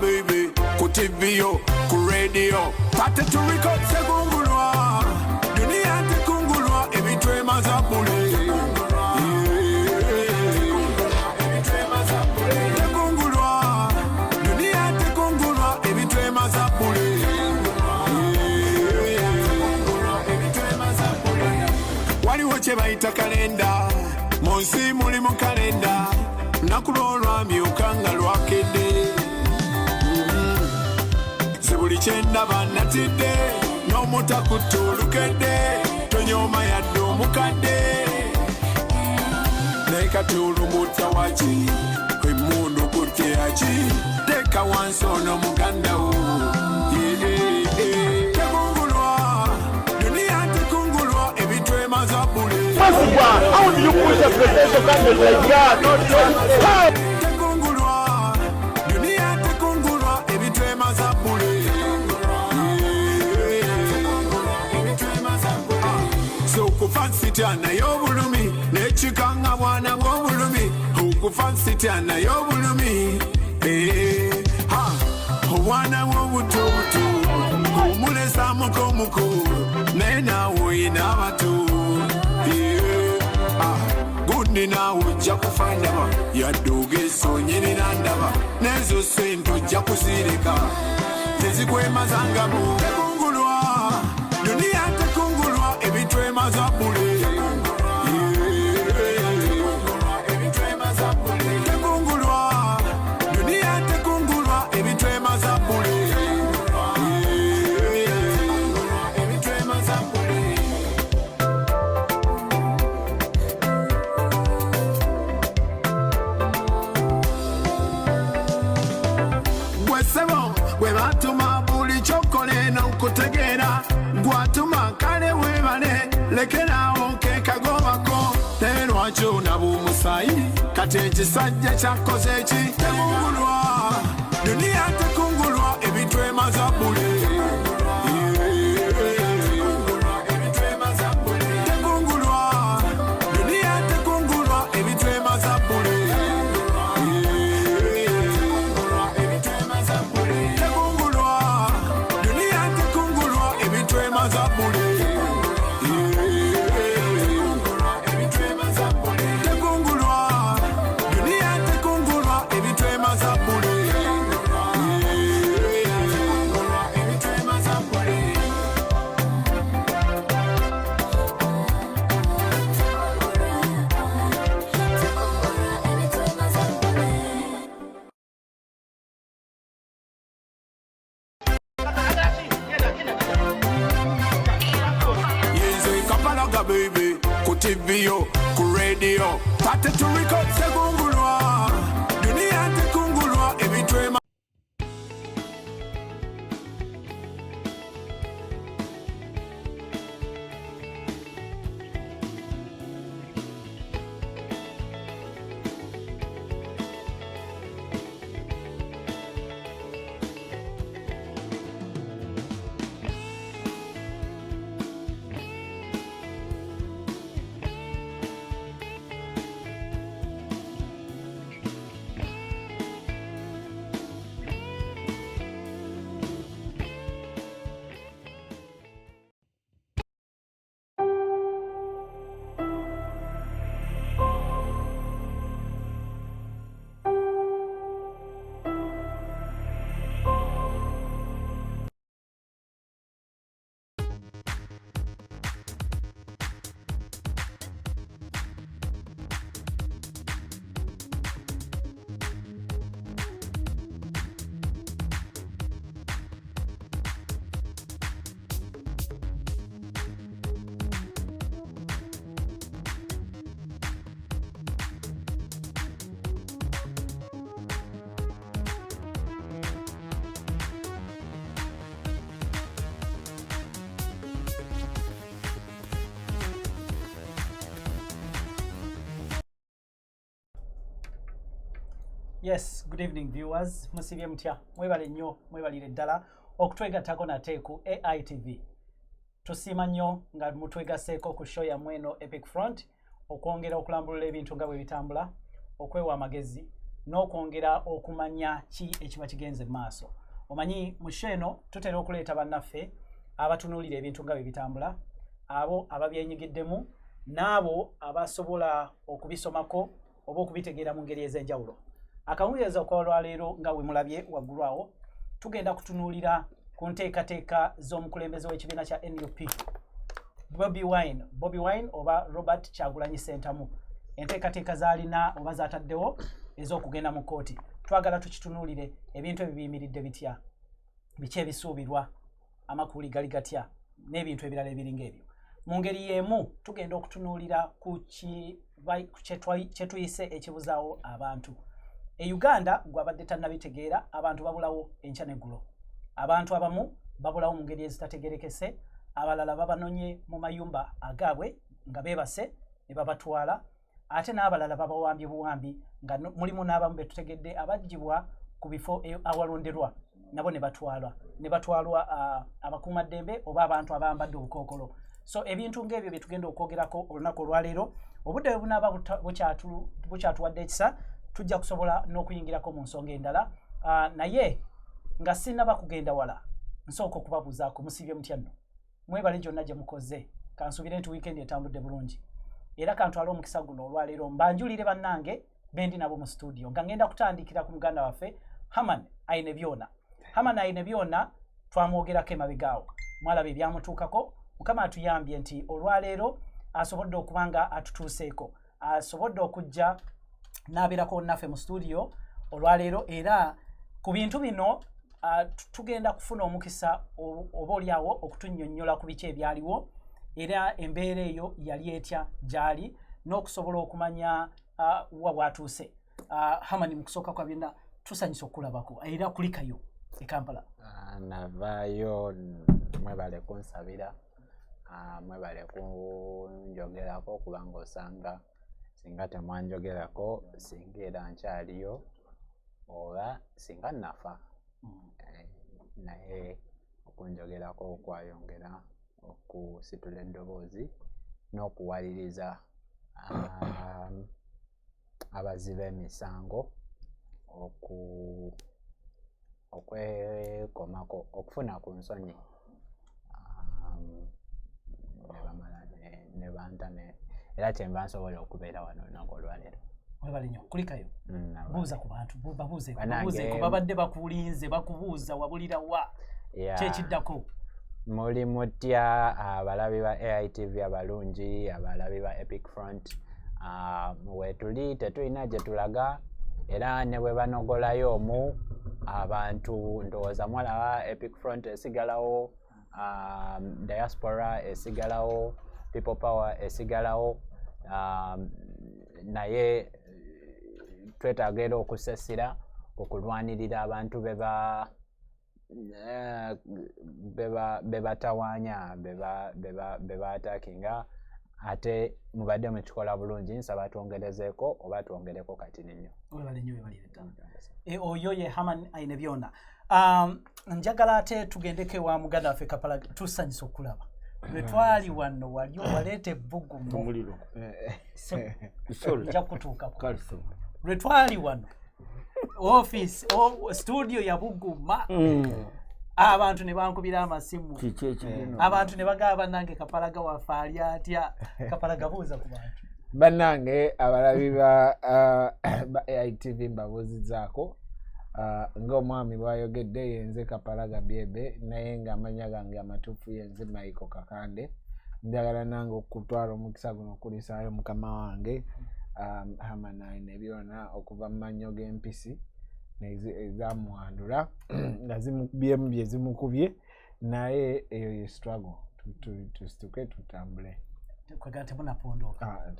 baby, ku TV yo, ku radio. Pate to record se kungulwa, dunia te kungulwa, ebitwe mazapule. Kungulwa, dunia te kungulwa, ebitwe mazapule. Wali wache baita kalenda, monsi muli mu kalenda. Nakulolwa myukanga lwakede Zebuli chenda banatide Nomuta kutulukede Tonyoma yaddo mukade Neka tulumuta wachi Kwe mundu kutiachi Teka wansono muganda u Tekungulwa Dunia tekungulwa Ebitwe mazabule How do you push a presidential candidate like that? Tekungulwa, dunia tekungulwa, ebitwe mazapule. So kufansi tiana yobulumi, nechikanga wana wobulumi. Kufansi tiana yobulumi, ha, wana wobutubutu. Kumulesa muko muko, nena uina watu. Gundi na ujja kufandaba yadoge sonyini nandaba nezo sento ujja kusirika tezikwema zangamu tekungulwa dunia tekungulwa ebitwe mazabule tekungulwa dunia tekungulwa ebitwe mazabule Webatuma buli chokole na ukutegera Gwatuma kale webane lekera oke kagobako Tero acho na bumusayi Kateji sajja chakoze chi Tekungulwa Dunia tekungulwa ebitwe mazabule Tekungulwa Dunia tekungulwa ebitwe mazabule baby, ku TV yo, ku radio. Pate to record se kungulwa, dunia te kungulwa, ebitwe ma. Yes, good evening viewers. Musibye mutya. Mwebale nnyo, mwebalire ddala okutwegattako nate ku AITV. Tusiima nnyo nga mutwegaseeko ku show yammwe eno Epic Front okwongera okulambulula ebintu nga bwe bitambula, okwewa amagezi n'okwongera okumanya ki ekiba kigenze maaso. Omanyi mu show eno tutera okuleeta bannaffe abatunuulira ebintu nga bwe bitambula, abo ababyenyigiddemu n'abo abasobola okubisomako oba okubitegeera mu ngeri ez'enjawulo. Akawungeezi okw'olwaleero nga bwe mulabye waggulu awo, tugenda kutunuulira ku nteekateeka z'omukulembeze w'ekibiina kya NUP Bobi Wine oba Robert Kyagulanyi Ssentamu. Enteekateeka z'alina oba zataddewo ez'okugenda mu kkooti. Twagala tukitunuulire ebintu ebyo biyimiridde bitya, biki ebisuubirwa, amakuli gali gatya n'ebintu ebirala ebiringa ebyo. Mu ngeri y'emu tugenda okutunuulira ku kye tuyise ekibuzaawo abantu. E Uganda gw'abadde tannabitegeera, abantu babulawo enkya n'eggulo. Abantu abamu babulawo mu ngeri ezitategerekese, abalala babanonye mu mayumba agaabwe nga beebase ne babatwala, ate n'abalala babawambye buwambi nga mulimu n'abamu betutegedde abaggyibwa ku bifo awalonderwa nabo ne batwalwa abakuumaddembe oba abantu abambadde obukookolo. So ebintu ng'ebyo bye tugenda okwogerako olunaku olwaleero. Obudde bwe bunaaba bukyatuwadde ekisa, tujja kusobola n'okuyingirako mu nsonga endala, naye nga sinnaba kugenda wala nsooka okubabuuzaako musibye mutya nno. Mwebale gyonna gye mukoze, kansuubire nti wiikendi etambudde bulungi. Era kantwala omukisa guno olwaleero mbanjulire bannange bendi nabo mu studio nga ngenda kutandikira ku muganda waffe Haman Ainebyona. Haman Ainebyona twamwogerako emabegaawo, mwalaba ebyamutuukako. Mukama atuyambye nti olwaleero asobodde okuba nga atutuuseeko, asobodde okujja n'abeerako naffe mu studio olwaleero, era ku bintu bino tugenda kufuna omukisa oba oliawo okutunnyonnyola ku biki ebyaliwo era embeera eyo yali etya gyali n'okusobola okumanya wa bwatuuse. Hamani, mu kusooka kwa byonna tusanyusa okulabako era kulikayo e Kampala. Navaayo, mwebale kunsabira, mwebale kunjogerako kubanga osanga singa temwanjogerako singa era nkyaliyo oba singa nafa. Naye okunjogerako okwayongera okusitula eddoboozi n'okuwaliriza abaziba emisango okwekomako okufuna ku nsonyi ne banta era kyenva nsobola okubeera wano olunaku olwaleero. Webale nnyo kulikayo. Buuza ku bantu, babuuzeeko babadde bakulinze bakubuuza wabulira wa kyekiddako. Muli mutya abalabi ba AITV abalungi, abalabi ba Epic Front, wetuli tetulina gye tulaga era ne bwe banogolayo omu abantu ndowooza mwalaba Epic Front esigalawo, Diaspora esigalawo, People Power esigalawo, naye twetagera okusesera okulwanirira abantu bebatawaanya bebatakinga, ate mubadde mukikola bulungi, nsaba twongerezeeko oba twongereko kati nnyo. Oyo ye Haman Ainebyona. Njagala ate tugendeko ewa muganda waffe Kapala, tusanyusa okulaba lwe twali wano wali waleeta ebbugumu nja kutuukako. Lwe twali wano office studio ya Buguma, abantu ne bankubira amasimu, abantu ne bagamba nange Kapalaga waffe ali atya. Kapalaga buuza ku bantu bannange abalabi ba AITV mbabuuzizaako ng'omwami bwayogedde yenze Kapalaga Byebe naye ng'amanya gange amatuufu yenze Maiko Kakande. Njagala nange okutwala omukisa guno okulisaayo mukama wange Haman Ainebyona okuva mu mannyo g'empisi ezamuwandula nga zimukubyemu bye zimukubye, naye eyo ye struggle. Tusituke tutambule. Kwegala temunapondoka.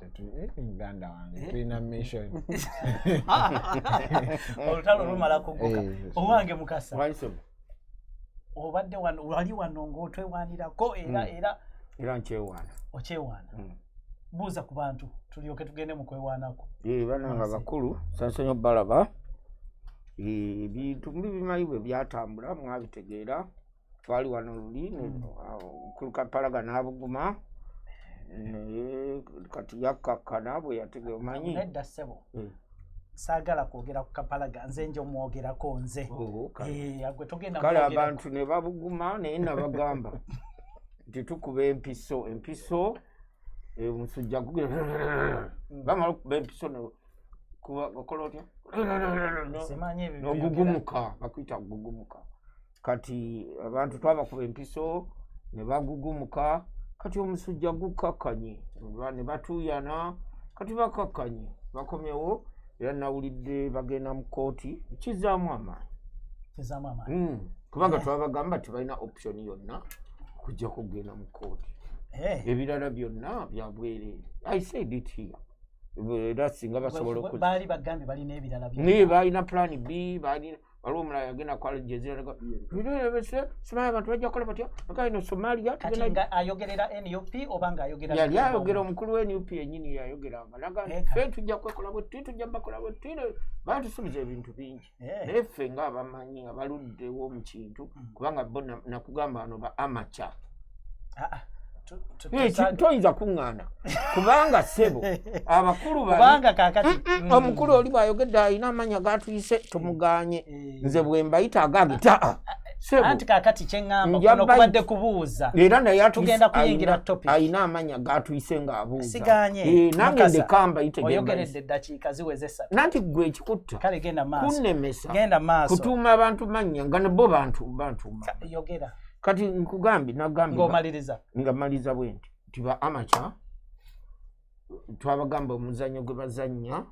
Muganda wange tulina mission. Olutalo lumala kugoka. Owange Mukasa. Obadde wano wali wano ng'otwewanirako era nkyewaana. Okyewaana. Buuza ku bantu tulyoke tugende mu kwewaanako. Bannange abakulu sansonyo balaba ebintu bibimanyi bwe byatambula mwabitegeera. Twali wano luli ku Kapalaga n'Abuguma kati yakkakkana bwe yategeera omanyi nedda ssebo saagala kwogera ku Kapalaga nze njo mwogerako nze agwe togenda kale abantu ne babuguma naye nabagamba nti tukuba empiso omusujja bamala okuba empiso okola otya nogugumuka bakuyita gugumuka kati abantu twabakuba empiso ne bagugumuka kati omusujja gukakanye ne batuuyana kati bakakanye bakomyewo era nawulidde bagenda mu kooti kizaamu amaanyi kubanga twabagamba tebalina option yonna kujja kugenda mu kooti ebirala byonna byabwereere I said it here era singa basobola baali bagambye balina ebirala naye balina plan B waliwo omulala yagenda kwalejezera simanyi abantu bajja kukola batya akaino Somalia kati nga ayogerera NUP oba nga ayogera yali ayogera omukulu wa NUP yennyini yayogeranga naga ffe tujja kwekola bwetti tujja bakola bwetti baatusuubiza ebintu bingi naye ffe ngaabamanyi abaluddewo mu kintu kubanga bo nakugamba bano ba amateur toyinza kuŋŋaana kubanga ssebo abakulu kubanga kakati omukulu oli bw'ayogedde alina amanya gatuyise tumuganye nze bwe mbayita agagita anti kakati kyeŋŋamba kuno kubadde kubuuza era naye tugenda kuyingira topic alina amanya gatuyise ng'abuuza siganye nange ndekamba oyogeredde eddakiika ziweze 3 nanti gwe ekikutta kale genda maaso kunnemesa genda maaso kutuuma abantu mannya nga ne bo bantuuma yogera kati nkugambye nagambye ng'omaliriza nga maliriza bwe nti ba amateur twabagamba omuzannyo gwe bazannya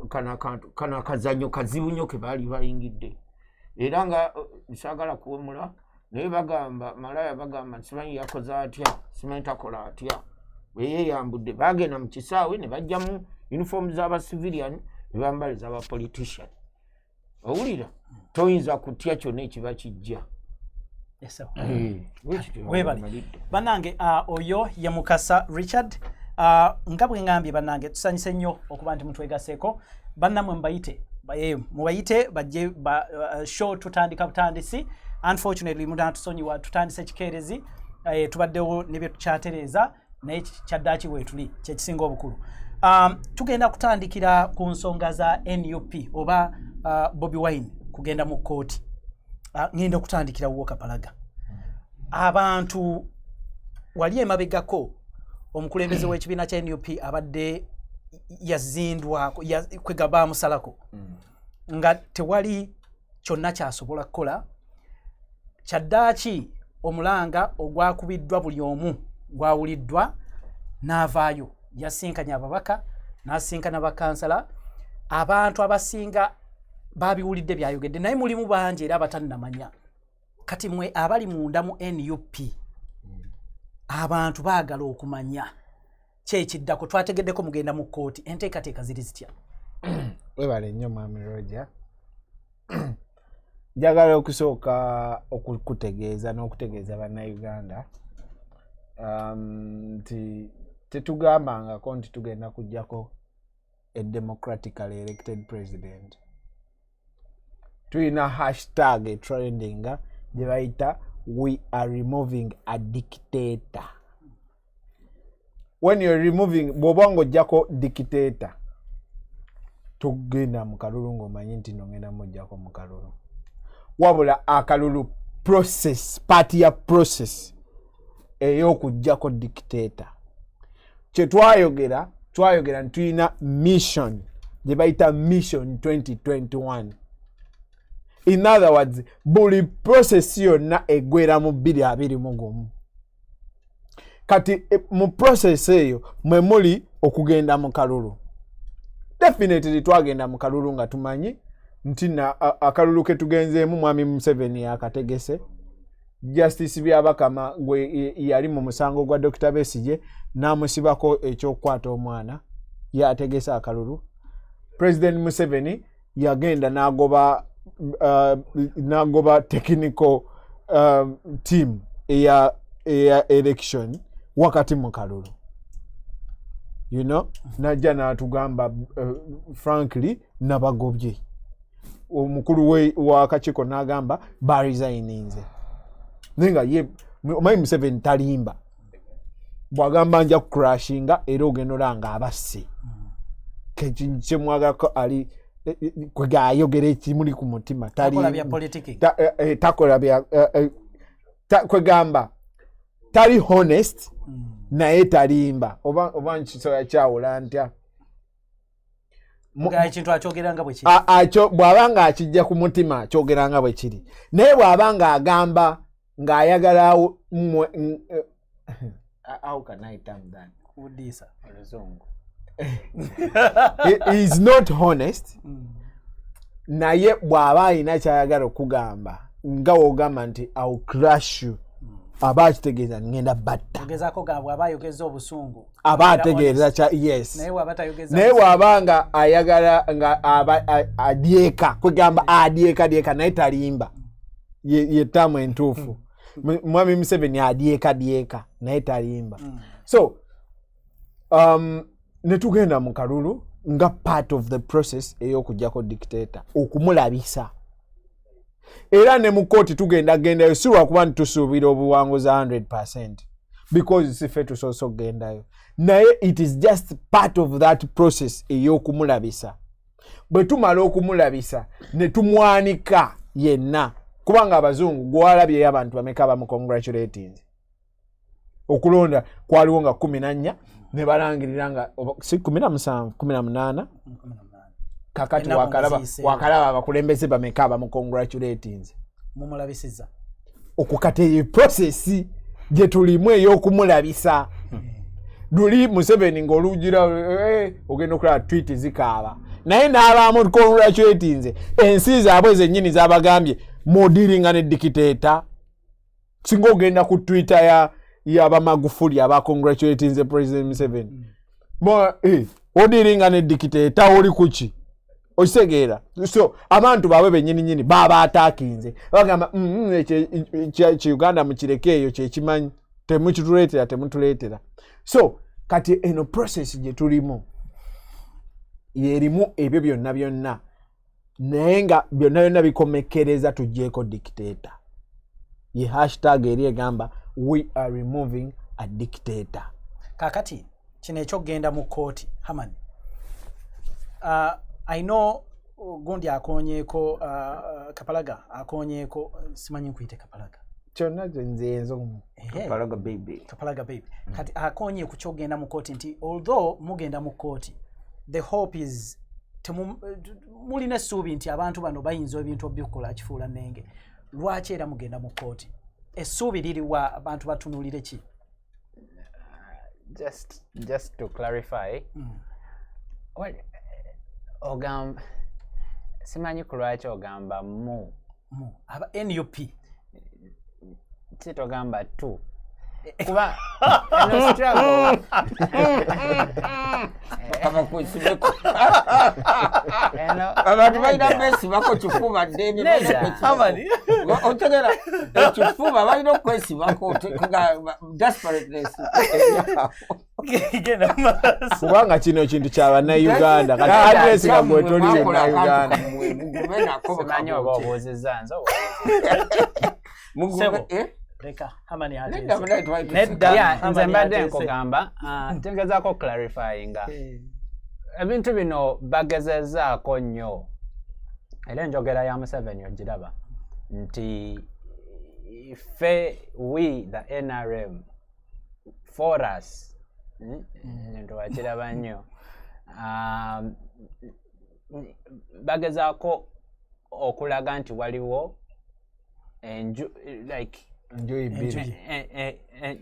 kana akazannyo kazibu nnyo ke baali bayingidde era nga saagala kuwemula naye bagamba malaya bagamba simanyi yakoze atya simanyi takola atya bweyeyambudde bagenda mu kisaawe ne bajjamu uniform z'abacivilian ne bambaliza abapolitician owulira toyinza kutya kyonna ekiba kijja webale bannange oyo ye Mukasa Richard nga bwe ngambye bannange tusanyise nnyo okuba nti mutwegaseeko bannammwe mubayite bajje show tutandika butandisi unfortunately munatusonyiwa tutandise kikeerezi tubaddewo nebye tukyatereeza naye kyaddaaki weetuli kyekisinga obukulu tugenda kutandikira ku nsonga za NUP oba Bobi Wine kugenda mu kooti ngenda okutandikira wo Kapalaga abantu wali emabegako omukulembeze w'ekibiina kya NUP abadde yazindwa kwegaba musalako nga tewali kyonna kyasobola kukola kyaddaaki omulanga ogwakubiddwa buli omu gwawuliddwa n'avaayo yasinkanya ababaka n'asinkana bakansala abantu abasinga babiwulidde byayogedde naye mulimu bangi era abatannamanya kati mwe abali munda mu NUP abantu baagala okumanya kyekiddako twategeddeko mugenda mu kooti enteekateeka ziri zitya webale nnyo mwami Roger njagala okusooka okukutegeeza n'okutegeeza bannayuganda nti tetugambangako nti tugenda kujjako a democratically elected president. Tulina hashtag trending gye bayita we are removing a dictator. When you're removing bw'obanga ojjako dictator tugenda mu kalulu ng'omanyi nti nongenda mujjako mu kalulu wabula akalulu process party ya process ey'okujjako dictator kye twayogera ntulina mission gye bayita mission 2021. In other words, buli process yonna egwera mu 2021. Kati mu process eyo mwe muli okugenda mu kalulu. Definitely twagenda mu kalulu nga tumanyi nti na akalulu ke tugenzeemu mwami Museveni akategese. Justice Byabakama gwe yali mu musango gwa Dr. Besigye n'amusibako ekyokwata omwana yategese akalulu. President Museveni yagenda n'agoba technical team eya election wakati mu kalulu. You know, najja n'atugamba frankly nabagobye. Omukulu wa kakiiko n'agamba baresigninze. Nenga ye omanyi Museveni talimba. Bwagamba nja crashinga era ogenda olanga abasse. kekimwagalako ali kwega ayogera ekimuli ku mutima takola bya politiki takola bya kwegamba tali honest naye talimba oba nkisobola kyawula ntya ekintu akyogeranga bwe kiri bw'abanga akijja ku mutima akyogeranga bwe kiri naye bw'abanga agamba ng'ayagala how can I term that? Udisa oluzungu he is not honest naye bw'aba alina kyayagala okugamba nga wogamba nti I'll crush you aba akitegeeza ngenda batta ogezaako gaabwe aba ayogeza obusungu aba ategeeza kya yes naye bw'aba nga ayagala nga adyeka kwegamba adyeka naye talimba ye ttaamu entuufu mwami Museveni adyeka naye talimba so ne tugenda mu kalulu nga part of the process ey'okujjako dictator okumulabisa era ne mu kooti tugendayo si lwakuba nti tusuubira obuwanguzi 100% because sife tusoose okugendayo naye it is just part of that process ey'okumulabisa bwe tumala okumulabisa ne tumwanika yenna kubanga abazungu gwalabyeyo abantu bameka bamukongratulating okulonda kwaliwo nga 14 ne balangirira nga si 17 18 kakati wakalaba abakulembeze bameka bamukongratulating mumulabisiza okukate process gye tulimu ey'okumulabisa luli Museveni ng'olugira ogenda okulaba tweet zikaaba naye n'abaamu congratulating ensi zaabwe zennyini zabagambye modiringa ne dictator singa ogenda ku Twitter yaba Magufuli aba congratulating President Museveni odiringa ne dictator oli kuki osegeera so abantu baabwe bennyini baba atakinze bagamba Uganda mukireke eyo kyekimanyi temutuleetera so kati eno process gye tulimu yerimu ebyo byonna naye nga byonna bikomekkereza tugjeeko dictator ye hashtag eri egamba we are removing a dictator kakati kino ekyokgenda mu kooti Hamani I know gundi akonyeeko Kapalaga akonyeeko simanyi nkuyite Kapalaga kyonna nzenzo Kapalaga baby kati akonye ku kyogenda mu kooti nti although mugenda mu kooti the hope is mulina essuubi nti abantu bano bayinza ebintu obikola kifuula nenge lwaki era mugenda mu kooti essuubi liriwa abantu batunulire ki just to clarify ogamba simanyi ku lwaki ogamba mu aba NUP titogamba tu kuba eno struggle kama kuisibeko abantu balina besi bako kifuba demi Hamani otegera kifuba balina okwesibako desperateness kubanga kino ekintu ky'Abannayuganda kati adresi nga gwe toli Munnayuganda simanyi oba obuuzizza nze Reka Hamani nze mbadde nkugamba ntegezaako clarifyinga ebintu bino bagezezaako nnyo era enjogera ya Museveni ogiraba nti we the NRM for us nto bakiraba nnyo bagezaako okulaga nti waliwo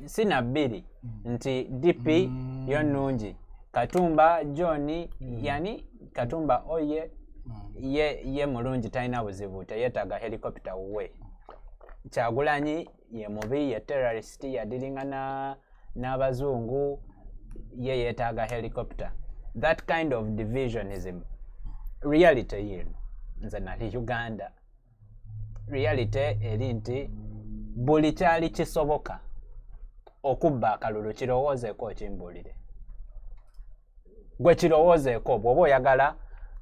sina bbiri nti DP yo nnungi Katumba John yani Katumba oye ye mulungi talina buzibu teyetaaga helicopter we Kyagulanyi ye mubi ye terrorist yadiringana n'abazungu ye yetaaga helicopter that kind of divisionism reality here nze nali Uganda reality eri nti buli kyali kisoboka okubba akalulu kirowoozeeko okimbulire gwe kirowoozeeko bw'oba oyagala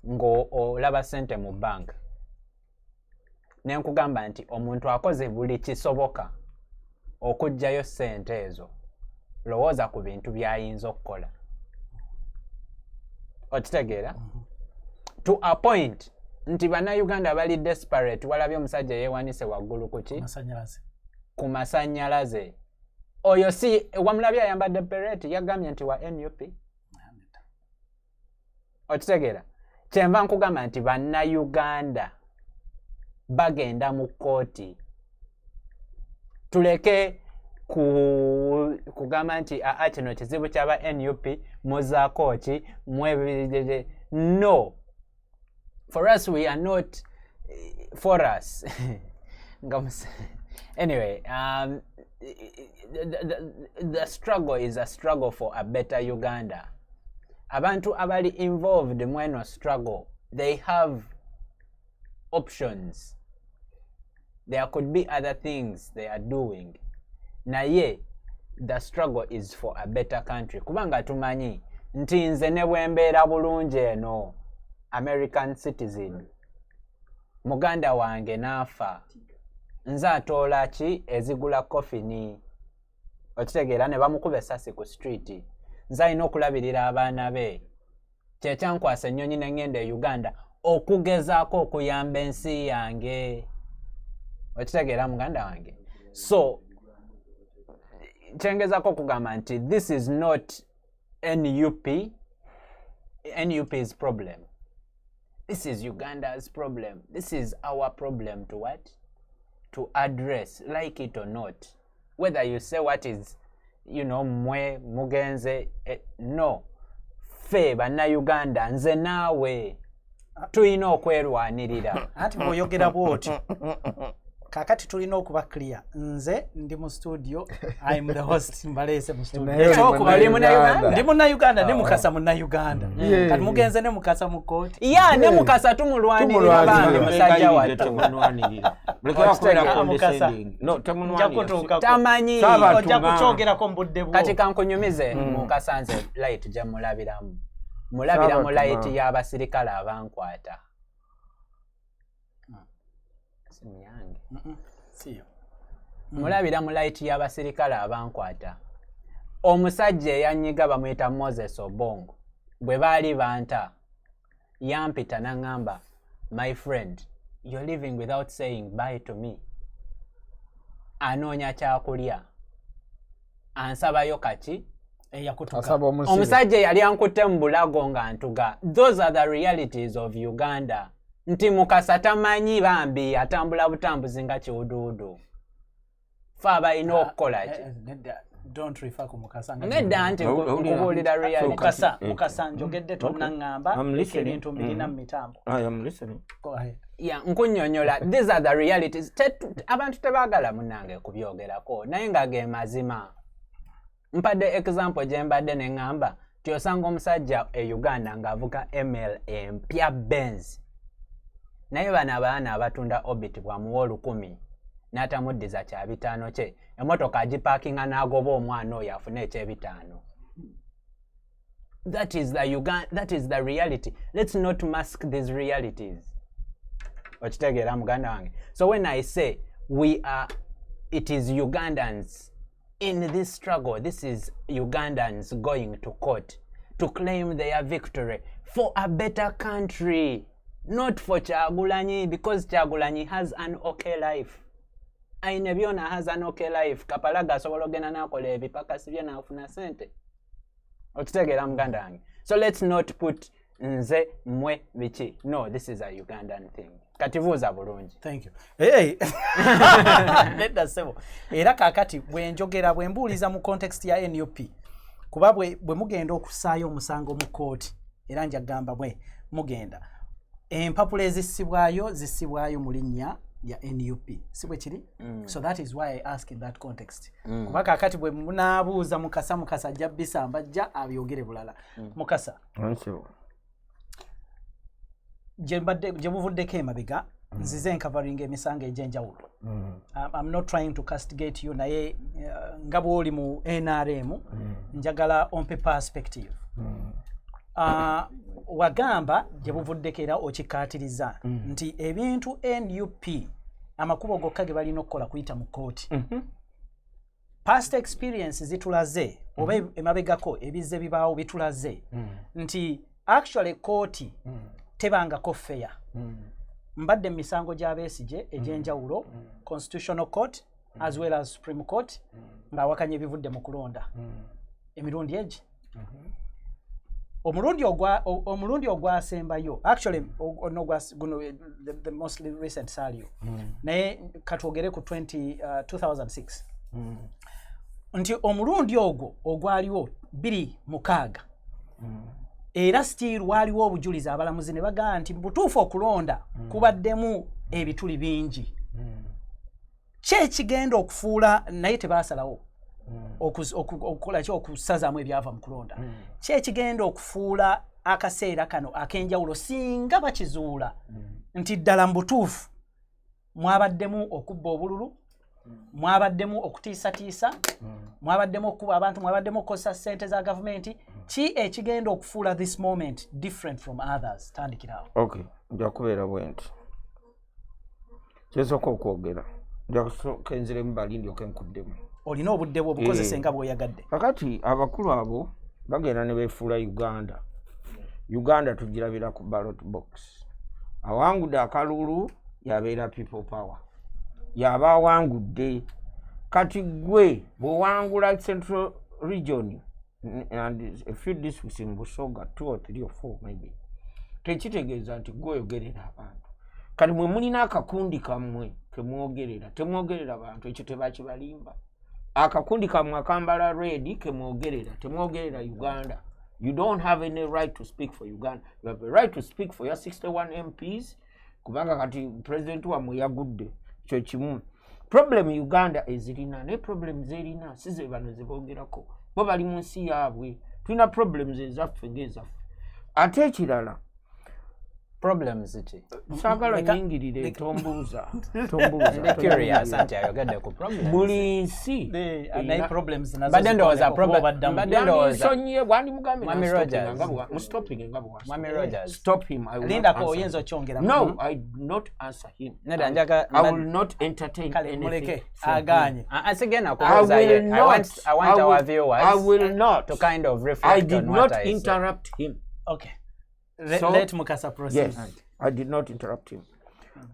ng'olaba ssente mu banka ne nkugamba nti omuntu akoze buli kisoboka okuggyayo ssente ezo lowooza ku bintu by'ayinza okukola okitegeera to a point nti bannayuganda bali desperate walabye omusajja yeewanise waggulu kuki ku masannyalaze oyo si wamulabye ayambadde beret yagambye nti wa NUP okitegeera kyenva nkugamba nti bannayuganda bagenda mu kkooti tuleke kugamba nti kino kizibu kyaba NUP muzaako ki mwebirire no for us we are not for us anyway the struggle is a struggle for a better Uganda. Abantu abali involved mweno struggle, they have options. There could be other things they are doing. Naye the struggle is for a better country. Kubanga tumanyi nti nze ne bwembeera bulungi eno American citizen muganda wange naafa nze atoola ki ezigula coffee okitegeera ne bamukuba essasi ku street nze alina okulabirira abaana be kyekyankwasa ennyonyi n'engenda e Uganda okugezaako okuyamba ensi yange okitegeera muganda wange so kyengezaako okugamba nti this is not NUP's problem. This is Uganda's problem. This is our problem to what? To address, like it or not. Whether you say what is, mwe, mugenze, no. Fe, bannayuganda, nze naawe. Tuyina okwerwanirira. Ati bw'oyogera bw'oti. Kakati tulina okuba clear. Nze ndi mu studio, I am the host mbalese mu studio. Ndi munnayuganda, ne Mukasa munnayuganda. Kati mugenze ne Mukasa mu kooti. Ya, ne Mukasa tumulwanirira bambi musajja wattu. No, tamunwanirira. Tamanyi. Ojja kukyogera mbudde bwo. Kati kankunyumize Mukasa nze light gye mulabiramu. Mulabira mu light y'abasirikale abankwata. Simyange. Siyo. Mulabira mu light y'abasirikale abankwata. Omusajja eyanyiga bamuyita Moses Obongo. Bwe baali banta yampita n'angamba, my friend, you're living without saying bye to me. Anoonya kyakulya. Ansabayo kaki? Omusajja yali ankutte mu bulago nga ntuga. Those are the realities of Uganda. Nti Mukasa tamanyi bambi atambula butambuzi nga kiwuduwudu. Fa abalina okukola ki? Don't refer ku Mukasa. Nedda nti kubuulira reality. Mukasa njogedde tonnangamba ebintu mbirina mu mitambo. I am listening. Go ahead. Yeah, nkunyonyola. These are the realities. Abantu tebaagala munnange kubyogerako naye nga ge mazima. Mpadde example gye mbadde ne ngamba ti osanga omusajja e Uganda ng'avuga MLM mpya Benz. Naye bano abaana abatunda Obit bwamuwa 10,000 n'atamuddiza kya 5 kye. Emmotoka agipaakinga n'agoba omwana oyo afune eky'ebitaano. That is the reality. Let's not mask these realities. Okitegeera muganda wange. So when I say it is Ugandans in this struggle, this is Ugandans going to court to claim their victory for a better country. Not for Kyagulanyi, because Kyagulanyi has an okay life. Aine byona has an okay life. Kapalaga asobola ogenda n'akola ebipakasi bye n'afuna sente. Okitegeera muganda wange. So let's not put nze mwe biki. No, this is a Ugandan thing. Kativuuza bulungi. Thank you. Hey. Nedda sebo. Era kakati bwe njogera bwe mbuuliza mu context ya NUP. Kuba bwe mugenda okusaayo omusango mu kooti. Era njagamba bwe mugenda. Empapula zisibwayo mu linnya ya NUP. Sibwe kiri? So that is why I ask in that context. Kuba kakati bwe munaabuuza Mukasa ajja bisamba ajja abyogere bulala. Mukasa. Gye muvuddeko emabega nzize covering emisango egy'enjawulo. I'm not trying to castigate you naye nga bw'oli mu NRM njagala ompe perspective. Wagamba gye buvuddeko era okikaatiriza nti ebintu NUP amakubo gokka ge balina okukola kuyita mu kooti. Past experience zitulaze oba emabegako ebizze bibaawo bitulaze nti actually kooti tebangako fair mbadde misango gy'abeesije egyenjawulo constitutional court as well as supreme court ng'awakanya ebivudde mu kulonda emirundi egi omulundi ogwasembayo actually guno the mostly recent salio naye katwogere ku 2006 nti omulundi ogwo ogwaliwo 26 era still waliwo obujulizi abalamuzi ne bagamba nti butuufu okulonda kubaddemu ebituli bingi kyekigenda okufuula naye tebaasalawo okukola ki okusazaamu ebyava mu kulonda kyekigenda okufuula akaseera kano ak'enjawulo singa bakizuula nti ddala mu butuufu mwabaddemu okubba obululu mwabaddemu okutiisatiisa mwabaddemu okuba abantu mwabaddemu okukozesa ssente za gavumenti ki ekigenda okufuula this moment different from others tandikirawo okay nja kubeera bwenti kyesooka okwogera nja kenziremu bali ndyoke nkuddemu olina obudde bwo obukozese nga bw'oyagadde kakati abakulu abo bagenda ne beefuula uganda tugirabira ku ballot box awangudde akalulu yabeera people power yaba awangudde kati gwe bw'owangula central region and a few districts in Busoga 2 or 3 or 4 maybe tekitegeeza nti gwe oyogerera abantu kati mwe mulina akakundi kammwe kemwogerera temwogerera abantu ekyo tebakibalimba akakundi kammwe akambala red kemwogerera temwogerera Uganda. You don't have any right to speak for Uganda. You have a right to speak for your 61 MPs kubanga kati president wamwe yagudde kyo kimu. Problem Uganda ezirina ne problems erina size bano zebogerako bo bali mu nsi yaabwe tulina problems ezaffe ngezaffe ate ekirala problems ki sagala nyingirire tombuuza curious anti ayogedde ku problems buli nsi naye problems nazo but then there was a problem but then there was sonye wandi mugambe Mami Rogers I'm stopping ngabo Mami Rogers stop him. I will Linda ko oyenzo ochongera no I do not answer him. Nada njaka I will not entertain kale anything muleke aganye again akubuza I want our viewers I will not to kind of reflect I did on what not I interrupt said. him. okay So, let Mukasa proceed. Yes, I did not interrupt him.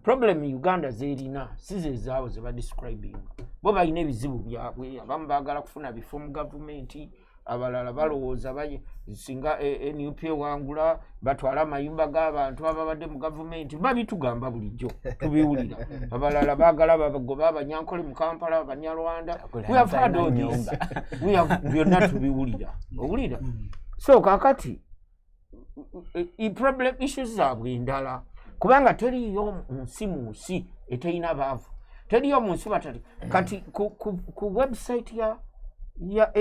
Problem Uganda zerina size zaawo ze ba describing. Bo balina ebizibu byabwe abamu baagala kufuna bifo mu gavumenti abalala balowooza baye singa NUP wangula batwala amayumba g'abantu ababadde mu gavumenti babitugamba bulijjo tubiwulira abalala baagala bagoba abanyankole mu Kampala abanyarwanda we have had all this we have byonna tubiwulira owulira so kakati problem issues zaabwe endala kubanga teriyo munsi munsi eteyina baavu teriyo munsi batali kati ku website ya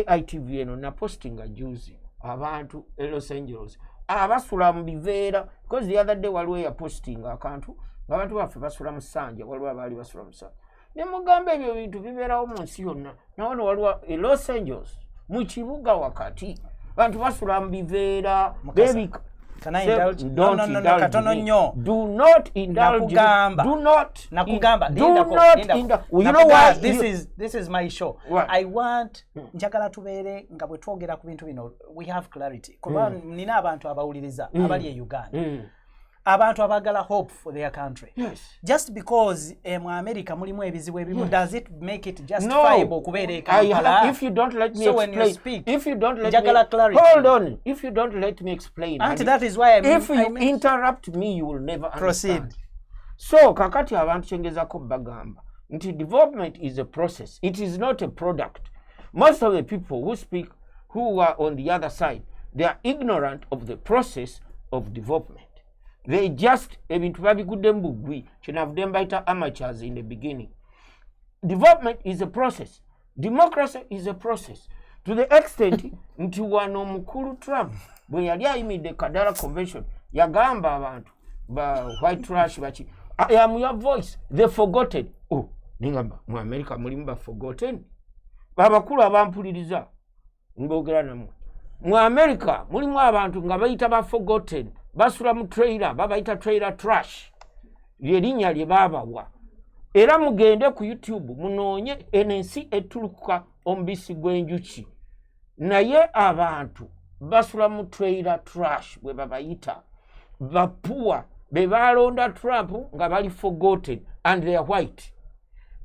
AITV eno na postinga juzi abantu Los Angeles abasula mu biveera because the other day waliwo ya postinga akantu abantu baffe basula mu ssanja waliwo abaali basula mu ssanja ne mugamba ebyo bintu bibeerawo mu nsi yonna nawono waliwo Los Angeles mu kibuga wakati bantu basula mu biveera baby Can I indulge? No, katono nnyo. Do not indulge. Nakugamba. You know what? This is my show. What? I want njagala tubeere nga bwe twogera ku bintu bino we have clarity. Kuba nina abantu abawuliriza abali e Uganda. Abantu abagala hope for their country. Yes. Just because mu America mulimu ebizibu ebimu does it make it justifiable kubeera e Kampala? If you don't let me so explain. When you speak, if you don't let njagala me clarity. Hold on. If you don't let me explain. And that is why if you interrupt me you will never proceed. Understand. So kakati abantu kyengezako bagamba nti development is a process. It is not a product. Most of the people who speak who are on the other side they are ignorant of the process of development. They just ebintu babigudde mbugwi kyenavudde mbayita amateurs in the beginning. Development is a process. Democracy is a process. To the extent nti wano mukulu Trump bwe yali ayimidde Kadala Convention yagamba abantu ba white trash bachi I am your voice. They forgotten. Oh, ningamba mu America mulimu ba forgotten. Babakulu abampuliriza ngogera namwe. Mu America mulimu abantu nga bayita ba forgotten. Basula mu trailer babayita trailer trash lyerinnya lye baabawa era mugende ku YouTube munoonye enensi etuluka omubisi gw'enjuki naye abantu basula mu trailer trash bwe babayita bapuwa be balonda Trump nga bali forgotten and they are white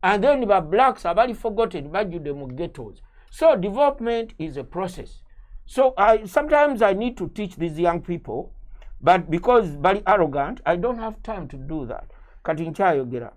and then ba blacks abali forgotten bajude mu ghettos. So development is a process. So sometimes I need to teach these young people, but because bali arrogant I don't have time to do that. Kati nkyayogera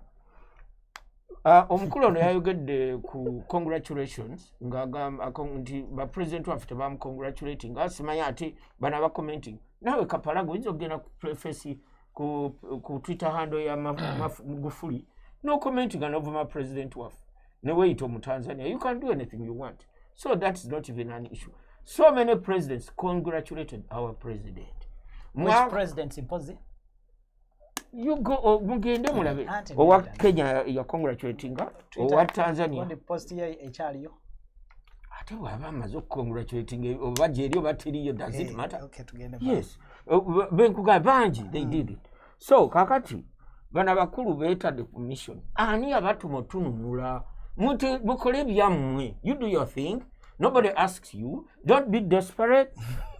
omukulu ono yayogedde ku congratulations ng'agamba nti ba president waffe tebamcongratulating nga asimanya ate bana ba commenting nawe kapalago oyinza okugenda ku preface ku Twitter handle ya Magufuli no commenting over my president waffe ne weeyita mu Tanzania. You can do anything you want, so that's not even an issue. So many presidents congratulated our president. Which president impozi? You go mugende mulabe owa Kenya ya congratulating owa Tanzania on the post ya echaliyo ate baba amaze congratulating oba jeri oba tiriyo does it matter? Okay, tugende yes benkuga banji they did it. So kakati bana bakulu betadde ku mission ani abatuma tununula muti mukole byammwe. You do your thing, nobody asks you, don't be desperate.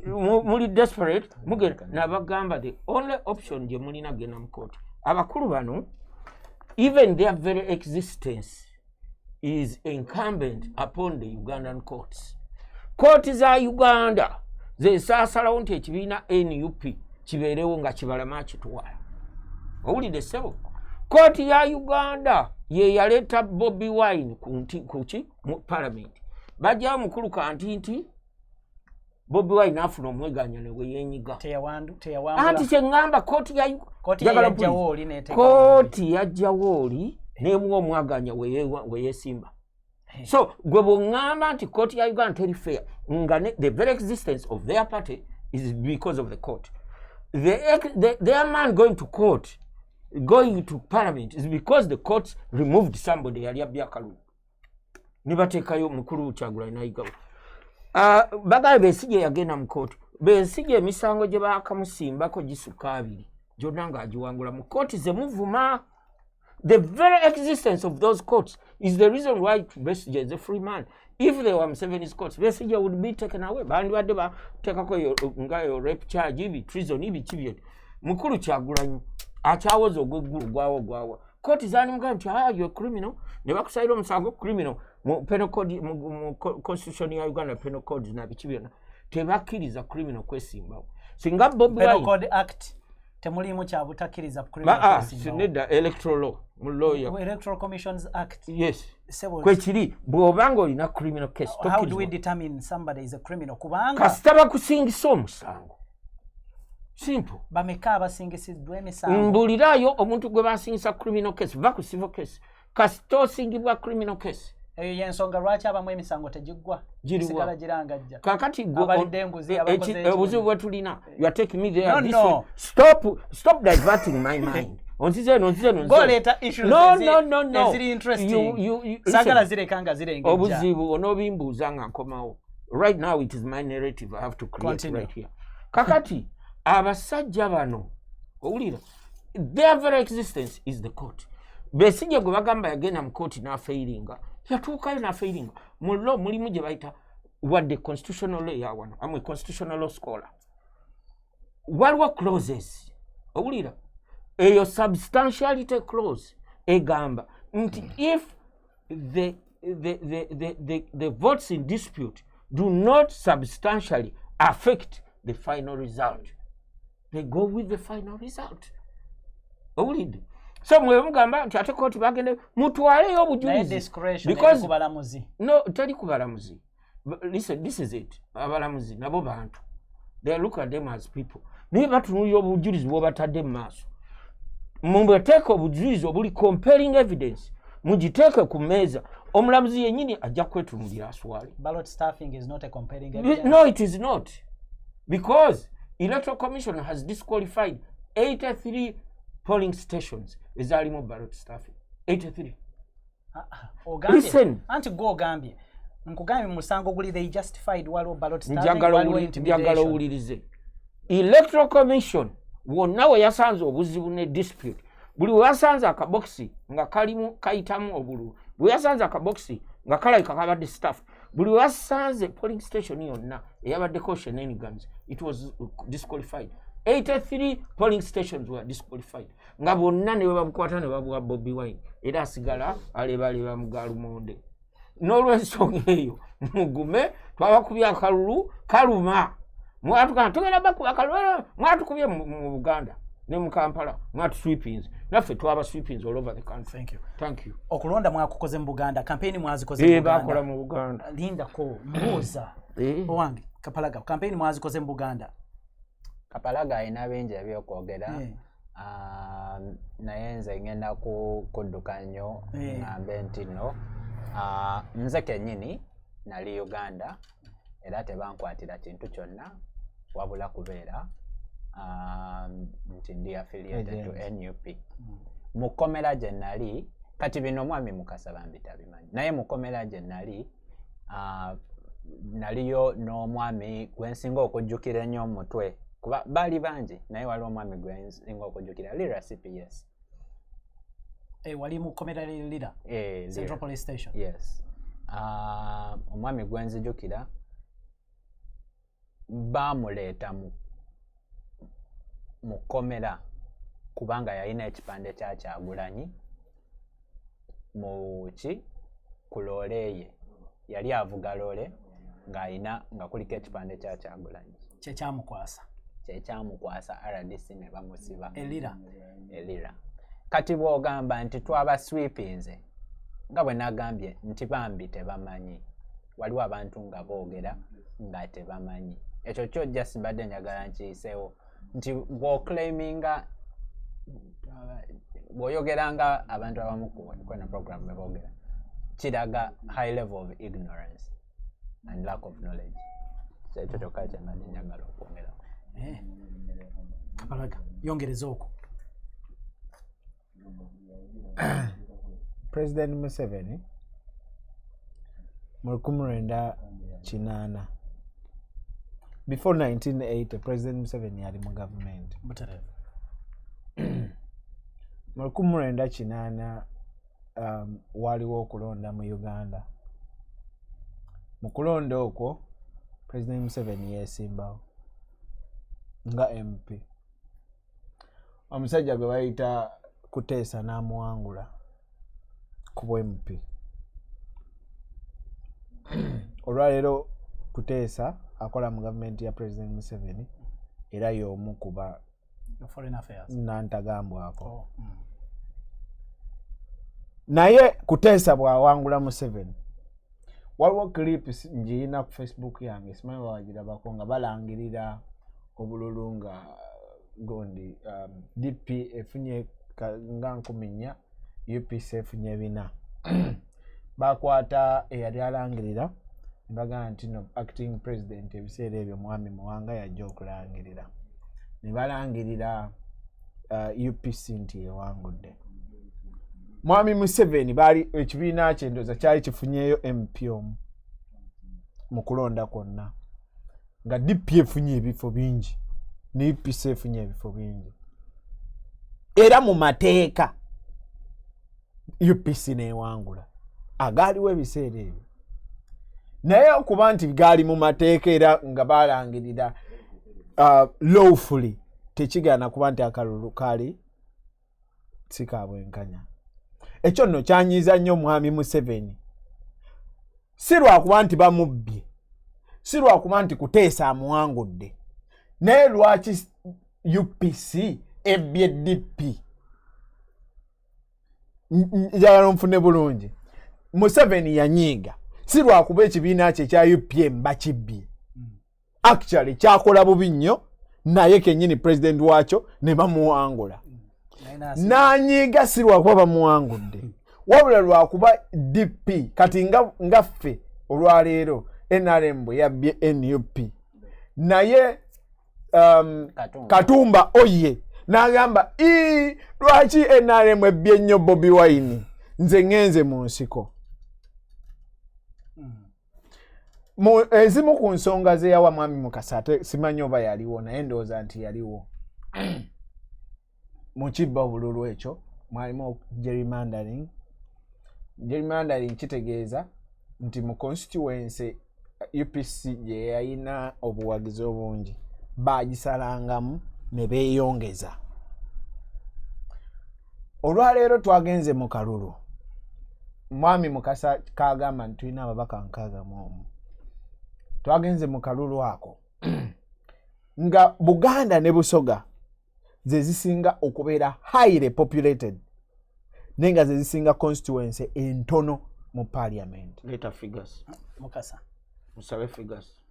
Muli desperate mugenda nabagamba the only option je mulina gena mukoti abakulu bano even their very existence is incumbent upon the Ugandan courts. Court za Uganda ze sasalawo nti ekibiina NUP kibeerewo nga kibalama kitwala. Owulidde ssebo? Kooti ya Uganda ye yaleeta Bobi Wine kuki mu parliament. Bajja mukulu kanti Bobi Wine afuna omweganya ne weyenyiga. Teyawambula. Anti kyengamba kooti ya Jawoli nemuwa omwaganya weyesimba. So gwe bw'ŋŋamba nti kooti ya Uganda teri fair nga the very existence of their party is because of the court. Their man going to court, going to parliament is because the court removed somebody yali abyakalulu. Nibateekayo mukulu Kyagulanyi Nayigawo. Bagaye Besigye yagenda mu kooti. Besigye emisango gye baakamusimbako gisukka abiri. Gyonna ng'agiwangula mu kooti ze muvuma. The very existence of those courts is the reason why Besigye is a free man. If there were Museveni's courts, Besigye would be taken away. Bandi badde bateekako ngayo rape charge ibi treason ibi kibyo. Mukulu Kyagulanyi akyawoza ogweggulu gwawa. Kooti zaanimugaa nti you're a criminal. Ne bakusayira omusango criminal. Penal code mu constitution ya Uganda penal code na biki byonna tebakkiriza criminal kwesimbawo. Singa Bobi Wine penal code act temulimu kya butakiriza criminal kwesimbawo. Sineda electoral law mu lawyer electoral commissions act. Yes. Kwekiri bw'obanga olina criminal case. How do we determine somebody is a criminal? Kubanga kasita bakusingisa omusango. Simple. Bameka abasingisiddwa emisango. Mbulirayo omuntu gwe basingisa criminal case va ku civil case. Kasita osingibwa criminal case. Eyo yensonga lwaki abamu emisango tegiggwa sigala girangajja kakati abalidde enguzi abakoze obuzibu bwe tulina you are taking me there. No. Stop diverting my mind. Onzize go later issues no very interesting sagala zirekanga zirengejja obuzibu onobimbuuza nga nkomawo. Right now it is my narrative I have to create. Continue. Right here kakati abasajja bano owulira their very existence is the court. Besigye gwe bagamba yagenda mu court n'afairinga yatuukayo n'afairinga mu law mulimu gye bayita wadde constitutional law ya wano. I'm a constitutional law scholar. Waliwo clauses owulira eyo substantiality clause egamba nti if the votes in dispute do not substantially affect the final result, they go with the final result. Owulidde? So mwe mugamba nti ate kooti bagende mutwaleyo obujulizi because kubalamuzi no tali kubalamuzi. Listen, this is it. Abalamuzi nabo bantu, they look at them as people. Naye batunulira obujulizi bw'obatadde mu maaso. Mumbeteeka obujulizi obuli compelling evidence mugiteeke ku mmeeza omulamuzi yennyini ajja kwetunulira aswale. Ballot stuffing is not a compelling evidence. No, it is not, because Electoral Commission has disqualified 83 polling stations ezalimu ballot stuffing. 83. Listen. Anti go Gambia. Nkugambye musango guli they justified waliwo ballot stuffing waliwo intimidation. Njagala owulirize. Electoral Commission wonna we yasanze obuzibu ne dispute. Buli we yasanze akaboxi nga kalimu kayitamu obululu. Bwe yasanze akaboxi nga kalabika kabadde staff. buli wasanze polling station yonna eyabaddeko shenanigans it was disqualified. 83 polling stations were disqualified nga bonna ne babukwata ne babuwa Bobi Wine era asigala alebaleba mu Galumonde. N'olw'ensonga eyo mugume twabakubya akalulu kaluma mwatukana tugenda bakuba akalulu mwatukubye mu Buganda ne mu Kampala mwatu sweepings naffe twaba sweepings all over the country. Thank you. Okulonda mwakukoze mu Buganda, campaign mwazikoze mu Buganda. Bakola mu Buganda. Linda ko mbuza. Owange Kapalaga campaign mwazikoze mu Buganda. Kapalaga ina bingi ebyokwogera. Naye nze ngenda kudduka nnyo ngambe nti nno nze kennyini nali Uganda era tebankwatira kintu kyonna wabula kubeera nti ndi affiliated to NUP. Mu kkomera gye nali kati bino mwami Mukasa bambitabimanyi naye mu kkomera gye nali naliyo n'omwami gwensinga okujjukira ennyo omutwe kuba bali bangi naye waliwo omwami gwensinga okujjukira Lira CPS. Wali mu kkomera Lira Central Police Station. Yes. Omwami gwenzijjukira bamuleeta mu kkomera kubanga yalina ekipande kya Kyagulanyi ku loole ye yali avuga loole nga kuliko ekipande kya Kyagulanyi kyekyamukwasa RDC ne bamusiba Elira. Kati bw'ogamba nti twaba sweepinze nga bwe nagambye nti bambi tebamanyi waliwo abantu nga boogera nga tebamanyi ekyo kyojja simbadde njagala nkiyiseewo nti bw'oclaiminga bw'oyogeranga abantu abamu kwena program bwe boogera kiraga high level of ignorance and lack of knowledge. Ekyo kyokka kye mbadde njagala okwongerako. Kapalaga yongereza okwo. President Museveni mu 1980 before 1980 President Museveni yali mu government mu 1980 waliwo okulonda mu Uganda. Mu kulonda okwo President Museveni yesimbawo nga MP. Omusajja gwe bayita Kuteesa n'amuwangula ku MP. Olwaleero Kuteesa akola mu gavumenti ya President Museveni era y'omu kuba Foreign Affairs nantagambwako. Naye Kuteesa bw'awangula Museveni waliwo clips njirina ku Facebook yange simanyi bawagirabako nga balangirira obululu nga gondi DP efunye nga 10 UPC efunye 4 bakwata eyali alangirira mbaga nti no acting president ebiseera ebyo mwami Muwanga yajja okulangirira ne balangirira UPC nti ewangudde. Mwami Museveni bali ekibiina kye ndoza kyali kifunyeyo MP mu kulonda kwonna nga DP efunye ebifo bingi ne UPC efunye ebifo bingi era mu mateeka UPC neewangula agaaliwo ebiseera ebyo naye okuba nti gaali mu mateeka era nga balangirira lawfully tekigaana kuba nti akalulu kaali sikabwenkanya. Ekyo nno kyanyiiza nnyo mwami Museveni si lwakuba nti bamubbye si lwakuba nti Kuteesa amuwangudde naye lwaki UPC ebbye DP. Njagala nfune bulungi Museveni yanyiiga si lwakuba ekibiina kye ekya UPM bakibbye actually kyakola bubi nnyo naye kennyini president wakyo ne bamuwangula. Nanyiiga si lwakuba bamuwangudde wabula lwakuba DP kati nga ffe olwaleero NRM bwe yabbye NUP naye Katumba oye n'agamba lwaki NRM ebbye nnyo Bobi Wine nze ngenze mu nsiko. Ezimu ku nsonga ze yawa mwami Mukasa ate simanyi oba yaliwo naye ndowooza nti yaliwo. Mu kibba obululu ekyo mwalimu gerrymandering. Gerrymandering kitegeeza nti mu constituency UPC gye yayina obuwagizi obungi bagisalangamu ne beeyongeza. Olwaleero twagenze mu kalulu, mwami Mukasa kagamba nti tulina ababaka 61. Twagenze mu kalulu ako nga Buganda ne Busoga ze zisinga okubeera highly populated nenga ze zisinga constituency entono mu parliament. Later figures. Mukasa. Musabe figures.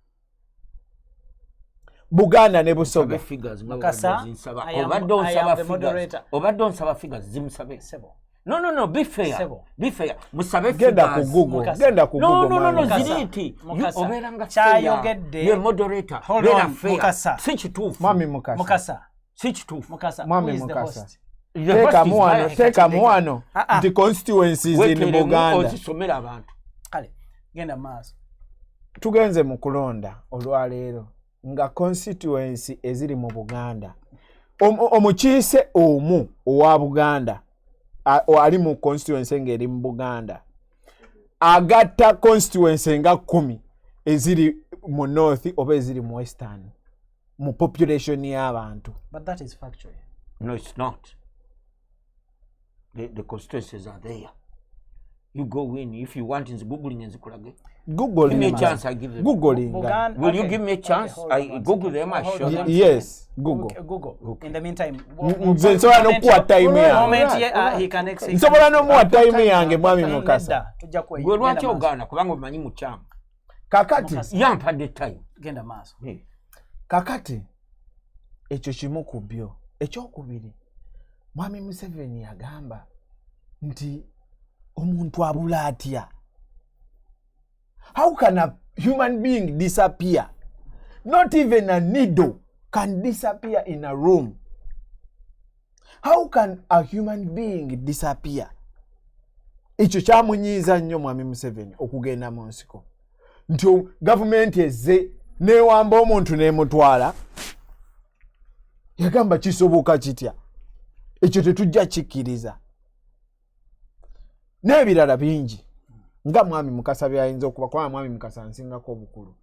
Buganda ne Busoga. Mukasa. Obadde onsaba figures zimusabe. Sebo. No, be fair. Sebo. Be fair. Musabe Genda ku figures. Google. Genda ku Google. No, ziriti. Oberanga Chayogedde. Ye moderator. Hold on, Mukasa. Si kituufu. Mwami Mukasa. Mukasa. Si kituufu. Mukasa. Mwami Who is the Mukasa. host? Teka muwano nti constituencies in Buganda. Ozisomera abantu. Kale, genda maaso. Tugenze mu kulonda olwaleero nga constituency eziri mu Buganda. Omukiise omu owa Buganda ali mu constituency ngeri mu Buganda agatta constituency nga 10 eziri mu north oba eziri mu western mu population y'abantu. But that is factual. No, it's not. The constituencies are there. You go in if you want in Googling and Zikulage. Google. Give me a chance, I give them. Googling. Will you give me a chance? I Google them, I show them. Yes, Google. Google. Okay. In the meantime, nsobola n'okuwa time yange. Moment he can exit. Nsobola n'omuwa time yange mwami Mukasa. Gwe lwaki ogaana kubanga omanyi mukyanga. Kakati yampadde time. Genda maaso. Kakati ekyo kimu ku byo. Ekyokubiri mwami Museveni yagamba nti omuntu abula atya. How can a human being disappear? Not even a needle can disappear in a room. How can a human being disappear? Ekyo kyamunyiiza nnyo mwami Museveni okugenda mu nsiko. Nti gavumenti ezze newamba omuntu n'emutwala. Yagamba kisoboka kitya. Ekyo tetujja kikkiriza. N'ebirala bingi. Nga mwami Mukasa byayinza okuba kwa mwami Mukasa nsingako obukulu.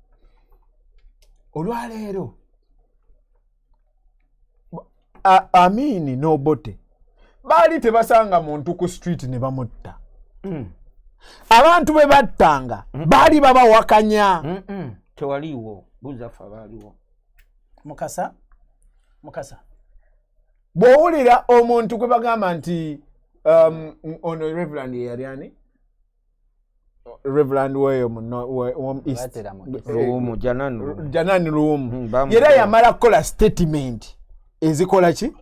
Olwaleero Amini n'Obote baali tebasanga muntu ku street ne bamutta. Abantu be battanga baali babawakanya. Tewaliwo buza fa baaliwo. Mukasa. Bw'owulira omuntu kwe bagamba nti ono Reverend yaliani Reverend weyo mu East Janani Lumu yera yamala kola statement ezikola ki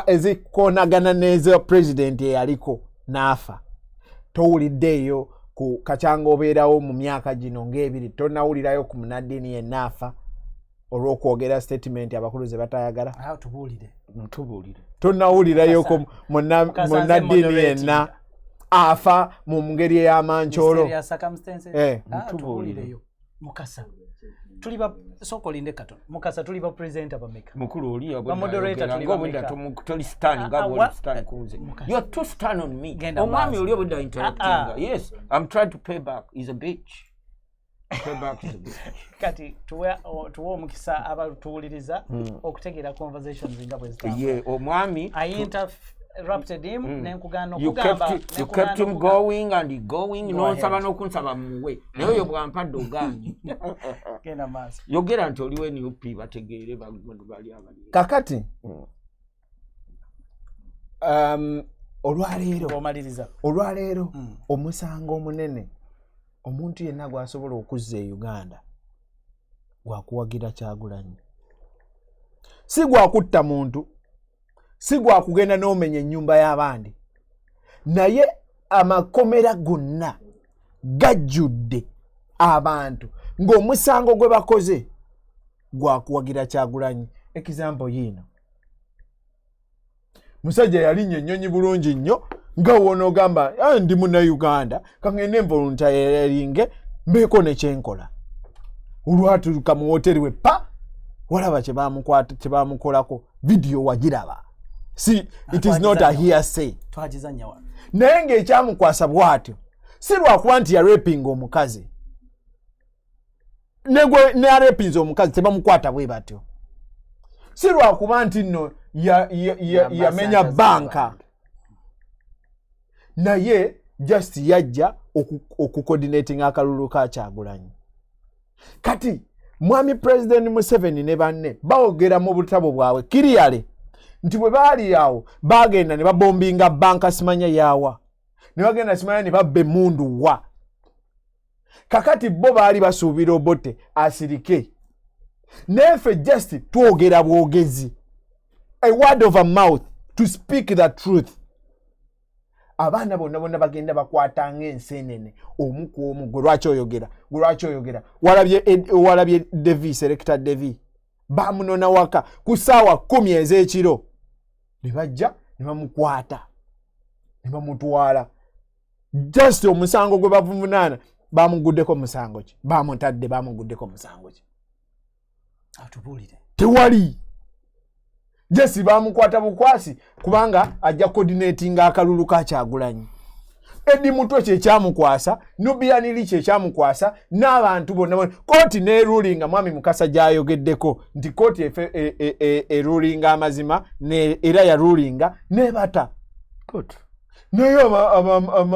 ezi konagana neza president yaliko nafa. Towuliddeyo ku kachanga obeerawo mu myaka gino ng'ebiri tonawulirayo ku munadini ye nafa olw'okwogera statement abakulu ze batayagala. Aho tubuulire. Tonawulirayo ku munadini yenna afa mu ngeri y'amancholo. Tubuulireyo. Mukasa. Tuliba sokolinde katono. Mukasa tuliba presenter bameka. Mukulu oli ba moderator tuliba meka. Toli stand ngabo stand kunze. You are too stand on me. Omwami oli obudde interrupting. Yes, I'm trying to pay back. He's a bitch. Payback is a bitch. Kati tuwe omukisa abatuwuliriza okutegeera conversations nga bwe zitambula. Yeah, omwami I interrupted him nenkugana you kept him going and going n'onsaba n'okunsaba muwe naye oyo bwampadde ogaanye. Genda maaso. Yogera nti oliwe NUP bategeere bali abali. Kakati olwaleero omusango omunene omuntu yenna gwasobola okuzza e Uganda gwakuwagira Kyagulanyi. Si gwakutta muntu, si gwakugenda n'omenya ennyumba y'abandi, naye amakomera gonna gajjudde abantu ng'omusango gwe bakoze gwakuwagira Kyagulanyi. Example yino, musajja yalinnya ennyonyi bulungi nnyo nga wonoogamba ndi Munnayuganda kangende volunteeringe mbeeko ne kyenkola. Olwatuuka mu woteri we pa walaba kye baamukolako video wagiraba See, it is not a hearsay. Twagizanya wa. Naye ng'ekyamukwasa bw'atyo si lwakuba nti yarepinga omukazi ne arepinze omukazi tebamukwata bwe batyo, si lwakuba nti nno yamenya banka, naye just yajja okucoordinating akalulu ka Kyagulanyi. Kati mwami President Museveni ne banne bawogera mu butabo bwabwe kiriyale nti bwe baali awo bagenda ne babombinga banka simanya yawa, ne bagenda simanya ne babbe mundu wa. Kakati bo baali basuubira Obote asirike, nefe just twogera bwogezi, a word of a mouth to speak the truth. Abaana bonna bagenda bakwatanga ensenene omu ku omu. Gwe lwaki oyogera walabye Devi, Selector Devi bamunona waka ku ssaawa 10 ez'ekiro, ne bajja ne bamukwata ne bamutwala. Just omusango gwe bavunaana bamuguddeko musango ki, bamuguddeko musango ki, atubulire tewali. Jesi bamukwata bukwasi kubanga ajja coordinating akalulu ka Kyagulanyi. Edi mutwe kye kyamukwasa, Nubianili kye kyamukwasa, n'abantu bonna. Kooti ne ruling mwami Mukasa gyayogeddeko nti kooti ruling amazima era ya ruling ne bata. Good. Naye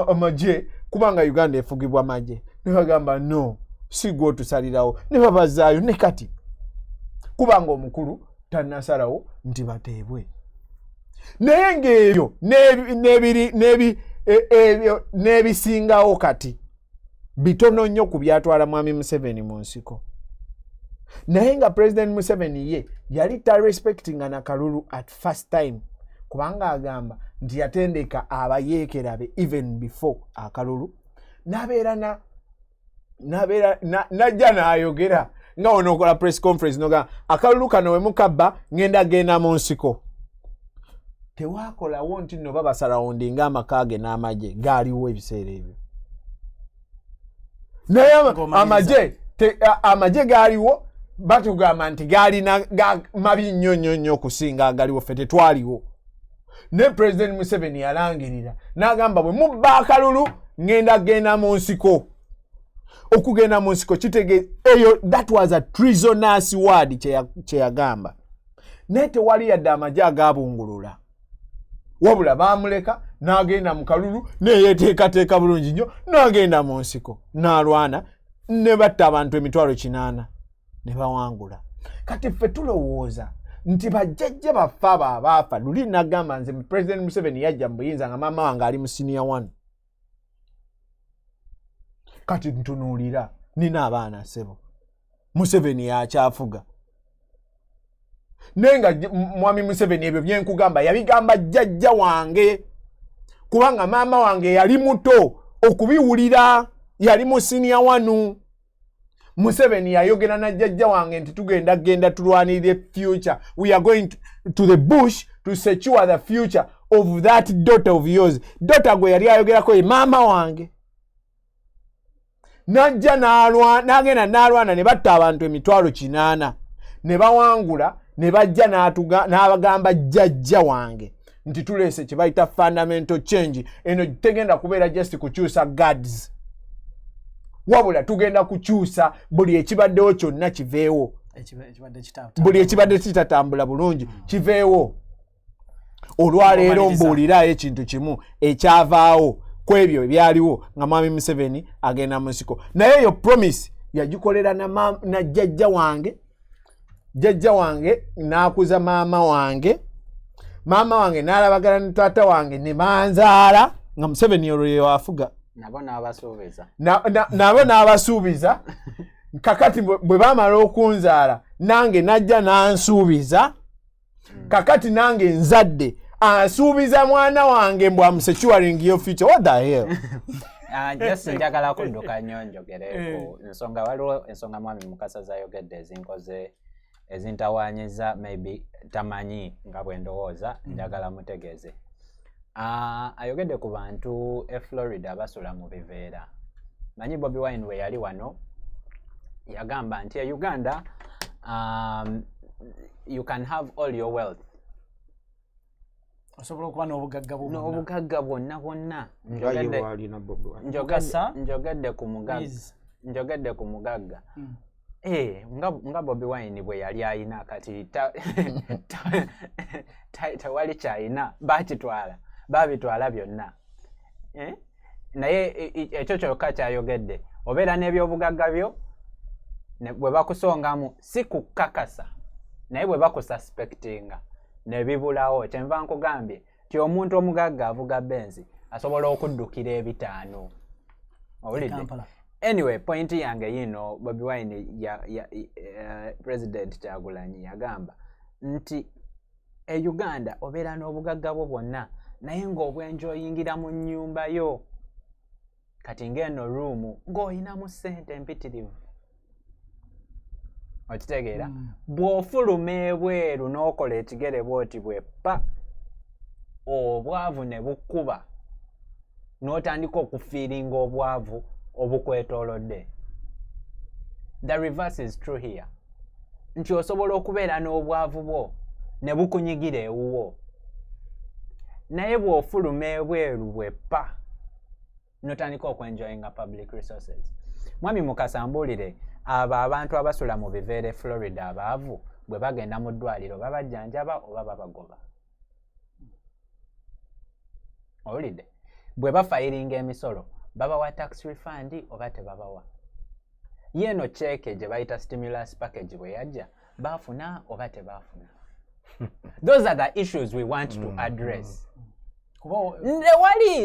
amagye kubanga Uganda efugibwa amagye ne bagamba no, si gwe tusalirawo, ne babazaayo ne kati kubanga omukulu tannasalawo nti bateebwe. Naye ng'ebyo n'ebisingawo kati bitono nnyo ku byatwala mwami Museveni mu nsiko. Naye nga President Museveni ye yali tarespectinga na kalulu at first time, kubanga agamba nti yatendeka abayeekerabe even before akalulu, najja n'ayogera nga onokola press conference noga akalulu kano we mukabba ngenda mu nsiko. Tewakolawo nti no baba surrounding amakaage n'amagye gaaliwo ebiseera ebyo. Naye amagye gaaliwo batugamba nti gaalina mabi nnyo okusinga agaliwo ffe tetwaliwo. Ne President Museveni yalangirira n'agamba bwe mubba akalulu ngenda mu nsiko. Okugenda mu nsiko kitege eyo, that was a treasonous word kye yagamba. Naye tewali yadde amagye agabungulula, wabula baamuleka n'agenda mu kalulu neyeteekateeka bulungi nnyo n'agenda mu nsiko n'alwana ne batta abantu 800 ne bawangula. Kati ffe tulowooza nti bajjajja baffe abo abaafa, luli nagamba nze President Museveni yajja mu buyinza nga maama wange ali mu senior 1. Kati ntunuulira nina abaana ssebo, Museveni yakyafuga. Nenga mwami Museveni ebyo bye nkugamba yabigamba jjajja wange, kubanga maama wange yali muto okubiwulira, yali mu senior 1. Museveni yayogera na jjajja wange nti tugenda tulwanirire future, we are going to the bush to secure the future of that daughter of yours. Daughter gwe yali ayogerako ye maama wange. Najja n'agenda n'alwana ne batta abantu 800 ne bawangula, ne bajja n'abagamba jjajja wange nti tuleese kye bayita fundamental change. Eno tegenda kubeera just kukyusa gods, wabula tugenda kukyusa buli ekibaddewo kyonna kiveewo, buli ekibadde kitatambula bulungi kiveewo. Olwaleero mbuulirayo ekintu kimu ekyavaawo kwebyo ebyaliwo nga mwami Museveni agenda mu nsiko. Naye eyo promise yagikolera na jjajja wange. Jjajja wange n'akuza maama wange n'alabagana ne taata wange ne banzaala nga Museveni olwo yewafuga. Nabo n'abasuubiza. Kakati bwe baamala okunzaala nange najja n'ansuubiza. Kakati nange nzadde asuubiza mwana wange mbwa securing your future. What the hell? Just njagala kudduka nnyo njogereko ensonga, waliwo ensonga mwami Mukasa zayogedde ezinkoze ezintawanyiza maybe tamanyi nga bwe ndowooza, njagala mutegeeze. Ayogedde ku bantu Florida basula mu biveera. Manyi Bobi Wine we yali wano yagamba nti Uganda you can have all your wealth osobola okuba n'obugagga bwonna n'obugagga bwonna ngaye walina Bobi njogedde ku mugagga nga Bobi Wine bwe yali ayina kati tewali kyayina babitwala byonna naye ekyo kyokka kyayogedde obeera n'ebyobugagga byo bwe bakusongamu si kukakasa naye bwe bakususpectinga nebibulawo kyenva nkugambye ti omuntu omugagga avuga benzi asobola okuddukira ebitaano owulidde anyway point yange yino Bobi Wine president Kyagulanyi yagamba nti Uganda obeera n'obugagga bwo bwonna naye ng'obwenjoyingira mu nnyumba yo kati ng'eno ruumu ng'olinamu ssente empitirivu okitegeera bw'ofuluma ebweru n'okola ekigere bwoti bweppa obwavu ne bukkuba n'otandika okufiiringa obwavu obukwetoolodde. The reverse is true here. Nti osobola okubeera n'obwavu bwo ne bukunyigira ewuwo naye bw'ofuluma ebweru bweppa n'otandika okwenjoyinga public resources. Mwami Mukasa mbuulire abo abantu abasula mu biveere Florida abaavu bwe bagenda mu ddwaliro babajjanjaba oba babagoba. Owulidde bwe bafayiringa emisolo babawa tax refund oba tebabawa. Yeno cheque gye bayita stimulus package bwe yajja baafuna oba tebaafuna. Those are the issues we want to address.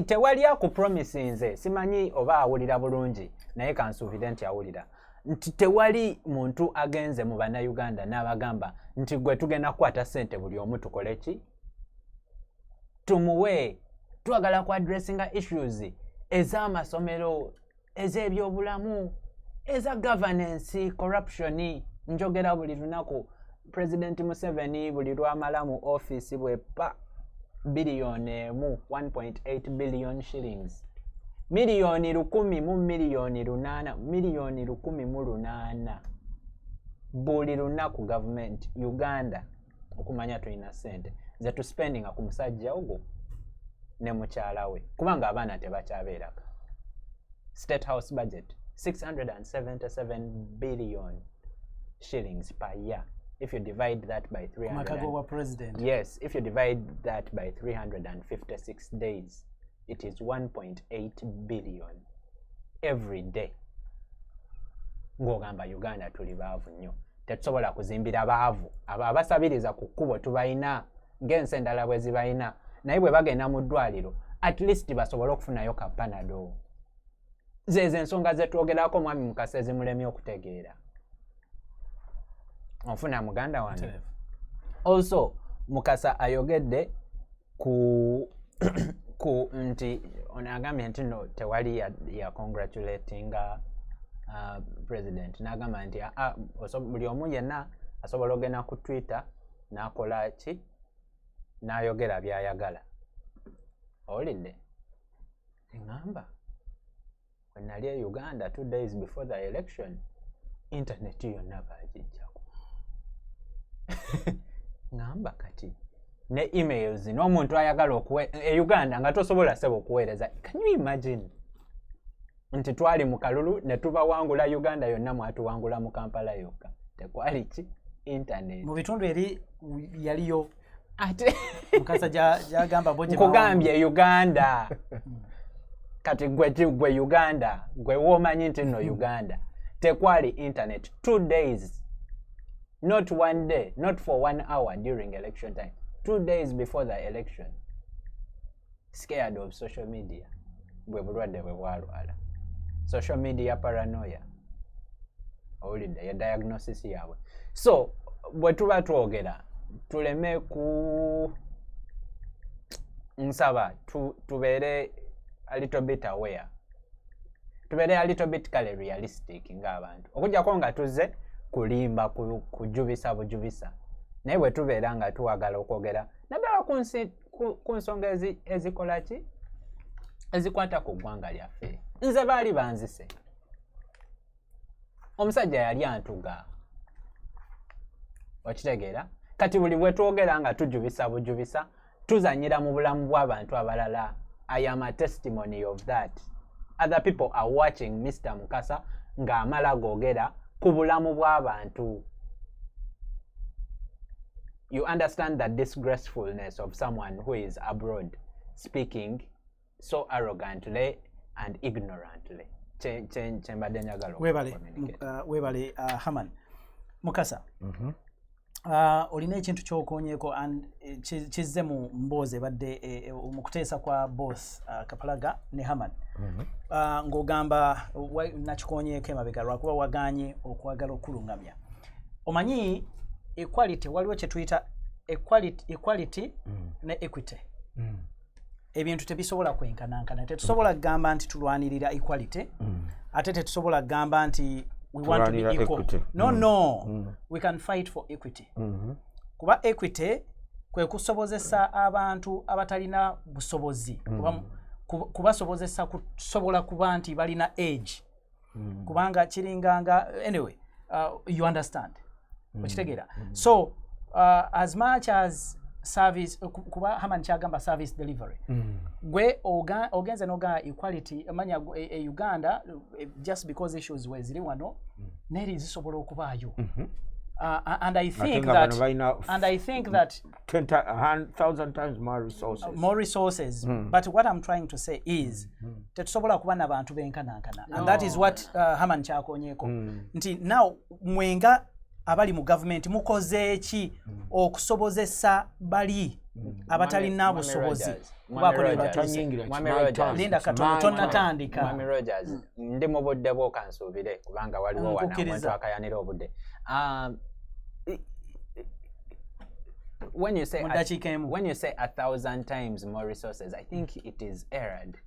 Tewali akupromise nze simanyi oba awulira bulungi naye kansuubire nti awulira nti tewali muntu agenze mu bannayuganda n'abagamba nti gwe tugenda kukwata ssente buli omu tukole ki tumuwe. Twagala ku addressinga issues ez'amasomero ez'ebyobulamu eza governance corruption. Njogera buli lunaku President Museveni buli lwamala mu office bweppa billion 1.8 billion shillings milioni 10 mu milioni 8 milioni 10 mu 8 buli lunaku government Uganda okumanya tulina ssente ze tu spending ku musajja ogwo ne mukyala we kubanga abaana tebakyabeeraka. State House budget 677 billion shillings per year. If you divide that by 300, yes, if you divide that by 356 days, it is 1.8 billion every day. Ng'ogamba Uganda tuli baavu nnyo. Tetusobola kuzimbira baavu. Abasabiriza ku kkubo tubayina ng'ensi endala bwe zibayina. Naye bwe bagenda mu ddwaliro at least basobola okufunayo ka Panadol. Zezo ensonga ze twogerako mwami Mukasa ezimulemye okutegeera. Onfuna muganda wange. Also Mukasa ayogedde ku nti onagambye nti no tewali ya congratulating president n'agamba nti buli omu yenna asobola ogenda ku Twitter n'akola ki n'ayogera by'ayagala. Owulidde eŋŋamba bwe nali e Uganda 2 days before the election internet yonna baagijjako. Ngamba kati ne emails n'omuntu ayagala e Uganda nga tosobola sebo okuweereza. Can you imagine nti twali mu kalulu ne tubawangula Uganda yonna mwatuwangula mu Kampala yokka tekwali ki internet mu bitundu eri yaliyo ate Mukasa gyagamba boje kugambye Uganda kati gwe Uganda gwe womanyi nti no Uganda tekwali internet 2 days. Not 1 day, not for 1 hour during election time. 2 days before the election. Scared of social media. Bwe bulwadde bwe bwalwala. Social media paranoia. Owulidde ya diagnosis yaabwe. So, bwe tuba twogera tuleme ku nsaba tubeere a little bit aware. Tubeere a little bit kale realistic ng'abantu. Okujjako nga tuzze kulimba kujubisa bujubisa naye bwe tubeera nga tuwagala okwogera naddala ku nsonga ezikola ki ezikwata ku ggwanga lyaffe. Nze baali banzise omusajja yali antuga okitegeera kati buli bwe twogera nga tujubisa bujubisa tuzanyira mu bulamu bw'abantu abalala. I am a testimony of that. Other people are watching Mr. Mukasa ng'amala gogera ku bulamu bw'abantu. You understand the disgracefulness of someone who is abroad speaking so arrogantly and ignorantly. Webale Haman. Mukasa. Olina ekintu ky'okoonyeko kizze mu mboozi badde mu kuteesa kwa boss Kapalaga ne Haman. Ng'ogamba nakikoonyeeko emabega lwakuba wagaanye okwagala okulungamya. Omanyi equality waliwo kye tuyita equality ne equity. Ebintu tebisobola kwenkanankana. Tetusobola kugamba nti tulwanirira equality ate tetusobola kugamba nti we want to be equal. Equity. No. We can fight for equity. Kuba equity kwe kusobozesa abantu abatalina busobozi. Kubasobozesa kusobola kuba nti balina age. Kubanga kiringanga anyway, you understand. Okitegeera. So as much as service kuba Haman kyagamba service delivery. Gwe ogenze noga equality amanya Uganda just because issues were ziri wano neri zisobola okubaayo. And I think that 10,000 times more resources. But what I'm trying to say is tetusobola kuba n'abantu benkanankana. And that is what Haman kyakonyeeko. Nti now mwenga abali mu government mukoze eki okusobozesa bali abatalina busobozi. Linda katono tonatandika. Mami Rogers, ndi mu budde bw'okansuubire kubanga waliwo wana akayanira obudde. When you say 1,000 times more resources, I think it is erred.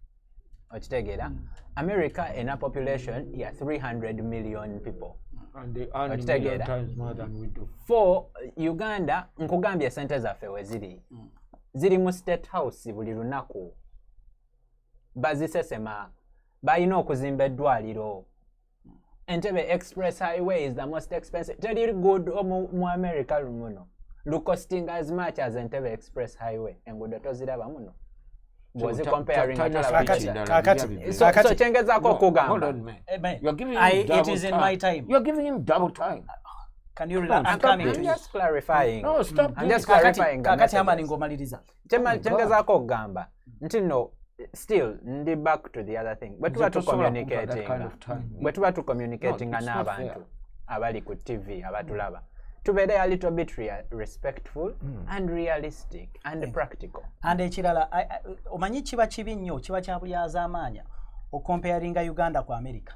Okitegeera, America in a population 300 million people. And they earn a million times more than we do. For Uganda, nkugambye sente zaffe we ziri mu State House buli lunaku. Bazisesema balina okuzimba eddwaliro. Entebbe Express Highway is the most expensive. Very good mu America muno. Costing as much as Entebbe Express Highway. Enguudo toziraba muno. Was comparing so chengezako kugamba. Hold on, man. You're giving him it is in my time. You're giving him double time. Can you relax? I'm coming to you. Just clarifying. No, stop. I'm just clarifying. Kakati Haman ngomaliriza. Chengezako kugamba. Until still ndi back to the other thing. But we are to communicating. But we are to communicating n'abantu abali ku TV abatulaba. To be a little bit respectful and realistic and practical. And ekirala omanyi kiba kibi nnyo kiba kya bulyaza amaanya okomparinga Uganda ku America.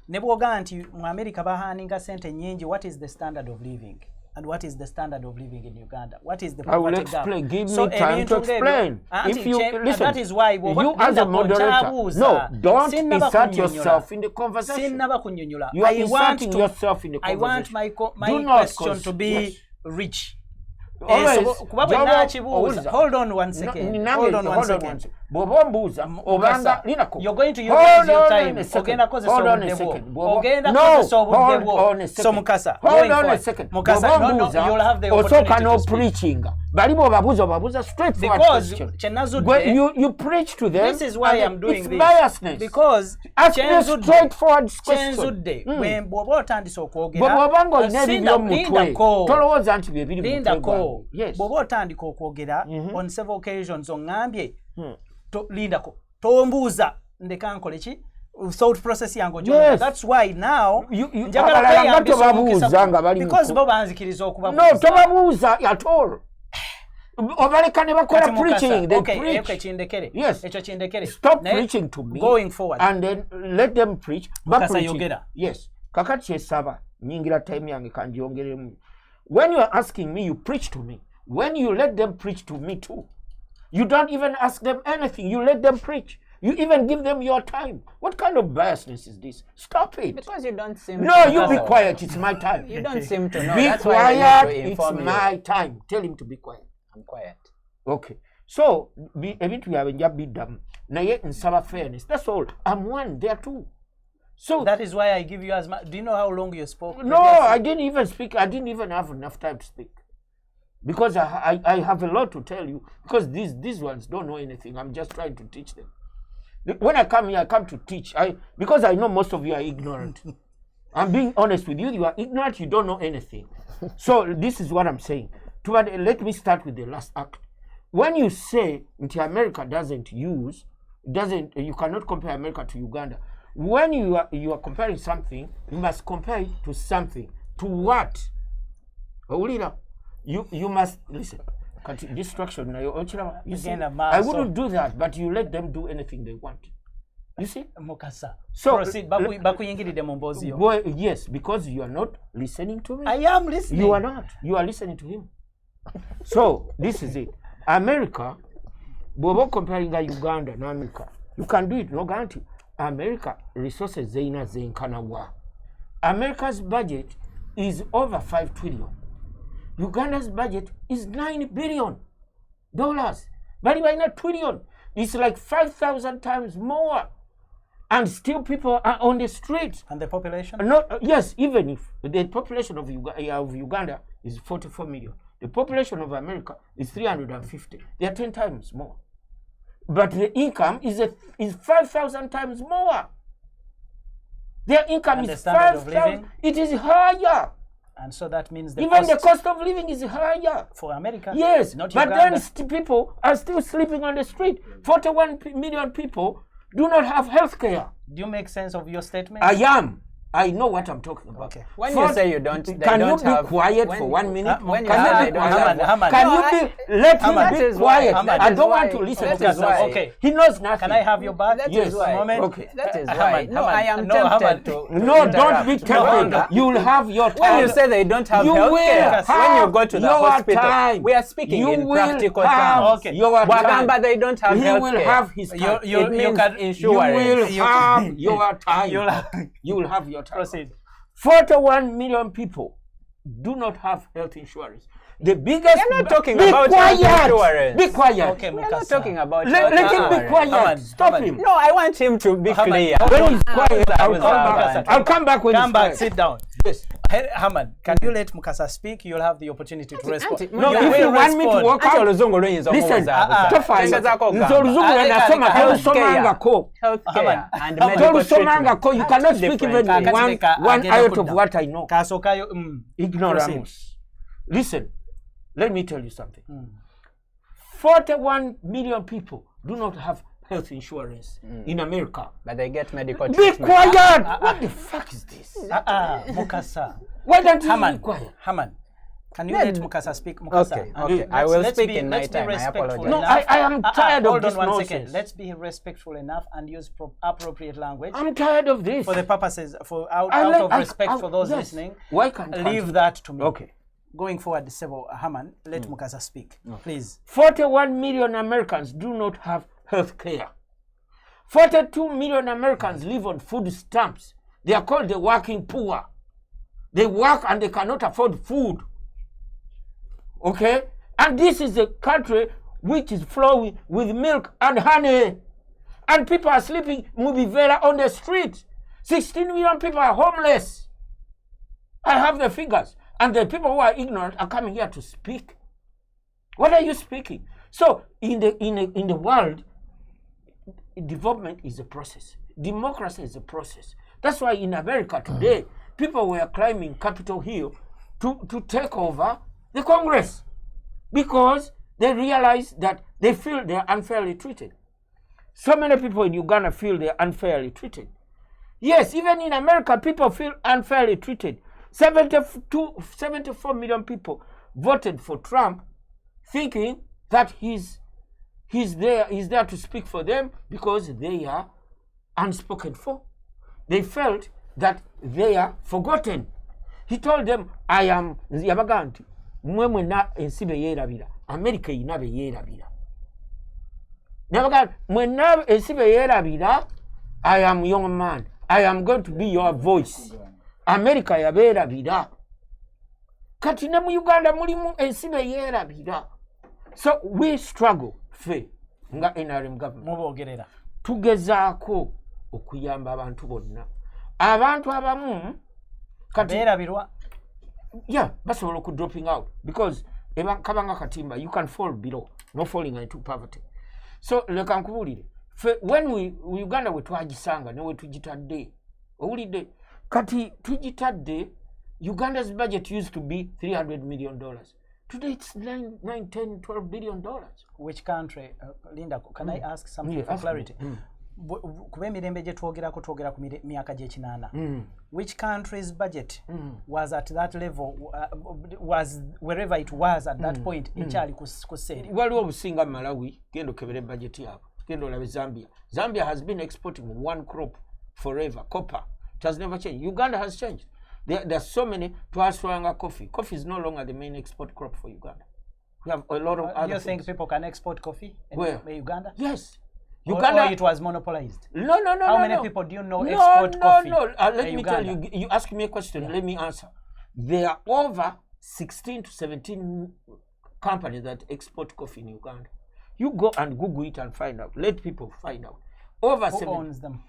Ne bwoga nti mu America bahaninga sente nyingi, what is the standard of living? And what is the standard of living in Uganda? What is the poverty gap? I will explain. Give me time to explain. If you listen, that is why you as a moderator, no, don't insert yourself in the conversation. You are inserting yourself in the conversation. I want my question to be rich. Hold on one second. Hold on one second. You're going to use your time. Hold on a second. Hold on a second. Mukasa, no, you'll have the opportunity to speak. Preaching. Because you preach to them. This is why I'm doing this. Biasness. Because ask me straightforward question. When Bobo tandise okwogera, Bobo tandika okwogera on several occasions ongambye Linda ko tombuuza ndeka nkole ki thought process yango yes. That's why now because Bobo anzikiriza okuba no tobabuuza at all. Obalekane bakola preaching. They okay, preach. Chindekere. Yes. Echo chindekere. Stop preaching to me. Going forward. And then let them preach. But preaching. Yes. Kakati esaba. Nyingira time yange kanjiongeremu. When you are asking me, you preach to me. When you let them preach to me too. You don't even ask them anything. You let them preach. You even give them your time. What kind of biasness is this? Stop it. Because you don't seem No, to you know. Be quiet. It's my time. You don't seem to know. Be That's quiet. Why I need to It's inform my you. time. Tell him to be quiet. I'm quiet. Okay. So, ebintu byabenja biddamu. Naye nsaba fairness. That's all. I'm one. There too. So that is why I give you as much. Do you know how long you spoke? No, I didn't even speak. I didn't even have enough time to speak. because I have a lot to tell you, because these ones don't know anything. I'm just trying to teach them. When I come here, I come to teach. Because I know most of you are ignorant. I'm being honest with you. You are ignorant. You don't know anything. So this is what I'm saying. Let me start with the last act. When you say America you cannot compare America to Uganda. When you are comparing something, you must compare it to something. To what? You must listen. Distraction. You see, I wouldn't do that, but you let them do anything they want. You see? Mukasa. So proceed. Bakuyingiride mu mboozi yo. Boy, yes, because you are not listening to me. I am listening. You are not. You are listening to him. So this is it. America, bobo comparing Uganda and America, you can do it. No guarantee. America resources zeina zenkanawa. America's budget is over 5 trillion. Uganda's budget is $9 billion. But by not trillion, it's like 5,000 times more. And still people are on the streets. And the population? Yes, even if the population of Uganda is 44 million. The population of America is 350. They are 10 times more. But the income is 5,000 times more. Their income is 5,000. It is higher. And so that means the cost of living is higher. For America? Yes, not but Uganda. Then people are still sleeping on the street. 41 million people do not have health care. Do you make sense of your statement? I am. I know what I'm talking about. Okay. When you say you don't, can you be quiet for 1 minute? When you Can you be quiet? Let him be quiet. I don't want to listen to this. Okay. He knows nothing. Can I have your back? Yes. Moment. Okay. That is why. No, I am tempted to. No, don't be tempted. You will have your time. When you say they don't have health care, when you go to the hospital, we are speaking in practical terms. Okay. Wagamba, they don't have health care. He will have his time. You can You will have your time. You will have your time. Proceed. 41 million people do not have health insurance. The biggest. We're not talking about health insurance. Be quiet. Okay, We're not talking about Let him be quiet. Stop him. No, I want him to be clear. When he's quiet, I'll come back when Come he's back, quiet. sit down. Yes. Haman, can you let Mukasa speak? You'll have the opportunity to respond. No, if you want me to walk out, listen, tofanye. Nzoluzungu nasoma tolusomangako. Healthcare and medical Tolusomangako, you cannot speak even one iota of what I know. Kasokayo, Ignoramus. Listen, let me tell you something. 41 million people do not have health insurance in America. But they get medical Be treatment. quiet! What the fuck is this? Mukasa. Why don't you Haman, be quiet? Haman, can you let Mukasa speak? Mukasa. Okay. I will speak in my time. I apologize. No, I am tired of this Hold on 1 nonsense. second. Let's be respectful enough and use appropriate language. I'm tired of this. For the purposes, out of respect for those listening, why can't leave that to me. Okay. Going forward, Haman, let Mukasa speak, please. 41 million Americans do not have health care. 42 million Americans live on food stamps. They are called the working poor. They work and they cannot afford food. Okay? And this is a country which is flowing with milk and honey. And people are sleeping Mubivela on the street. 16 million people are homeless. I have the figures. And the people who are ignorant are coming here to speak. What are you speaking? So in the world, development is a process. Democracy is a process. That's why in America today, people were climbing Capitol Hill to take over the Congress because they realize that they feel they are unfairly treated. So many people in Uganda feel they are unfairly treated. Yes, even in America, people feel unfairly treated. 74 million people voted for Trump thinking that he's there to speak for them because they are unspoken for. They felt that they are forgotten. He told them, I am Yabaganti. Mwemwe na ensibe yerabira. America inabe yerabira. Yabaganti, mwena ensibe yerabira, I am young man. I am going to be your voice. America yaberabira. Kati ne mu Uganda mulimu ensibe yerabira. So we struggle fe nga NRM government. Mubogerera. Tugezaako okuyamba abantu bonna. Abantu abamu kati berabirwa. Yeah, basobola ku dropping out because kabanga katimba, you can fall below, no falling into poverty. So leka nkubulire, when Uganda we twagisanga ne we tugitadde, owulidde kati tugitadde, Uganda's budget used to be $300 million. Today it's $9, $10, $12 billion. Which country? Linda, can I ask something for clarity? Kube mirembe gye twogera ku myaka gye 8. Which country's budget was at that level, was wherever it was at that point, ekyali ku seri? Waliwo obusinga Malawi, gendo kebere budget yabo. Gendo labe Zambia. Zambia has been exporting one crop forever, copper. It has never changed. Uganda has changed. There are so many. Twaswanga coffee. Coffee is no longer the main export crop for Uganda. We have a lot of other Do you think things. People can export coffee in Uganda? Yes. Uganda, or it was monopolized? No. How many people do you know export coffee? No. Let me tell you. You ask me a question. Let me answer. There are over 16 to 17 companies that export coffee in Uganda. You go and Google it and find out. Let people find out. Over Who 7. owns them?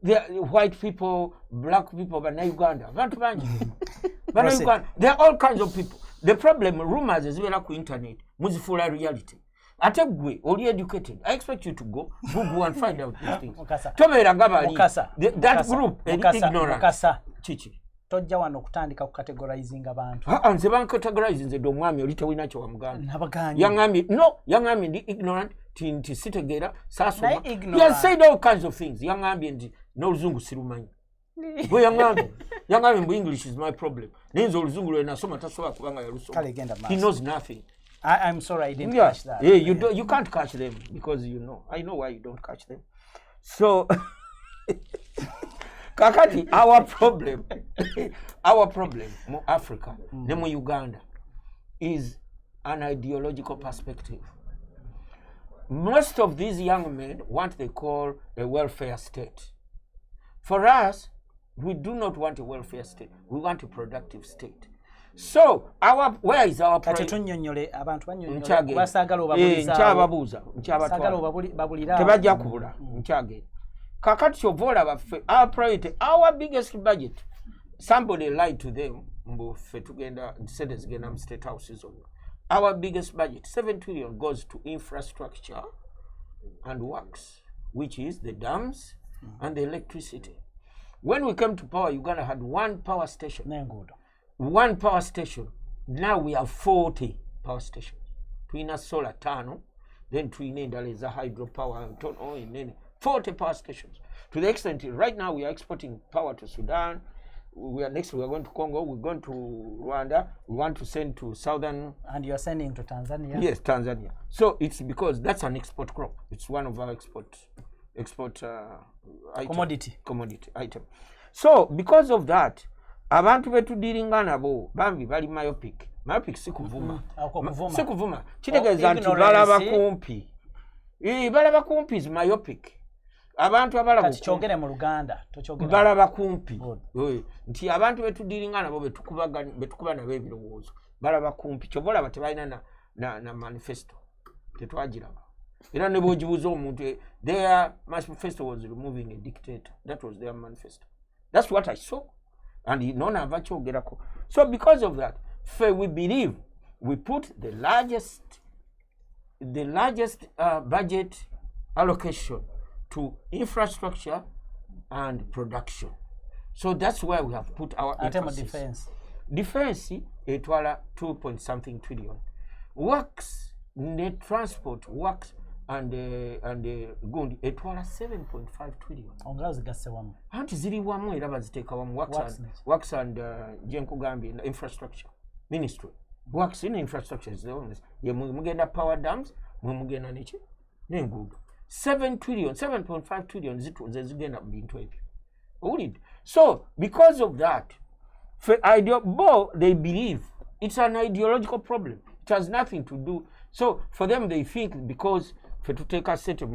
There are white people, black people, but Uganda. There are all kinds of people. The problem, rumors is like internet. Muzifula reality. Ate gwe, only educated. I expect you to go Google and find out these things. That group, ignorant. Chichi. Tojja wano kutandika kucategorizing abantu. Nze bancategorizing nze domwami oli tewina kyo wamuganda. Nabaganyi. Yangami ndi ignorant, tinti sitegera, sasoma. He has said all kinds of things. Yangami ndi n'oluzungu sirumanyi. Bwe yangami mbu English is my problem. Nenzo oluzungu lwe nasoma tasobola kubanga yalusoma. He knows nothing. I'm sorry I didn't catch that. Yeah, you can't catch them because you know. I know why you don't catch them. So kakati our problem mu Africa, mu Uganda, is an ideological perspective. Most of these young men want they call a welfare state. For us, we do not want a welfare state. We want a productive state. So where is our priority? Abantu banyonyola basagala obabuliza. Nchababuza, nchabatwala. Tebajja kubula, nchagenda. Kakati chovola baffe, our priority, our biggest budget. Somebody lied to them, mbufe tugenda, said zigenda mu state houses. Our biggest budget, 7 trillion, goes to infrastructure and works, which is the dams and the electricity. When we came to power, Uganda had one power station. One power station. Now we have 40 power stations. Twina solar tano, then twina indaleza hydropower, 40 power stations. To the extent right now we are exporting power to Sudan. We are going to Congo, we're going to Rwanda, we want to send to southern. And you're sending to Tanzania? Yes, Tanzania. So it's because that's an export crop. It's one of our export item. Commodity item. So because of that, abantu betu dealinga nabo bambi bali myopic sikuvuma sikuvuma kitegeeza nti balaba kumpi balaba kumpi is myopic abantu abalaba kati kyogere mu Luganda tokyogera balaba kumpi nti abantu betu dealinga nabo betukuba nabo ebirowoozo balaba kumpi kyobola batebalina na manifesto tetwagiraba era ne bojibuza omuntu their manifesto was removing a dictator. That was their manifesto. That's what I saw. And none of us get a call. So because of that, we believe we put the largest budget allocation to infrastructure and production. So that's where we have put our emphasis. Defense, etwala 2.something trillion. Works, net transport, works and gundi etwala 7.5 trillion. Ongazi gasse wamu. Anti ziri wamu era baziteeka wamu works and Jenkugambi infrastructure ministry. Works in infrastructure is the only. Ye mugenda power dams, mugenda nechi nengudo. 7.5 trillion zigenda bintu ebyo. Olid. So because of that, they believe it's an ideological problem. It has nothing to do. So for them they think because to take a set of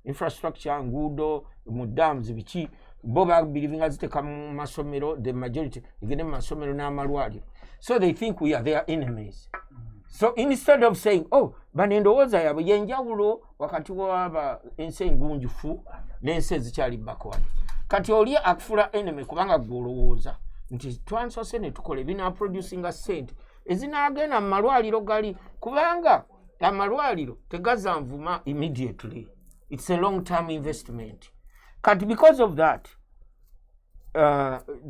infrastructure and ngudo mu dams bichi boba believing as take masomero the majority igene masomero na malwali, so they think we are their enemies. So instead of saying banendowooza yabwe yenjawulo wakati waba ense engunjufu n'ense ezikyali backward, kati oli akufula enemy kubanga gwolowooza nti twansose ne tukole bina producing a cent ezinagenda mu malwaliro gali kubanga amalwaliro tegazanvuma immediately. It's a long-term investment. Kati because of that,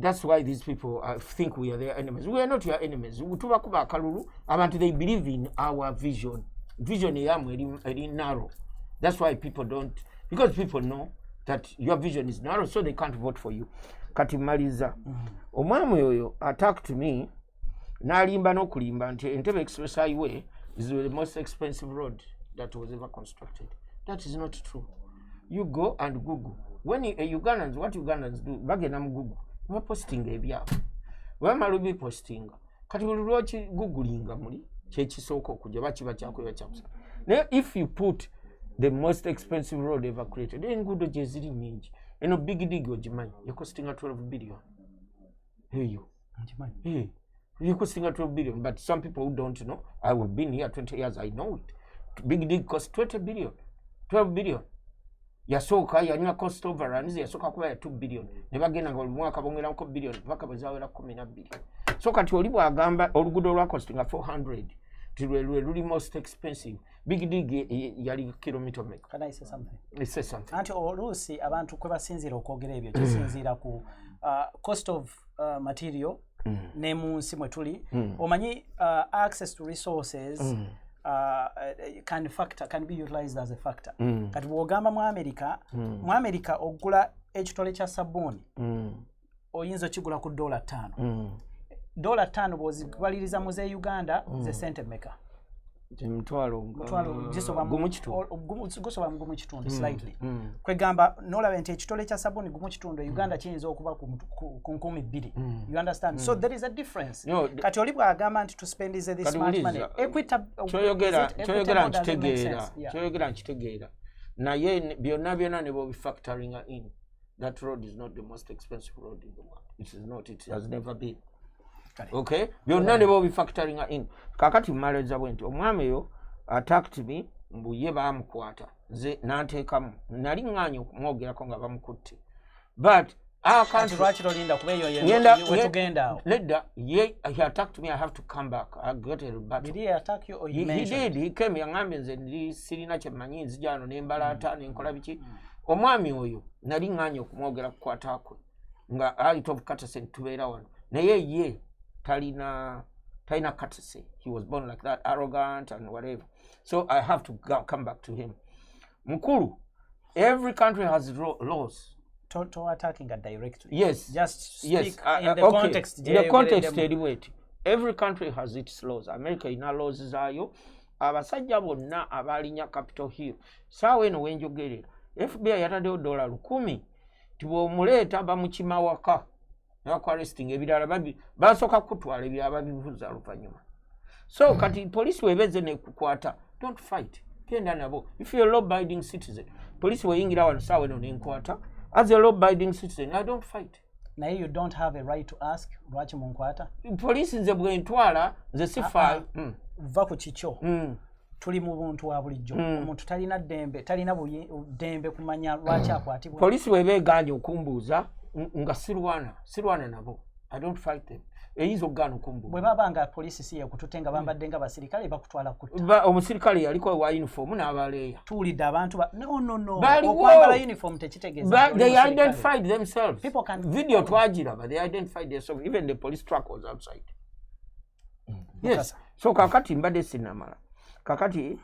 that's why these people think we are their enemies. We are not your enemies. Tubakuba akalulu abantu they believe in our vision. Vision yamu eri narrow. That's why people don't, because people know that your vision is narrow, so they can't vote for you. Kati maliza. Omwami oyo attacked me. Nalimba n'okulimba nti Entebbe Express Highway is the most expensive road that was ever constructed. That is not true. You go and Google. When Ugandans, what Ugandans do, bagenda mu Google, ba posting ebyabo. Bamala bi posting. Kati bululwoki googlinga muli kyekisooka okujja bakiba kyakweba kyakusa. Now if you put the most expensive road ever created, then good gye ziri nyingi. Eno big dig ogimanyi, you're costing 12 billion. Hey you. Hey. You're costing 12 billion, but some people who don't know, I have been here 20 years, I know it. Big dig cost 20 billion, 12 billion. Yasoka yalina cost overruns yasoka kuba ya 2 billion. Nebagenda nga mwaka bongera ko billion paka bazawera 12 billion. So kati oli bwagamba olugudo lwa costing 400. Tilwe luli most expensive. Big dig yali kilometer make. Can I say something? Say something. Anti olusi abantu kwe basinzira okwogera ebyo kisinzira ku cost of material ne mu nsi mwe tuli. Omanyi access to resources can be utilized as a factor. Kati bwogamba mu America ogula ekitole kya sabuni oyinza kigula ku $5. $5 bw'ozibaliriza mu ze Uganda ze sente meka. Mtwalo gisoba gumu kitundu slightly. Kwegamba nolaba nti ekitole kya sabuni gumu kitundu Uganda kiyinza okuba ku 2,000. You understand? So there is a difference. Kati oli bwagamba nti to spend this much money. Choyogera nkitegeera. Naye byonna ne bo factoring in. That road is not the most expensive road in the world. It is not. It has never been. Okay, byonna ne bo factoring in. Kakati mmaleza bwenti omwami yo attacked me mbuye bamukwata nze nanteekamu nali nganye okumwogerako nga bamukutte but lwakiro linda kuba eyo wetugenda ledda he attacked me. I have to come back. I got a rebuttal. Did he attack you or you mentioned? He did. He came yangambye nze sirina kyemanyi nzija wano nembalaata nenkola biki. Omwami oyo nali nganye okumwogera kukwata kwe nga out of courtesy tubeera wano naye ye talina courtesy. He was born like that, arrogant and whatever. So I have to come back to him. Mukulu, every country has laws. To attacking directly. Yes. Just speak yes. In the Okay. context. In the context, wait. Every country has its laws. America ina laws zayo. Abasajja bonna abalinya Capitol Hill. Sawa eno wenjogerera. FBI yataddewo $10,000 tibw'omuleeta bamukima waka. Nako arresting ebirala basoka kutwala ebirala babibuza lupanyuma. So kati police webeze ne kukwata. Don't fight. Genda nabo. If you're a law-abiding citizen, police weyingira wano sawa eno nenkwata. As a law-abiding citizen, I don't fight. Now you don't have a right to ask lwaki munkwata. Police nze bwentwala nze sifa va ku kikyo. Tuli mu buntu wa bulijjo. Omuntu talina dembe kumanya lwaki akwatibwa. Police webeganye okumbuuza nga sirwana nabo. I don't fight them. Eyizo gano kumbuuza. Bwe babanga police siye kututenga bambadde nga basirikale bakutwala kutta. Omusirikale yaliko wa uniform n'abaleeya. Tuulidde abantu no. Okwambala uniform tekitegeeza. They identified themselves. People can video twagira but they identified themselves. Even the police truck was outside. Yes. So kakati mbadde sinamala. Kakati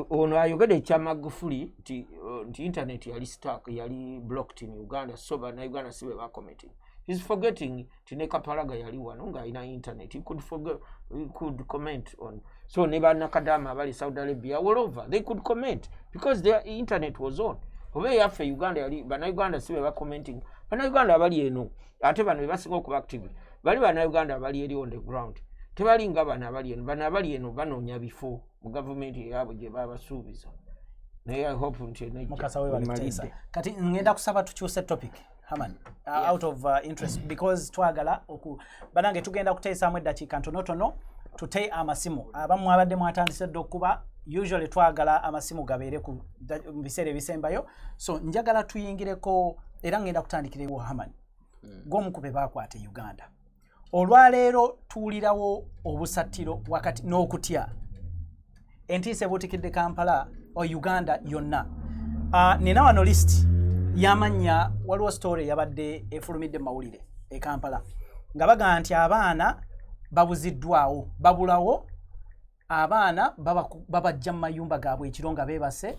ono ayogedde ekya Magufuli nti internet yali stuck, yali blocked in Uganda, so bana Uganda sibe bakometing. He's forgetting Tineka Paraga yali wano nga ina internet. He could comment on. So neba nakadama abali Saudi Arabia all over. They could comment because their internet was on. Obe yafe Uganda yali bana Uganda sibe bakomenting. Bana Uganda abali eno. Ate bano basinga okuba active. Bali bana Uganda abali eri on the ground. Tebali nga bana abali eno banoonya bifo mu government yabo gye babasuubiza. Naye I hope mukasa we balitesa. Kati ngenda kusaba tukyuse topic. Haman, out of interest because twagala banange tugenda kuteesamu eddakiika ntonotono tute amasimu abamu abadde mwatandise okuba usually twagala amasimu gabeere ku biseera ebisembayo so njagala tuyingireko era ngenda kutandikira ewo Haman gw'omukube baakwata Uganda olwaleero tuwulirawo obusattiro wakati n'okutya entiisa ebuutikidde Kampala o Uganda yonna. Nina wano list y'amannya, waliwo story yabadde efulumidde mu mawulire e Kampala nga bagaa nti abaana babuziddwawo, babulawo, abaana babajja mu mayumba gaabwe ekiro nga beebase,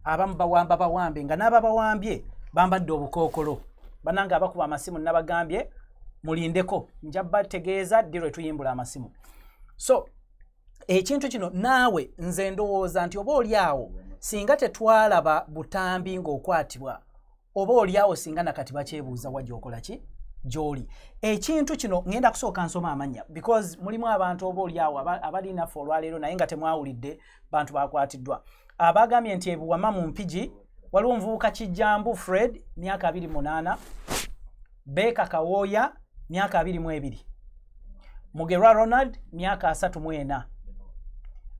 abamu bawamba bawambe nga n'ababawambye bambadde obukookolo. Bananga abakuba amasimu nabagambye mulindeko nja bategeeza ddi lwe tuyimbula amasimu. So ekintu kino naawe nze ndowooza nti oba oliawo singa tetwalaba butambi ng'okwatibwa, oba oliawo singa nakati bakyebuuza wajja okola ki gy'oli. Ekintu kino ngenda kusooka nsoma amannya because mulimu abantu oba oliawo abali naffe olwaleero naye nga temwawulidde bantu bakwatiddwa. Abagambye nti ebuwama mu Mpigi waliwo omuvubuka Kijjambu Fred myaka 28, Beka Kawooya myaka 22, Mugerwa Ronald myaka 34.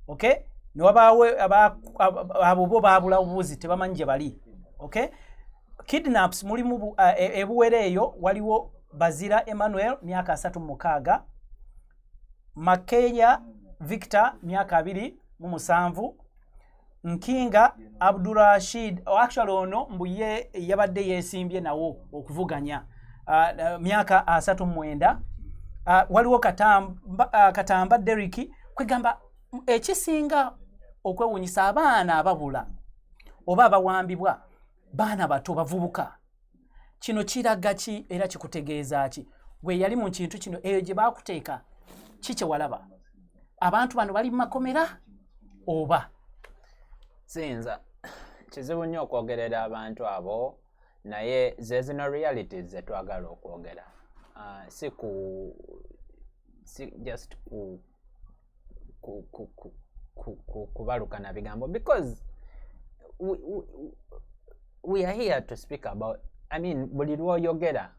Okay, ne wabaawo abo bo baabula obubuzi tebamanyi gye bali. Okay, kidnaps mulimu ebuwere eyo waliwo Bazira Emmanuel myaka 36, Makeya Victor myaka 27, Nkinga Abdurashid actually ono mbuye yabadde yesimbye nawo okuvuganya myaka 39. Waliwo Katamba Derrick kwegamba ekisinga okwewunyisa abaana ababula oba abawambibwa baana bato bavubuka. Kino kiraga ki era kikutegeeza ki? Gwe yali mu kintu kino eyo gye baakuteeka kikye walaba abantu bano bali mu makomera oba sinza kizibu nnyo okwogerera abantu abo naye ze zino realities zetwagala okwogera. Si just kubalukana bigambo because we are here to speak about, I mean, buli lwoyogera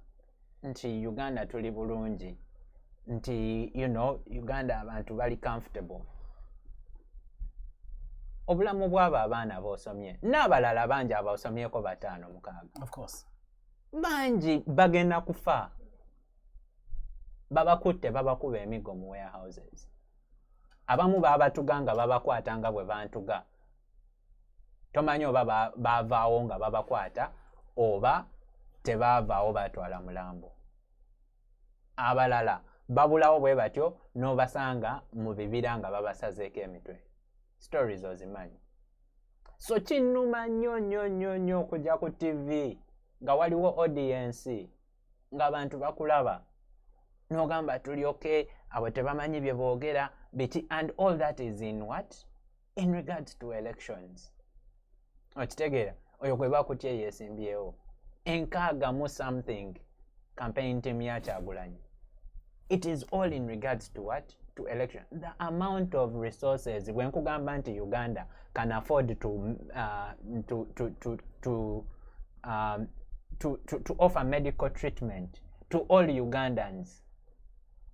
nti Uganda tuli bulungi, nti you know Uganda abantu bali comfortable, obulamu bw'abo abaana b'osomye n'abalala bangi abasomyeko 5-6 of course bangi bagenda kufa, babakutte babakuba emigo mu warehouses, abamu babatuganga babakwatanga bwe bantuga, tomanyi oba baavaawo nga babakwata oba tebaavaawo batwala mulambo, abalala babulawo bwe batyo n'obasanga mu bibira nga babasazeeko emitwe. Stories ozimanyi. So kinnuma nnyo okujja ku TV nga waliwo audience ng'abantu bakulaba n'ogamba tuli okay, abo tebamanyi bye boogera biti, and all that is in what? In regards to elections. Okitegeera oyo gwe bakutya yeesimbyewo 6 something campaign team ya Kyagulanyi. It is all in regards to what? To election. The amount of resources when kugamba nti Uganda can afford to offer medical treatment to all Ugandans.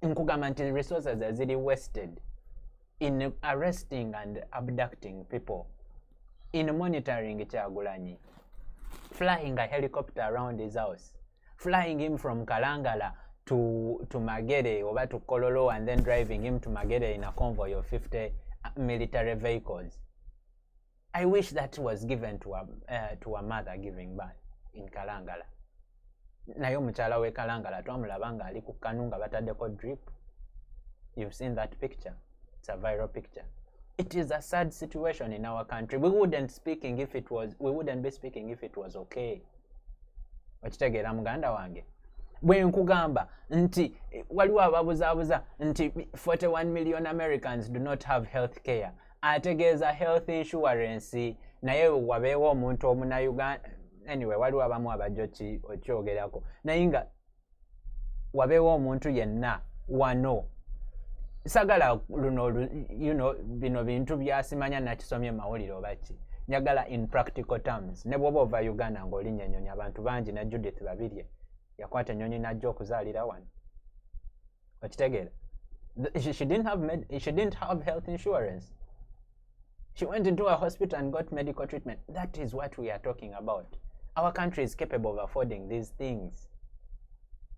Nkugamba nti resources are really wasted in arresting and abducting people, in monitoring Kyagulanyi, flying a helicopter around his house, flying him from Kalangala to Magere over to Kololo and then driving him to Magere in a convoy of 50 military vehicles. I wish that was given to a mother giving birth in Kalangala. Nayo mukyala we Kalangala twamulaba nga ali ku kanunga bataddeko drip. You've seen that picture. It's a viral picture. It is a sad situation in our country. We wouldn't be speaking if it was okay. Okitegeera muganda wange. Bwe nkugamba nti waliwo ababuzaabuza nti 41 million Americans do not have health care. Ategeeza health insurance naye wabeewo omuntu omuna Uganda. Anyway, waliwo abamu abajja okyogerako. Naye nga wabeewo omuntu yenna wano. Sagala luno, you know, bino bintu byasimanya nakisomye mawulire obaki. Njagala in practical terms. Ne bw'oba ova Uganda ng'olinya ennyonyi abantu bangi na Judith Babirye. Yakwata ennyonyi n'ajja okuzaalira wano. Okitegeera? She didn't have health insurance. She went into a hospital and got medical treatment. That is what we are talking about. Our country is capable of affording these things.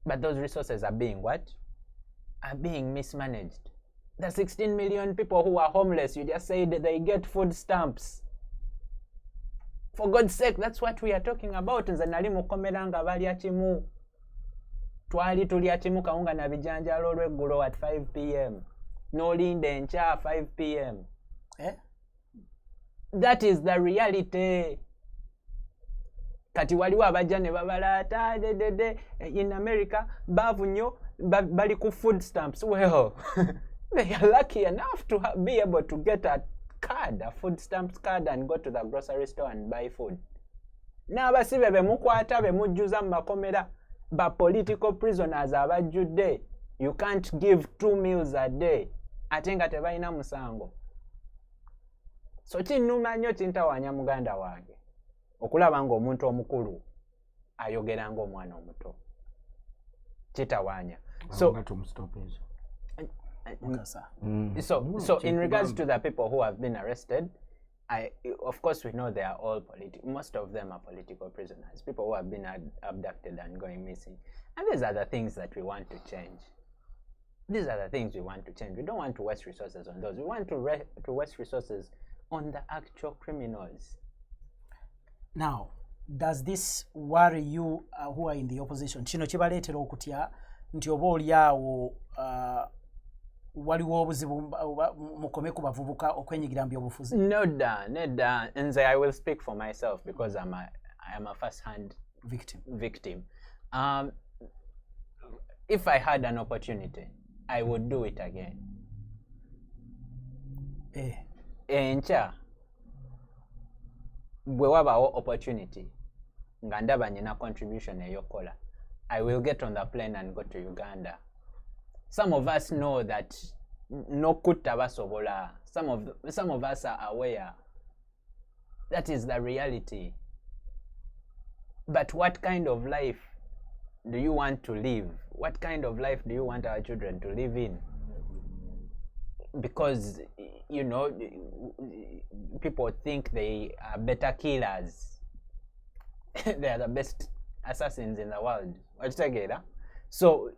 But those resources are being what? are being mismanaged. The 16 million people who are homeless, you just said that they get food stamps. For God's sake, that's what we are talking about. Nze nali mukomera nga balya kimu. Twali tulya kimu kawunga na bijanjalo olw'eggulo at 5 p.m. N'olinda enkya 5 p.m. That is the reality. Kati waliwo abajja ne babalaata in America baavu nnyo bali ku food stamps. Well, they are lucky enough to be able to get a card, a food stamps card, and go to the grocery store and buy food. N'abasibe be mukwata be mujjuza mu makomera ba political prisoners abajjudde. You can't give 2 meals a day. Ate nga tebalina musango. So kinnuma nnyo kintawaanya muganda wange okulaba ng'omuntu omukulu ayogera ng'omwana omuto. Kitawaanya. So in regards to the people who have been arrested, of course we know they are all most of them are political prisoners, people who have been abducted and going missing. And these are the things that we want to change. These are the things we want to change. We don't want to waste resources on those. We want to waste resources on the actual criminals. Now, does this worry you who are in the opposition? Kino kibaleetera okutya nti oba oliawo waliwo obuzibu mukome ku bavubuka okwenyigira mu byobufuzi? Nedda. Nze I will speak for myself because I am a first-hand victim. If I had an opportunity, I would do it again. Enkya bwe wabawo opportunity nga ndaba nina contribution eyokola, I will get on the plane and go to Uganda. Some of us know that no kutta basobola. Some of us are aware. That is the reality. But what kind of life do you want to live? What kind of life do you want our children to live in? Because, you know, people think they are better killers. They are the best assassins in the world. So,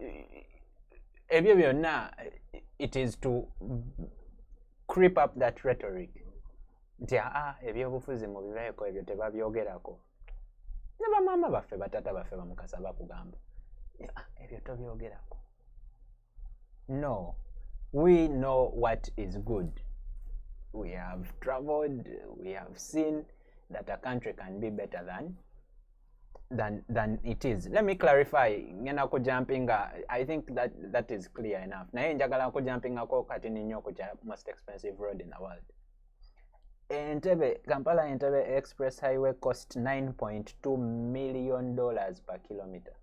it is to creep up that rhetoric. Ebyobufuzi mu bibeeko ebyo tebabyogerako. Ne bamama baffe batata baffe bamukasa bakugamba. Ebyo tobyogerako. No. We know what is good. We have traveled, we have seen that a country can be better than it is. Let me clarify. Ngena ku jumping, I think that is clear enough. Naye njagala ku jumping ako kati ninyo ku most expensive road in the world. Kampala Entebbe Express Highway cost $9.2 million per kilometer.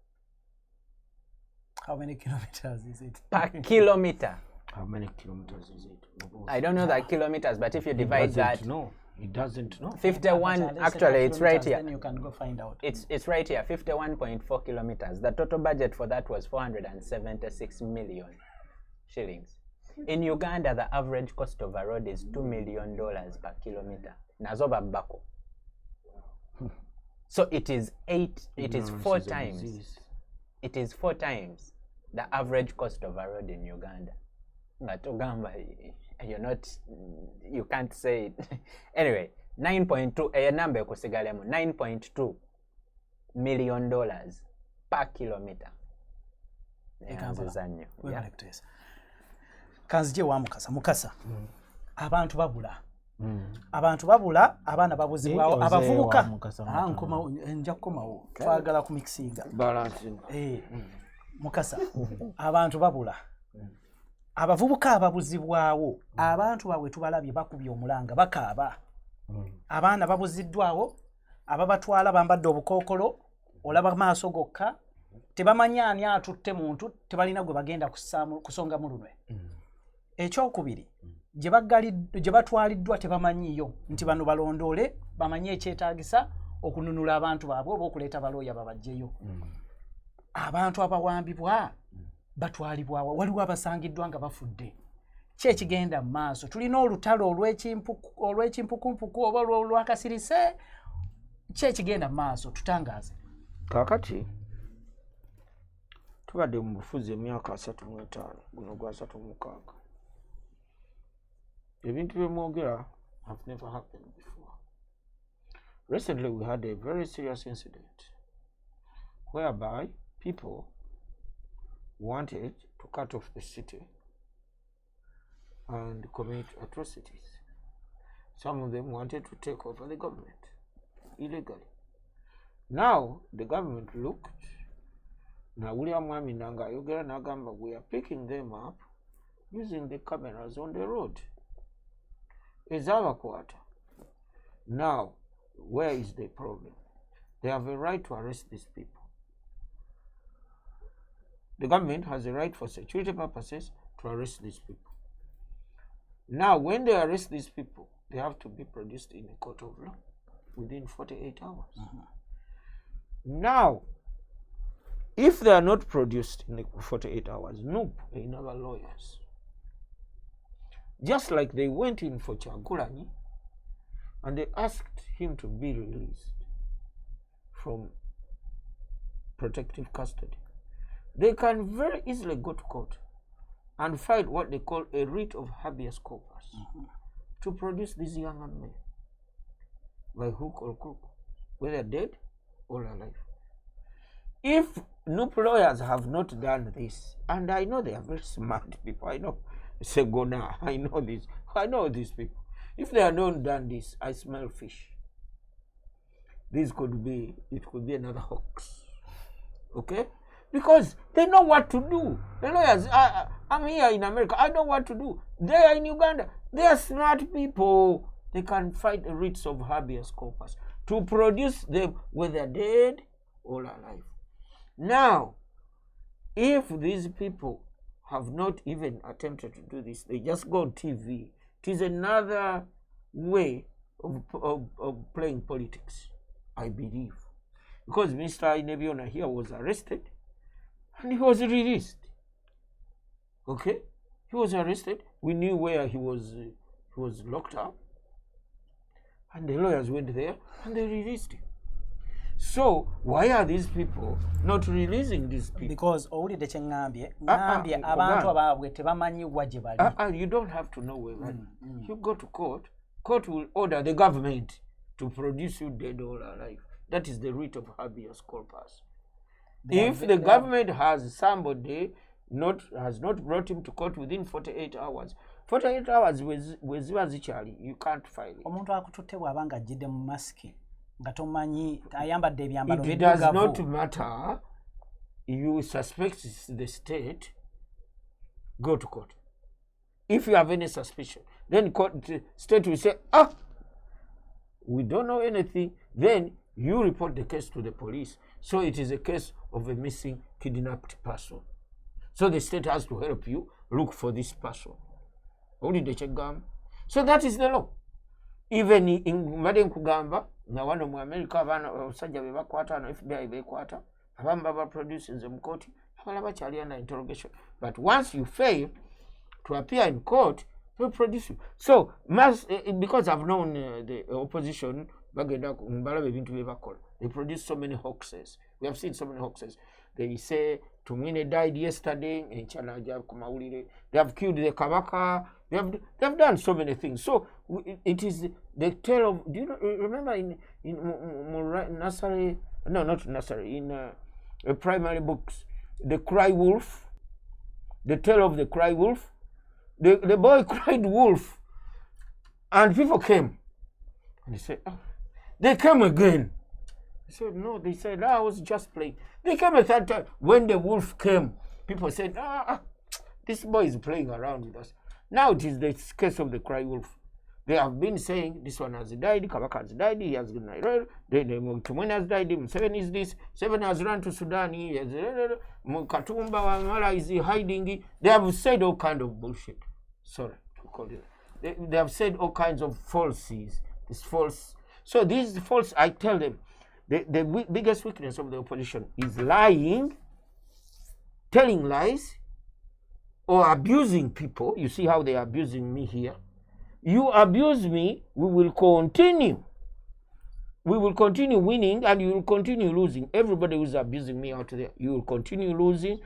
How many kilometers is it? Per kilometer. How many kilometers is it? I don't know the kilometers, but if you divide that, it doesn't know. 51. Actually, it's right here. Then you can go find out. It's right here. 51.4 kilometers. The total budget for that was 476 million shillings. In Uganda, the average cost of a road is $2 million per kilometer. Nazoba bako. So it is 4 times. It is 4 times the average cost of a road in Uganda. You can't say it. Anyway, 9.2 number kusigalemu $9.2 million per kilometer. Kanzije wa Mukasa. Abantu babula abaana babuzibwawo abavubuka nkoma nja kukomawo twagala ku mixinga balance Mukasa abantu babula abavubuka ababuzibwawo abantu bawe tubalabye bakubye omulanga bakaaba abaana babuziddwawo ababatwala bambadde obukokolo olaba maaso gokka tebamanya ani atutte muntu tebalina gwe bagenda kusonga mu lunwe ekyokubiri gye batwaliddwa tebamanyiyo nti bano balondoole bamanye ekyetaagisa okununula abantu baabwe oba okuleeta balooya babajjeyo abantu abawambibwa batwalibwawo waliwo abasangiddwa nga bafudde kyekigenda mu maaso tulina olutalo olw'ekimpukumpuku oba olwakasirise kyekigenda mu maaso tutangaaze kakati tubadde mu bufuzi emyaka 35 guno gwa 36 ebintu byemwogera have never happened before. Recently we had a very serious incident whereby people wanted to cut off the city and commit atrocities. Some of them wanted to take over the government illegally. Now the government looked, na William Mwami Nanga ayogera n'agamba, we are picking them up using the cameras on the road. Ezabakwata. Now, where is the problem? They have a right to arrest these people. The government has a right for security purposes to arrest these people. Now, when they arrest these people, they have to be produced in a court of law within 48 hours. Now, if they are not produced in 48 hours, nope, they never lawyers. Just like they went in for Kyagulanyi and they asked him to be released from protective custody. They can very easily go to court and file what they call a writ of habeas corpus to produce these young men by hook or crook, whether dead or alive. If Noop lawyers have not done this, and I know they are very smart people, I know Segona, I know this, I know these people. If they have not done this, I smell fish. This could be, it could be another hoax. Okay? Because they know what to do. The lawyers, I'm here in America, I know what to do. They are in Uganda. They are smart people. They can fight the writs of habeas corpus to produce them whether dead or alive. Now, if these people have not even attempted to do this, they just go on TV. It is another way of playing politics, I believe. Because Mr. Inebiona here was arrested and he was released. Okay? He was arrested. We knew where he was locked up. And the lawyers went there and they released him. So why are these people not releasing these people? Because owulidde kye ŋŋambye abantu abaabwe tebamanyiwa gye bali. You don't have to know where they are. You go to court, court will order the government to produce you dead or alive. That is the writ of habeas corpus. If the government has somebody has not brought him to court within 48 hours, 48 hours weziba zikyali, you can't file it. Omuntu akututte bw'aba ng'ajjidde mu masiki nga tomanyi ayambadde ebyambalo it does not matter. You suspect the state, go to court. If you have any suspicion, then state will say, we don't know anything. Then you report the case to the police. So it is a case of a missing, kidnapped person. So the state has to help you look for this person. So that is the law. Even in Madden Kugamba, na wano mu America abana abasajja be bakwata na FBI bekwata abamu baba producing them court abala bakyali under interrogation, but once you fail to appear in court they produce you. So because I've known the opposition bagenda mbala ebintu bye bakola, they produce so many hoaxes. We have seen so many hoaxes. They say Tumine died yesterday in Chanaja Kumawulire. They have killed the Kabaka. They have done so many things. So it is the tale of, do you remember in nursery, no, not nursery, in primary books, the cry wolf, the tale of the cry wolf. The boy cried wolf and people came and they said, they came again. I said, no, they said, I was just playing. They came a third time. When the wolf came, people said, this boy is playing around with us. Now it is the case of the cry wolf. They have been saying, this one has died, Kabaka has died, he has died, Tumwene has died, Museveni is this, Museveni has run to Sudan, he has, Katumba Wamala is hiding. They have said all kinds of bullshit. Sorry to call it. They have said all kinds of falsies. This false. So these false, I tell them, the biggest weakness of the opposition is lying, telling lies, or abusing people. You see how they are abusing me here. You abuse me, we will continue. We will continue winning and you will continue losing. Everybody who is abusing me out there, you will continue losing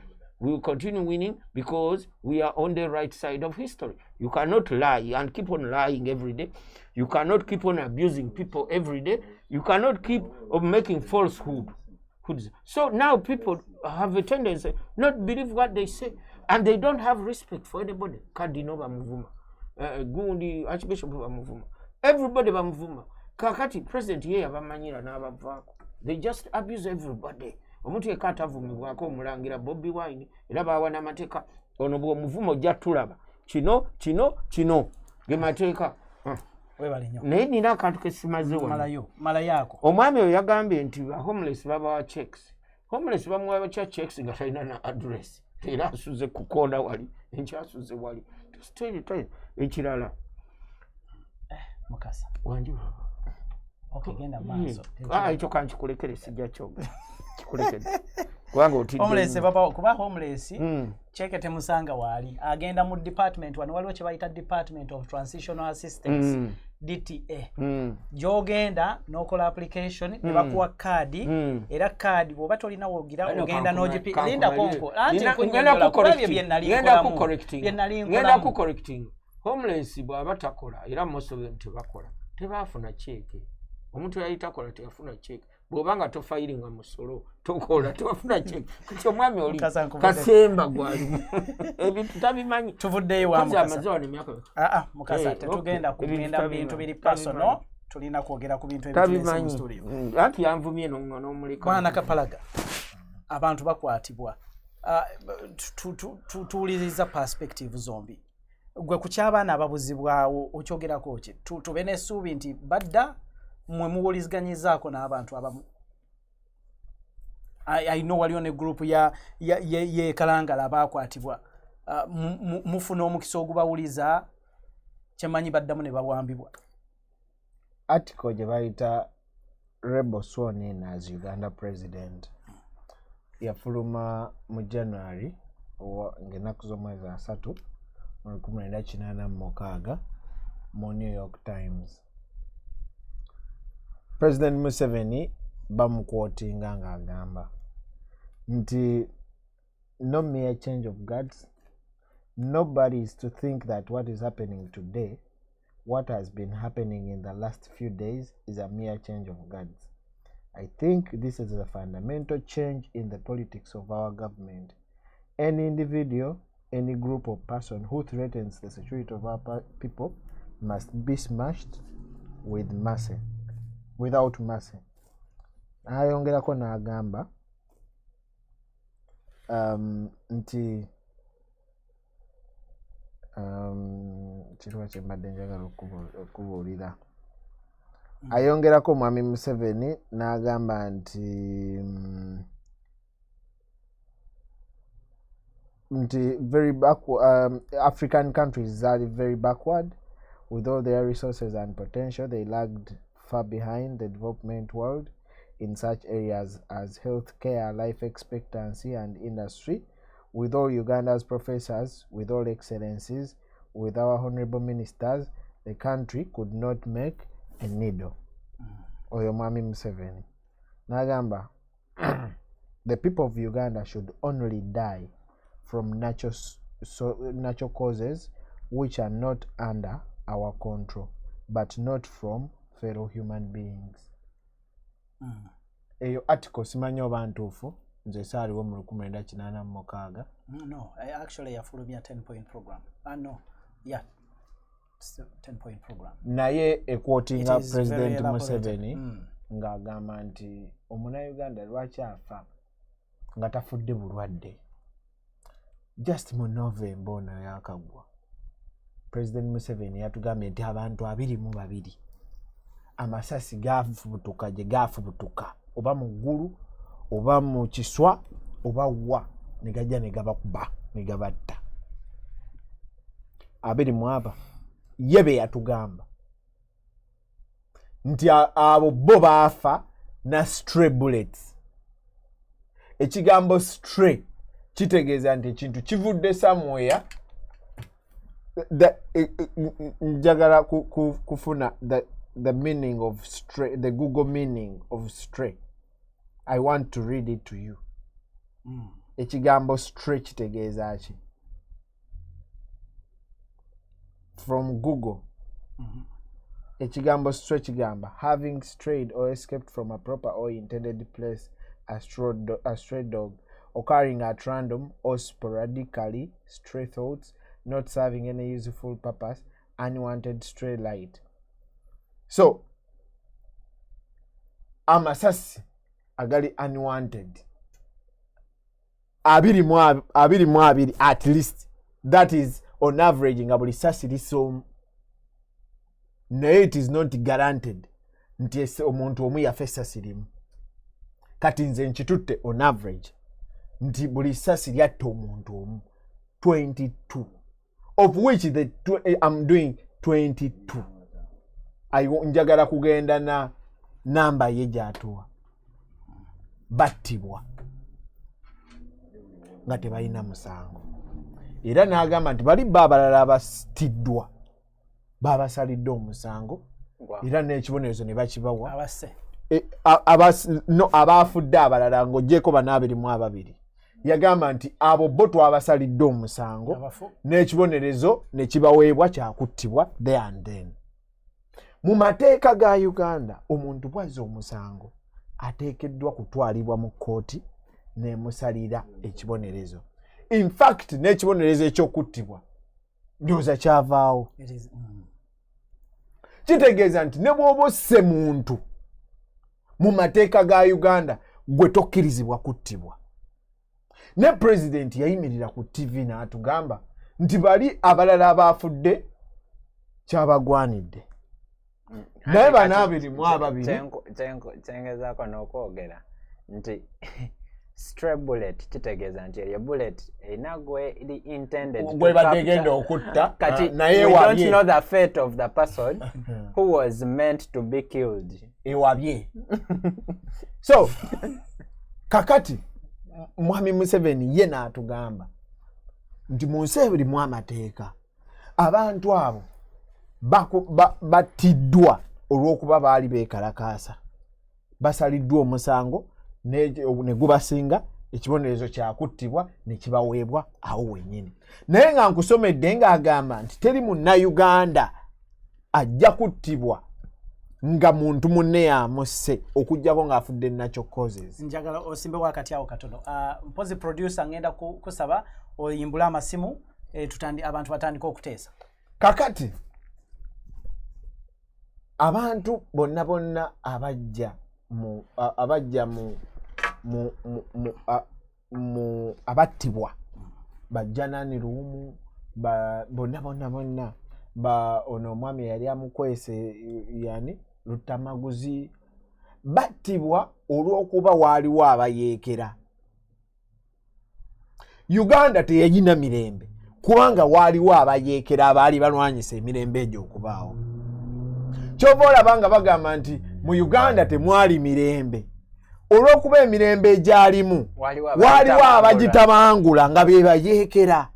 We will continue winning because we are on the right side of history. You cannot lie and keep on lying every day. You cannot keep on abusing people every day. You cannot keep on making falsehood. So now people have a tendency not believe what they say, and they don't have respect for anybody. Cardinal bamuvuma, gundi archbishop bamuvuma, everybody bamuvuma. Kakati president ye abamanyira n'abavako. They just abuse everybody. Omuntu yekata avumibwako omulangira Bobi Wine era bawana amateeka ono bwo muvumo jatulaba kino gemateeka webale nnyo naye nina akantu kesimaze mala yako omwami oyo yagambye nti homeless babawa checks homeless bamuwa checks nga talina na address era asuze kukonda wali enkyasuze wali ekirala mukasa wanju okigenda maaso ekyo kankikulekere sijja kyoga kikulekere kubanga otidde homeless baba kuba homeless cheke temusanga wali agenda mu department wano waliwo kye bayita Department of Transitional Assistance DTA jogenda nokola application ne bakuwa kadi era kadi bwoba tolina wogira ogenda n'ogipi linda konko anti kunyonyola kubabye ngenda ku correcting homeless bwaba takola era most of them tebakola tebafuna cheke omuntu yayitakola teyafuna cheke bwobanga tofayiringa musolo tokola tewafuna cheke kati omwami oli kasemba gwali ebintu tabimanyi tuvuddeyo wa mukasa emyaka mukasa tetugenda kugenda bintu biri personal tulina kwogera ku bintu ebyo mu studio anti yanvumye n'omuleka bwana Kapalaga abantu bakwatibwa tuwuliriza perspective zombi gwe ku ky'abaana ababuzibwawo okyogerako ki tube n'essuubi nti badda mwe muwulizganyizaako n'abantu abamu I know waliwo ne group ye kalangala abakwatibwa mufuna omukisa ogubawuliza kyemanyi baddamu ne bawambibwa article gye bayita rebel sworn in as Uganda president yafuluma mu January ng'ennaku z'omwezi 3 mu 1986 mu New York Times. President Museveni bamukwotinga ng'agamba nti no mere change of guards, nobody is to think that what is happening today, what has been happening in the last few days is a mere change of guards. I think this is a fundamental change in the politics of our government. Any individual, any group of person who threatens the security of our people must be smashed with mercy, without mercy. Ayongerako n'agamba nti kirwa kyembadde njagala okubuulira. Ayongerako mwami Museveni n'agamba nti very African countries are very backward with all their resources and potential. They lagged far behind the development world in such areas as healthcare, life expectancy, and industry. With all Uganda's professors, with all excellencies, with our honorable ministers, the country could not make a needle. Oyo mwami Museveni nagamba the people of Uganda should only die from natural causes which are not under our control, but not from fellow human beings. Eyo article simanyi oba ntuufu nze saaliwo mu 1986. No, actually yafulumya 10-point program. No, yeah, 10-point program. Naye ekwotinga President Museveni ng'agamba nti omunnayuganda lwaki afa nga tafudde bulwadde. Just mu November ono yakagwa President Museveni yatugambye nti abantu 22 amasasi gafubutuka gye gafubutuka oba mu ggulu oba mu kiswa oba wa ne gajja ne gabakuba ne gabatta 20 yebe yatugamba nti abo bo baafa na stray bullets. Ekigambo stray kitegeeza nti ekintu kivudde somewhere njagala kufuna the meaning of stray, the Google meaning of stray. I want to read it to you. ekigambo stretch kitegeeza ki? From Google. Ekigambo stretch gamba having strayed or escaped from a proper or intended place, a stray dog occurring at random or sporadically, stray thoughts, not serving any useful purpose, unwanted stray light. So amasasi agali unwanted abiri mu abiri at least, that is on average nga buli sasi lisomu. Naye it is not guaranteed nti omuntu omu yafa essasi limu. Kati nze nkitutte on average nti buli ssasi lyatta omuntu omu 22, of which I'm doing 22. Njagala kugenda na namba ye gyatuwa battibwa nga tebalina musango. Era n'agamba nti bali abalala abasitiddwa babasalidde omusango era n'ekibonerezo ne bakibawa abaafudde abalala ng'oggyeko 22. Yagamba nti abo bo twabasalidde omusango n'ekibonerezo ne kibaweebwa kyakuttibwa there and then. Mu mateeka ga Uganda omuntu bw'azza omusango ateekeddwa kutwalibwa mu kkooti n'emusalira ekibonerezo. In fact n'ekibonerezo ekyokuttibwa ndowooza kyavaawo. Kitegeeza nti ne bw'oba osse muntu mu mateeka ga Uganda gwe tokkirizibwa kuttibwa. Ne president yayimirira ku TV n'atugamba nti bali abalala abaafudde kyabagwanidde. Naye bano 22 kyengezaako n'okwogera nti stray bullet kitegeeza nti eyo bullet erina gwe eri intended gwe bagenda okutta. Kati naye we don't know the fate of the person who was meant to be killed. Ewabye. So kakati Mwami Museveni ye n'atugamba nti mu nsi erimu amateeka abantu abo battiddwa olw'okuba baali beekalakaasa, basaliddwa omusango ne gubasinga, ekibonerezo kyakuttibwa ne kibaweebwa awo wennyini. Naye nga nkusomedde ng'agamba nti teri munnayuganda ajja kuttibwa nga muntu munne yamusse okujjako ng'afudde natural causes. Njagala osimbewo akati awo katono. Mpozi producer ngenda kusaba oyimbula amasimu abantu batandika okuteesa. Kakati abantu bonna abajja mu abattibwa bajja nani luumu bonna ono omwami yali amukwese yani Lutamaguzi battibwa olw'okuba waaliwo abayeekera. Uganda teyagina mirembe kubanga waaliwo abayeekera abaali balwanyisa emirembe egyo okubaawo. Kyova olabanga bagamba nti mu Uganda temwali mirembe olw'okuba emirembe egyalimu waaliwo abagitabangula nga be bayeekera.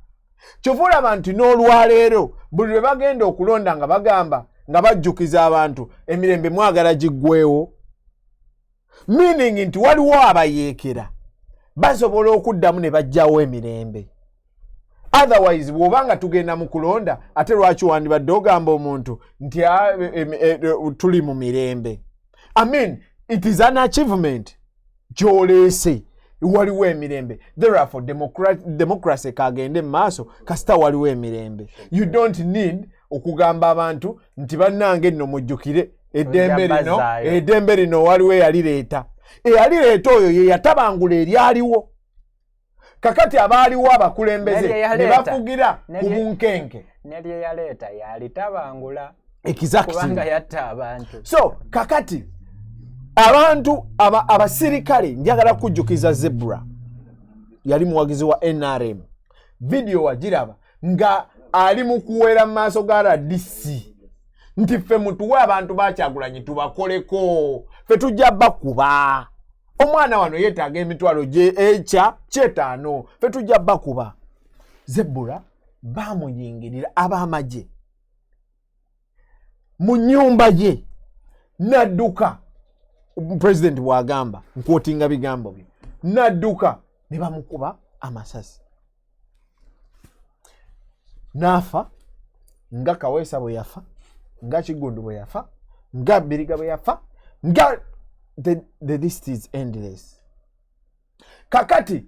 Kyova olaba nti n'olwaleero buli lwe bagenda okulonda nga bagamba nga bajjukiza abantu emirembe mwagala giggwewo, meaning nti waliwo abayeekera basobola okuddamu ne bajjawo emirembe. Otherwise bw'obanga tugenda mu kulonda ate lwaki wandibadde ogamba omuntu nti tuli mu mirembe? I mean it is an achievement gy'oleese waliwo emirembe. Therefore democracy kagende mu maaso kasita waliwo emirembe. You don't need okugamba abantu nti bannange nno mujjukire eddembe lino waliwo eyalireeta. Eyalireeta oyo ye yatabangula eryaliwo. Kakati abaaliwo abakulembeze ne bafugira ku bunkenke. Neri eyaleeta yalitabangula kubanga yatta abantu. So kakati abantu abasirikale njagala kujjukiza Zebra yali muwagizi wa NRM. Video wagiraba nga ali mu kuwera mu maaso ga RDC nti ffe mutuwe abantu bakyagulanyi tubakoleko, ffe tujja bakuba. Omwana wano yeetaaga emitwalo kyetaano, ffe tujja bakuba. Zebra baamuyingirira ab'amagye mu nnyumba ye n'adduka. President bw'agamba nkwotinga bigambo bye, n'adduka ne bamukuba amasasi nafa nga Kaweesa bwe yafa nga Kigundu bwe yafa nga Biriga bwe yafa nga the list is endless. Kakati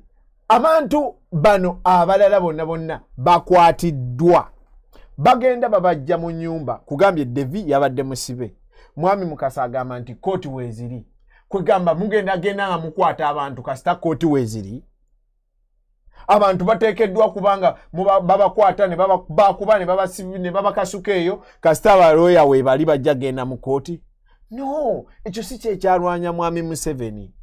abantu bano abalala bonna bakwatiddwa bagenda babajja mu nyumba kugambye Devi yabadde musibe mwami Mukasa agamba nti kooti weeziri kwegamba mugenda nga mukwata abantu kasita kooti weeziri abantu bateekeddwa kubanga babakwata ne babakuba ne babasibi ne babakasuka eyo kasita abalooya we bali bajja genda mu kooti. No, ekyo si kyekyalwanya mwami Museveni.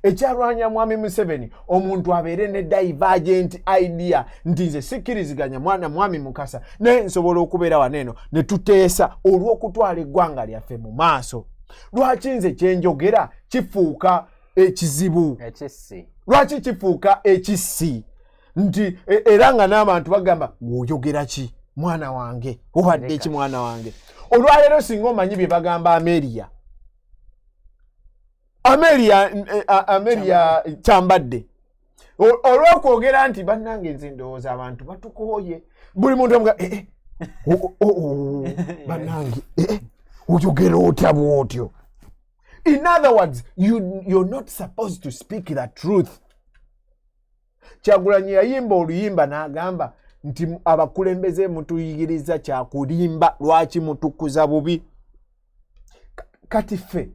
Ekyalwanya mwami Museveni omuntu abeere ne divergent idea nti nze sikkiriziganya mwana mwami Mukasa naye nsobola okubeera waneeno ne tuteesa olw'okutwala eggwanga lyaffe mu maaso. Lwaki nze kyenjogera kifuuka ekizibu? Lwaki kifuuka ekissi? Nti era nga n'abantu bagamba ng'oyogera ki mwana wange obadde ki mwana wange? Olwaleero singa omanyi bye bagamba Amelia Kyambadde olw'okwogera nti bannange nze ndowooza abantu batukooye buli muntu amuga bannange oyogera otya bwotyo. In other words, you're not supposed to speak the truth. Kyagulanyi yayimba oluyimba n'agamba nti abakulembeze mutuyigiriza kyakulimba lwaki mutukuza bubi. Kati ffe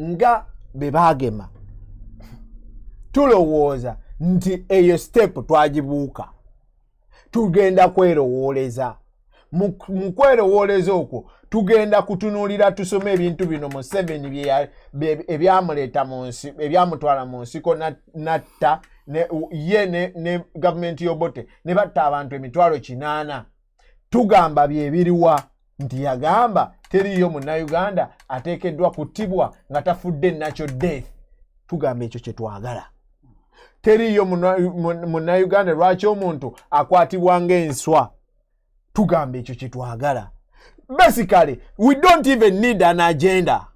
nga bebagema tulowooza nti eyo step twagibuuka tugenda kwerowooleza. Mu kwerowooleza okwo tugenda kutunuulira tusome ebintu bino mu 7 ebyamuleeta mu nsi ebyamutwala mu nsiko natta ye ne gavumenti y'Obote ne batta abantu 800. Tugamba byebiriwa nti yagamba teriyo munnayuganda ateekeddwa kuttibwa nga tafudde natural death. Tugamba ekyo kye twagala. Teriyo munnayuganda lwaki omuntu akwatibwa ng'enswa. Tugamba ekyo kye twagala. Basically, we don't even need an agenda.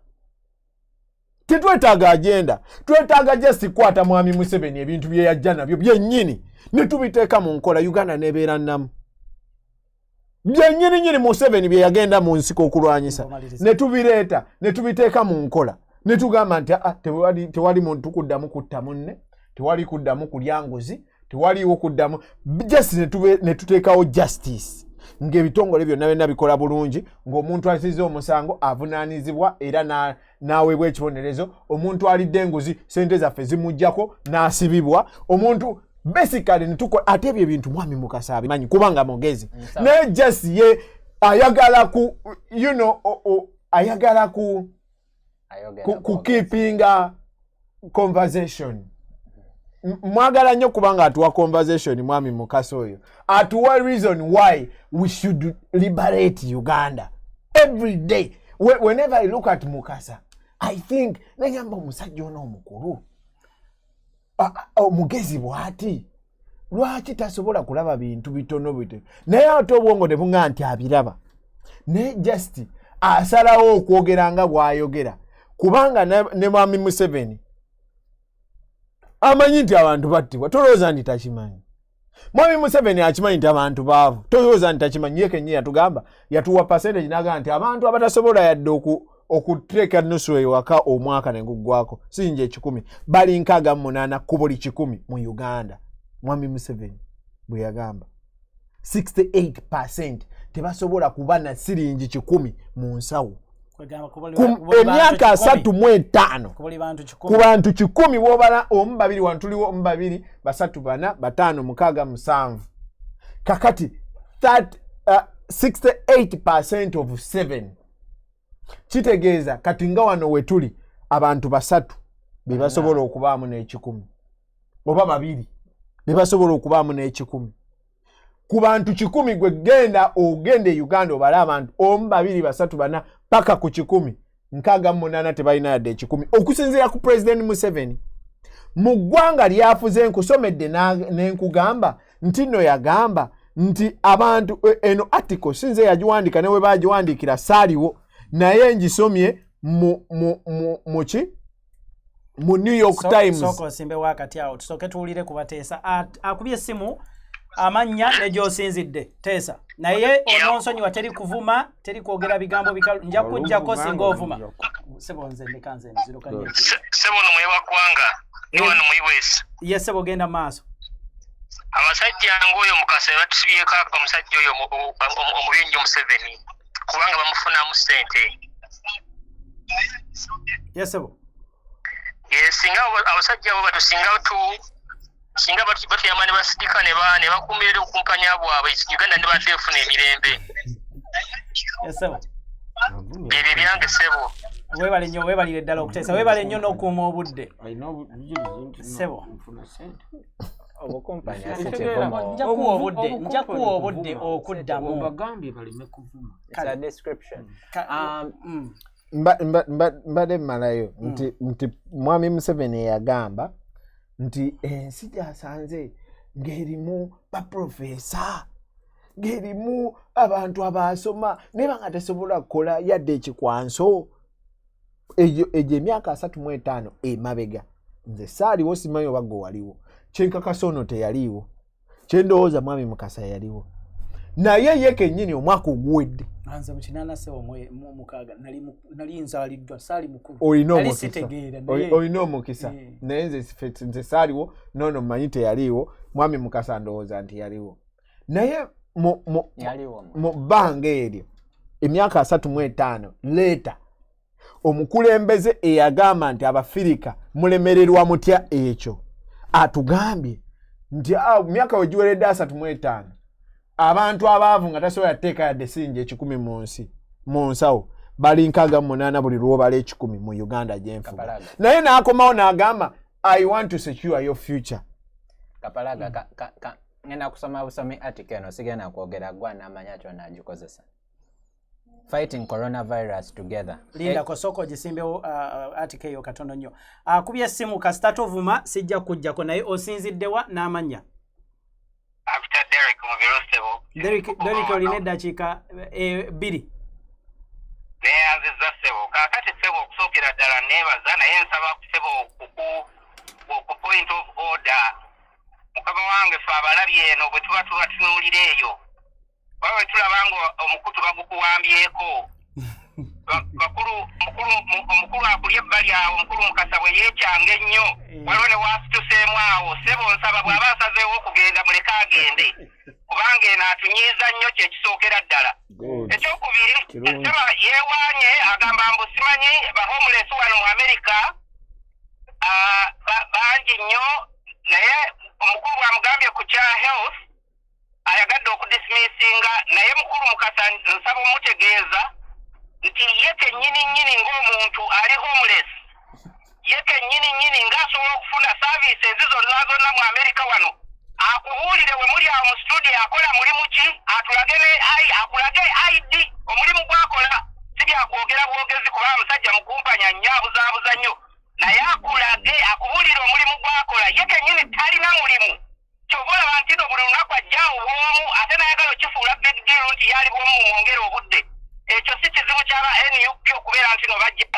Tetwetaaga agenda. Twetaaga just kwata mwami Museveni ebintu bye yajja nabyo byennyini ne tubiteeka mu nkola. Uganda nebeera nnamu. Byennyini Museveni bye yagenda mu nsiko okulwanyisa ne tubireeta ne tubiteeka mu nkola ne tugamba nti tewali muntu kuddamu kutta munne, tewali kuddamu kulya nguzi, tewaliwo kuddamu just ne tuteekawo justice. Ng'ebitongole byonna bikola bulungi ng'omuntu asizze omusango avunaanizibwa era n'aweebwa ekibonerezo. Omuntu alidde enguzi sente zaffe zimuggyako n'asibibwa. Omuntu basically nituko ate ebyo ebintu mwami Mukasa abimanyi kubanga mugezi naye just ye ayagala ku ayagala ku keeping conversation. Mwagala nnyo kubanga atuwa conversation mwami Mukasa oyo. Atuwa reason why we should liberate Uganda every day. Whenever I look at Mukasa, I think nayamba omusajja ono omukulu omugezi bwati lwaki tasobola kulaba bintu bitono bito naye ate obwongo ne bunga nti abiraba ne just asalawo okwogera nga bw'ayogera kubanga ne mwami Museveni amanyi nti abantu battibwa. Tolowooza nti takimanyi. Mwami Museveni akimanyi nti abantu baavu. Tolowooza nti takimanyi. Ye kennyini yatugamba yatuwa percentage n'agamba nti abantu abatasobola yadde okuteeka nusu ewaka omwaka ne guggwako sinje 10 bali 68 ku buli 100 mu Uganda. Mwami Museveni bwe yagamba 68% tebasobola kuba na siringi 10 mu nsawo. Emyaka 35 ku bantu 10 bw'obala omu babiri wantuliwo omu babiri basatu bana bataano mukaaga musanvu. Kakati 68% of 7 kitegeeza kati nga wano wetuli abantu basatu be basobola okubaamu n'ekikumi oba babiri be basobola okubaamu n'ekikumi. Ku bantu 10 gwe ogende Uganda obala abantu omu babiri basatu bana paka ku 10 68 tebalina yadde 10 okusinziira ku President Museveni. Mu ggwanga lyafuze nkusomedde n'enkugamba nti nno yagamba nti abantu eno article sinze yagiwandika ne we bagiwandiikira saaliwo naye ngisomye muki mu New York Times. Soko simbe wakati awo tusoke tuwulire ku bateesa akubye essimu amanya ne gy'osinzidde teesa naye ononsonyiwa teri kuvuma teri kwogera bigambo bikalu nja kujjako singa ovuma sebo nze ndikanze nzirukanye sebo no mwewa kwanga niwano mwiwesi ye sebo genda maaso abasajja ngoyo mukase batusibiyeko omusajja oyo omubyenyo Museveni kubanga bamufunamu ssente ye sebo singa abasajja abo batusinga singa batuyamane basidika ne bakumirira okumpanya bwabwe Uganda ne badde efuna emirembe yesebo ebyo byange sebo webale nnyo webalire ddala okuteesa webale nnyo n'okuuma obudde sebo nja kuwa obudde okuddamu bagambye baleme kuvuma mbadde mmalayo nti mwami Museveni yagamba nti ensi gyasanze ng'erimu baprofesa ng'erimu abantu abasoma naye banga tesobola kukola yadde ekikwanso egyo emyaka 35 emabega nze saaliwo simanyi oba gwe waliwo kyenkakasa ono teyaliwo kyendowooza mwami Mukasa yaliwo naye ye kennyini omwaka oguwedde anze mu 86 nali nzaliddwa saali mukulu olina omukisa naye nze saaliwo noono mmanyi teyaliwo mwami Mukasa ndowooza nti yaliwo naye mu bbanga eryo emyaka 35 leeta omukulembeze eyagamba nti Abafirika mulemererwa mutya ekyo atugambye nti myaka wegiweredde 35 abantu abaavu nga tasobola teeka yadde sinja 10 mu nsi mu nsawo bali 68 buli lwobala 10 mu Uganda gyenfuga naye n'akomawo n'agamba I want to secure your future. Kapalaga ngenda kusoma busomi article eno sigenda kwogera gwa n'amanya kyonna agikozesa. Fighting coronavirus together. Linda kosoko gisimbewo article yo katono nnyo. Akubye essimu kasita tovuma sijja kujjako naye osinziddewa n'amanya. After Derek Muvirosebo. Derek oline dakiika 2. Neyanziza sebo. Kakati sebo okusookera ddala neebaza naye nsaba sebo ku point of order. Mukama wange fe abalabye eno bwe tuba tubatunuulira eyo. Bawe tulabanga omukutu bagukuwambyeko. Omukulu akulya ebbali awo omukulu Mukasa bwe yeekyanga ennyo. Waliwo ne waasituseemu awo sebo nsaba bw'aba asazeewo okugenda muleke agende. Kubanga eno atunyiiza nnyo kye kisookera ddala. Ekyokubiri nsaba yeewaanye agamba mbu simanyi bahomeless wano mu Amerika bangi nnyo naye omukulu bw'amugambye ku kya health ayagadde okudismissinga naye mukulu Mukasa nsaba omutegeeza nti ye kennyini ng'omuntu ali homeless ye kennyini ng'asobola okufuna services zonna mu Amerika wano akubuulire we muli awo mu studio akola mulimu ki akulage ID omulimu gw'akola si byakwogera bwogezi kuba musajja mukumpanya nnyo abuzaabuza nnyo naye akulage akubuulire omulimu gw'akola ye kennyini talina mulimu kyova olaba nti no buli lunaku ajjaawo bwomu ate nayagala okifuula big deal nti yaali bwomu mumwongere obudde ekyo si kizibu kyaba NUP okubeera nti no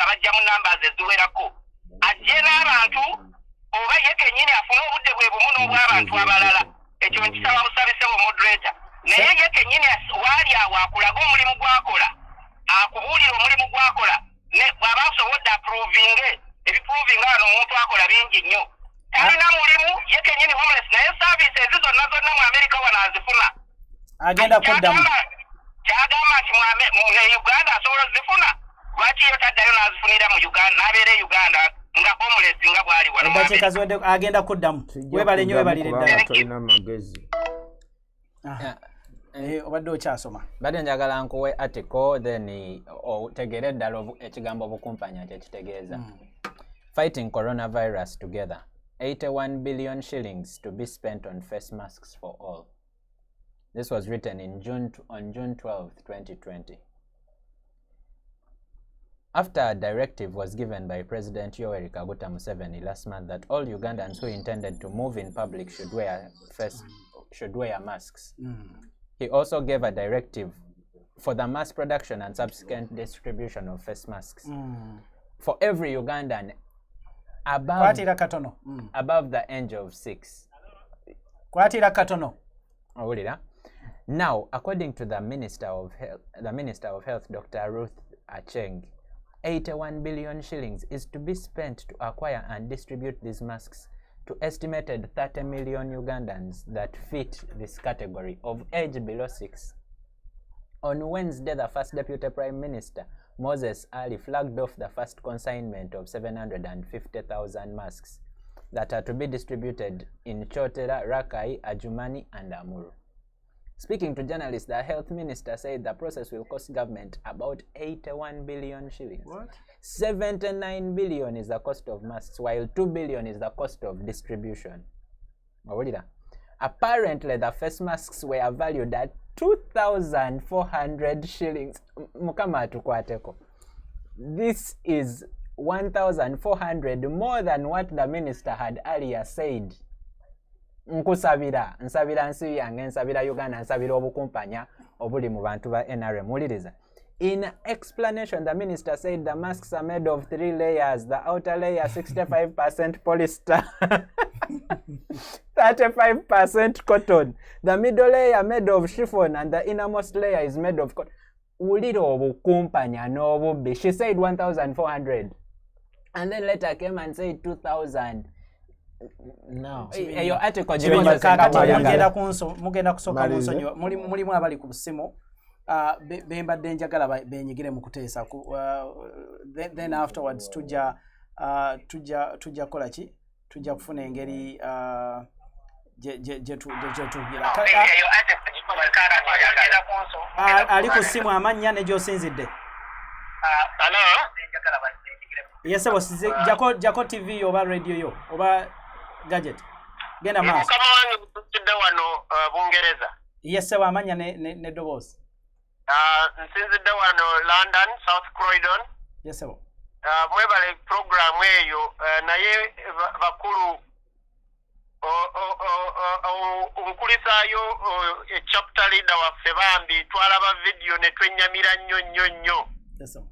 bajja mu numbers eziwerako ajje n'abantu oba ye kennyini afune obudde bwe bumu n'obw'abantu abalala ekyo nkisaba busabise bu moderator naye ye kennyini waali awo akulaga omulimu gw'akola akubuulira omulimu gw'akola bw'aba asobodde approvinge ebiprovinga wano omuntu akola bingi nnyo talina mulimu ye kennyini homeless naye services zonna mu Amerika wano azifuna agenda kuddamu kyagamba nti mu Uganda asobola ozifuna lwaki yo taddayo n'azifunira mu Uganda n'abeera e Uganda nga homeless nga bwali wano eddakiika ziwedde agenda kuddamu webale nnyo webalire ddala tolina magezi obadde okyasoma badde njagala nkuwe article then otegere ddala ekigambo obukumpanya kyekitegeeza fighting coronavirus together 81 billion shillings to be spent on face masks for all. This was written on June 12, 2020. After a directive was given by President Yoweri Kaguta Museveni last month that all Ugandans who intended to move in public should wear masks. He also gave a directive for the mass production and subsequent distribution of face masks. For every Ugandan, kwatira katono above the age of 6. kwatira katono Awulira. Now, according to the Minister of Health, Dr. Ruth Acheng, 81 billion shillings is to be spent to acquire and distribute these masks to estimated 30 million Ugandans that fit this category of age below 6. On Wednesday, the first Deputy Prime Minister, Moses Ali, flagged off the first consignment of 750,000 masks that are to be distributed in Chotera, Rakai, Adjumani, and Amuru. Speaking to journalists, the health minister said the process will cost government about 81 billion shillings. What? 79 billion is the cost of masks, while 2 billion is the cost of distribution. Apparently, the face masks were valued at 2,400 shillings. This is 1,400 more than what the minister had earlier said. Nsabira nsi yange, nsabira Uganda, nsabira obukumpanya obuli mu bantu ba NRM. Muliriza. In explanation, the minister said the masks are made of 3 layers. The outer layer 65% polyester, 35% cotton. The middle layer made of chiffon, and the innermost layer is made of cotton. Uliro obukumpanya n'obubbi. She said 1,400, and then later came and said 2,000. No. Eyo article mugenda kusooka munsonyiwa mulimu abali ku busimu bembadde njagala benyigire mu kuteesa then afterwards tujja kola ki tujja kufuna engeri gye tugira ali ku simu amannya ne gy'osinzidde. Yesebo jako TV oba radio yo oba gadget genda maaso kama wangu tutudde wano Bungereza. Yesebo amanya ne dobozi. Nsinzidde wano London South Croydon. Yesebo mwebale program eyo naye bakulu nkulisaayo chapter leader waffe bambi twalaba video ne twenyamira nnyo. yesebo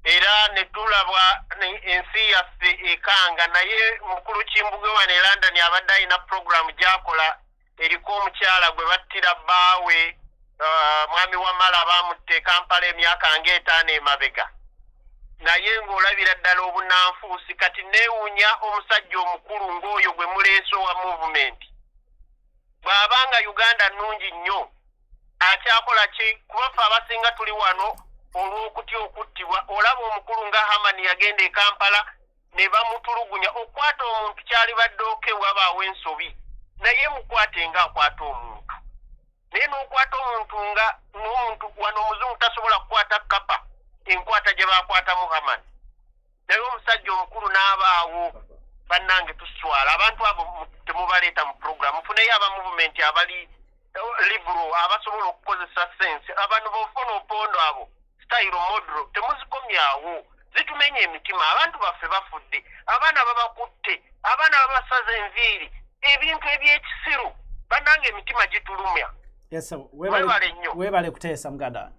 era ne tulabwa ensi yaffe ekanga naye mukulu Kimbuge wano e London abadde alina program gyakola eriko omukyala gwe battira bbaawe mwami wa mala bamutte Kampala emyaka ng'etaano emabega naye ng'olabira ddala obunanfuusi kati neewuunya omusajja omukulu ng'oyo gwe muleese wa movement bw'abanga Uganda nnungi nnyo akyakola ki kuba ffe abasinga tuli wano olw'okutya okuttibwa olaba omukulu nga Hamani yagenda e Kampala ne bamutulugunya okwata omuntu kyali badde wabaawo ensobi naye mukwate nga akwata omuntu naye n'okwata omuntu nga n'omuntu wano omuzungu tasobola kukwata kapa enkwata gye baakwatamu Hamani naye omusajja omukulu n'abaawo bannange tuswala abantu abo temubaleeta mu program mufuneyo aba movement abali liberal abasobola okukozesa sense abantu bofuna opondo abo style model temuzikomyawo zitumenya emitima abantu baffe bafudde abaana babakutte abaana babasaza enviiri ebintu ebyekisiru bannange emitima gitulumya. Yesebo webale kuteesa muganda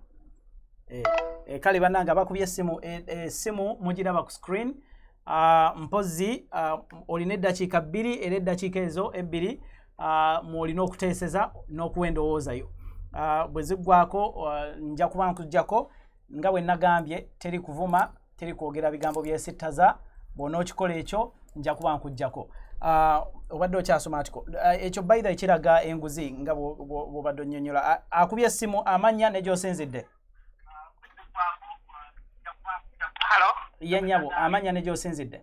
kale bannange abakubye essimu mugiraba ku screen mpozi olina eddakiika 2 era eddakiika ezo 2 mwolina okuteeseza n'okuwa endowoozayo bwe ziggwako nja kuba nkujjako nga bwe nagambye teri kuvuma teri kwogera bigambo byesittaza bw'onookikola ekyo nja kuba nkujjako obadde okyasoma atiko ekyo bayida ekiraga enguzi nga bw'obadde onnyonnyola akubye essimu amanya ne gy'osinzidde. Hello? Yennyabo amanya ne gy'osinzidde.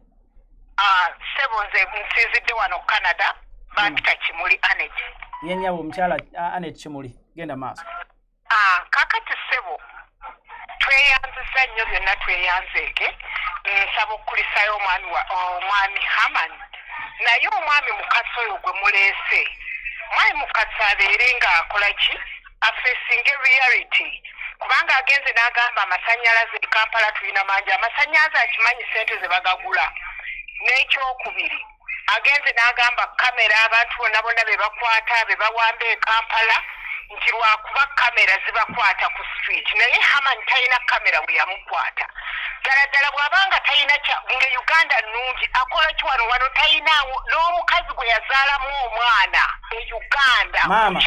Sebo nze nsinzidde wano Canada bampita Kimuli Anet. Yennyabo omukyala Anet Kimuli genda maaso. Kakati Sebo tweyanziza nnyo byonna tweyanzeege nsaba okulisayo omwami Hamani naye omwami mukasa oyo gwe muleese mwami mukasa abeere ng'akola ki afeesinga reality kubanga agenze n'agamba amasannyalaze e Kampala tulina mangi amasannyalaze akimanyi ssente ze bagagula n'ekyokubiri agenze n'agamba kamera abantu bonna be bakwata be bawamba e Kampala nti lwakuba kamera zibakwata ku street naye Hamani talina kamera bwe yamukwata ddala bw'abanga talina nga Uganda nnungi akola kiwano wano talinawo n'omukazi gwe yazaalamu omwana e Uganda. Maama,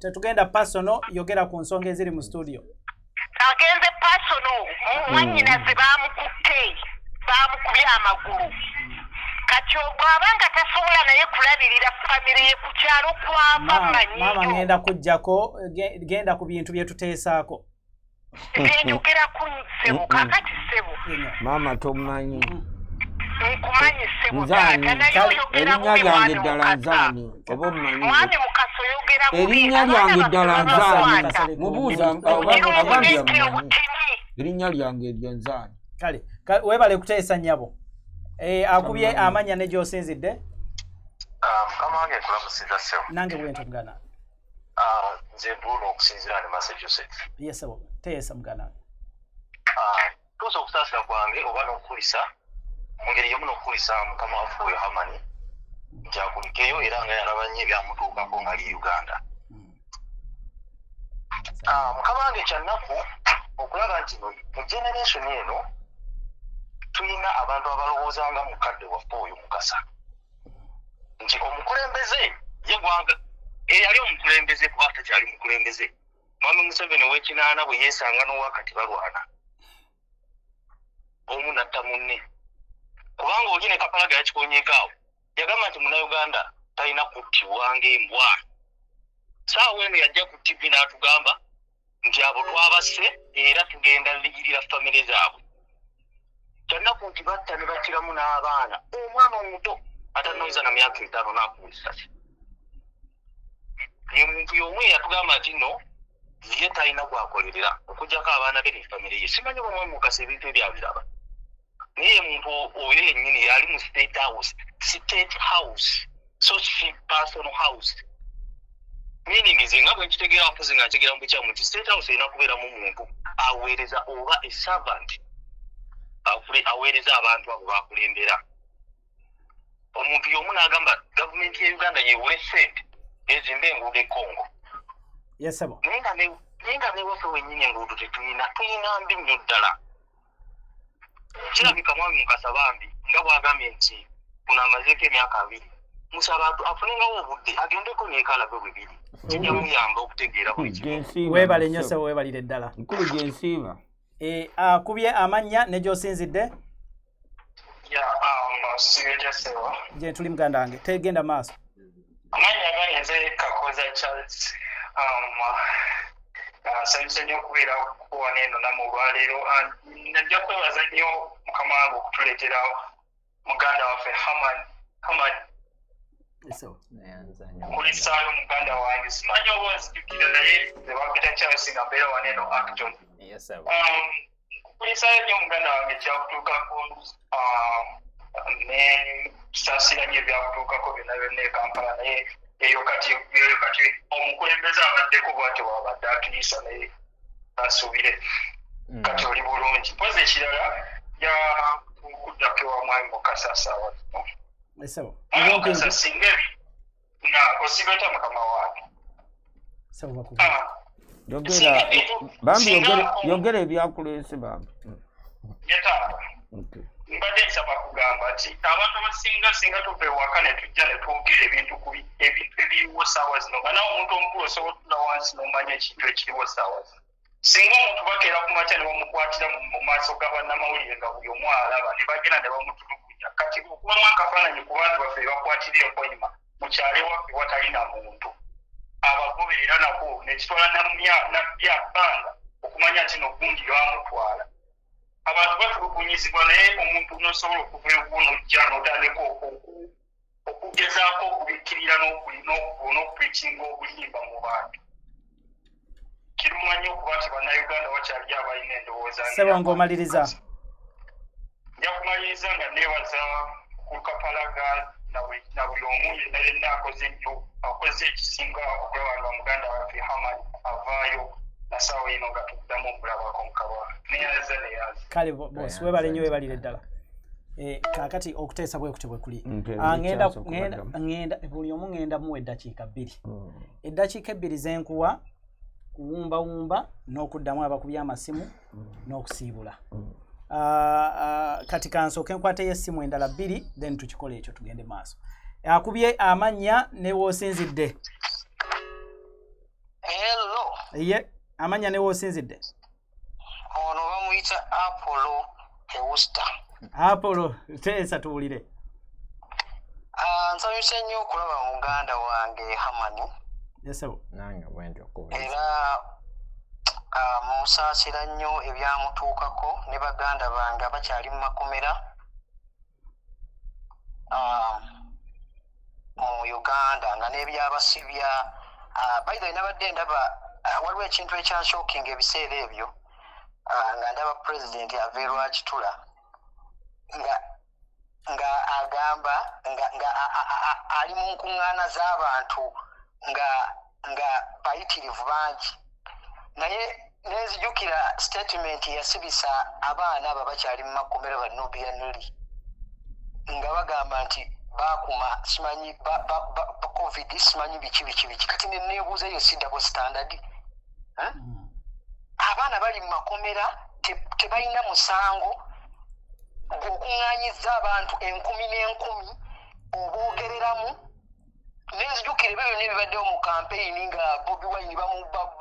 tetugenda pasono yogera ku nsonga eziri mu studio. Agenze pasono mwannyinaze baamukutte baamukubye amagulu. Kati bw'abanga tasobola naye kulabirira famire ye ku kyalo kwava manyiyo. Maama ngenda kujjako genda ku bintu bye tuteesaako. Njogera ku nsebo kakati ssebo. Maama tomanyi. Nkumanyi ssebo taata naye oyogera erinnya lyange ddala nzaani oba omumanyi. Mwami Mukaso oyogera erinnya lyange ddala nzaani. Mubuuza agambye amumanyi. Erinnya lyange eryo nzaani. Kale weebale kuteesa nnyabo. Akubye amanya ne gy'osinzidde. Mukama wange nkulamusiza ssebo. Nange bwento mugana. Nze Bruno okusinziira ne Massachusetts. Yes sebo. Teesa mugana. Tuusa okusaasira kwange oba n'okukulisa mu ngeri y'emu n'okukulisa mukama waffe oyo Hamani nti akulikeyo era nga yalaba nnyo ebyamutuukako ng'ali Uganda. Mukama wange kyannaku okulaba nti mu generation eno tulina abantu abalowooza nga mukadde waffe oyo Mukasa nti omukulembeze ye gwanga eyali omukulembeze kuba takyali mukulembeze. Mwami Museveni ow'ekinaana bwe yeesanga n'owakati balwana omu natta munne kubanga oli ne Kapalaga yakikonyeekaawo yagamba nti Munnayuganda talina kuttibwa ng'embwa. Saawa eno yajja ku TV n'atugamba nti abo twabasse era tugenda ligirira famire zaabwe. Kyannaku nti batta ne bakiramu n'abaana omwana omuto atannoza na myaka 5 n'akuba essasi. Ye muntu y'omu yatugamba nti no ye talina gwakolerera okuggyako abaana be ne famire ye. Simanyi oba Mwami Mukasa ebintu ebyabiraba naye muntu oyo yennyini yali mu state house so she personal house meaning nze nga bwe nkitegeera mpozi nga ntegeera mu bukyamu nti state house erina kubeeramu omuntu aweereza oba a servant aweereza abantu abo bakulembera. Omuntu y'omu n'agamba gavumenti ya Uganda yeewule ssente ezimba enguudo e Congo. Yes sebo. Naye nga newaffe wennyini enguudo tetulina mbi nnyo ddala. Kirabika Mwami Mukasa bambi nga bw'agambye nti kuno amazeeko emyaka 2 musaba afunengawo obudde agendeko n'ekalabe bwe biri kijja muyamba okutegeera buli kimu. Weebale nnyo sebo weebalire ddala. Nkulu gyensiiba. Akubye amanya ne gy'osinzidde. Sibirya Sebo. Gye tuli muganda wange tegenda maaso. Amanya gange nze Kakoza Charles. Nsanyuse nnyo okubeera wano eno nammwe olwaleero. Najja kwebaza nnyo Mukama wange okutuleetera muganda waffe Hamani. Okulisaayo muganda wange simanyi oba nzijukira naye ze bampita Charles nga mbeera wano eno Acton. Okulisaayo nnyo muganda wange kyakutuukako ne tusaasira nnyo ebyakutuukako byonna byonna e Kampala naye eyo kati omukulembeze abaddeko bw'atyo wabadde atuyisa naye asuubire kati oli bulungi. Mpozi ekirala kuddako ewa Mwami Mukasa saawa zino. Mwami Mukasa singa ebi nga osibeta mukama wange. Yogera ebyakuleese bambi. Yetaaba. Mbadde nsaba kugamba nti abantu abasinga tuve ewaka ne tujja ne twogera ebintu ebiriwo saawa zino nga nawe omuntu omukulu osobola otula wansi n'omanya ekintu ekiriwo saawa zino. Singa omuntu bakeera ku makya ne bamukwatira mu maaso ga bannamawulire nga buli omu alaba ne bagenda ne bamutulugunya. Kati okubamu akafaananyi ku bantu baffe bakwatira enkoyima mu kyalo ewaffe watalina muntu abagoberera nako nekitwala nabbya bbanga okumanya nti n'ogundi bamutwala. Abantu batulugunyizibwa naye omuntu n'osobola okuva ewu n'ojja n'otandika okugezaako okubikkirira n'okupikinga obulimba mu bantu. Kiruma nnyo okuba nti bannayuganda wakyali abalina endowooza. Sebo ng'omaliriza. Nja kumaliriza nga neebaza ku Kapalaga na buli omu yenna akoze ekisinga okwewanga muganda waffe Hamani avaayo nasaawa eno nga tuddamu okulabako mukaba neyaza. Kale bosi weebale nnyo weebalire ddala. Kaakati okuteesa bwe kutyo bwe kuli. Ngenda buli omu ngenda muwa eddakiika 2. Eddakiika 2 zenkuwa kuwumba n'okuddamu abakubya amasimu n'okusiibula. Kati kansooke nkwate y'essimu endala 2 then tukikole ekyo tugende maaso. Akubye amannya ne woosinzidde. Hello. Ye amanya ne woosinzidde. Ono bamuyita Apollo Eusta. Apollo teesa tuwulire. Nsanyuse nnyo okulaba muganda wange Hamani. Yesebo. Nange bwentyo kuba. Era musaasira nnyo ebyamutuukako ne baganda bange abakyali mu makomera mu Uganda nga n'ebyabasibya. By the way, nabadde ndaba waliwo ekintu ekyanshookinga ebiseera ebyo nga ndaba pulezidenti aveerwa kitula nga agamba nga ali mu nkuŋŋaana z'abantu nga bayitirivu bangi, naye nenzijukira statement yasibisa abaana abo bakyali mu makomera ba Nubia Nuli nga bagamba nti bakuma simanyi covid simanyi biki kati neneebuuza eyo si double standard. Abaana bali mu makomera tebalina musango okuŋŋaanyiza abantu 10,000 oboogereramu. Nenzijukira ebyo byonna ebibaddewo mu campaign nga Bobi Wine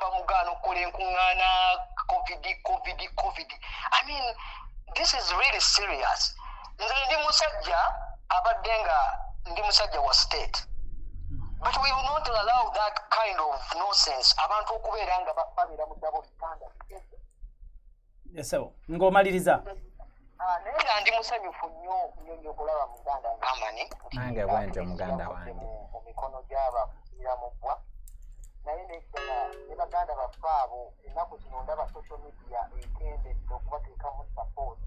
bamugaana okukola enkuŋŋaana covid. I mean, this is really serious. Nze ndi musajja abadde nga ndi musajja wa state, but we will not allow that kind of nonsense abantu okubeera nga babeera mu double standard. Yesebo ng'omaliriza. Naye nga ndi musanyufu nnyo okulaba muganda Hamani. Nange bwentyo muganda wange. Mu mikono gy'abafiira mu bbwa. Naye ne baganda baffe abo ennaku zino ndaba social media ekendedde okubateekamu support.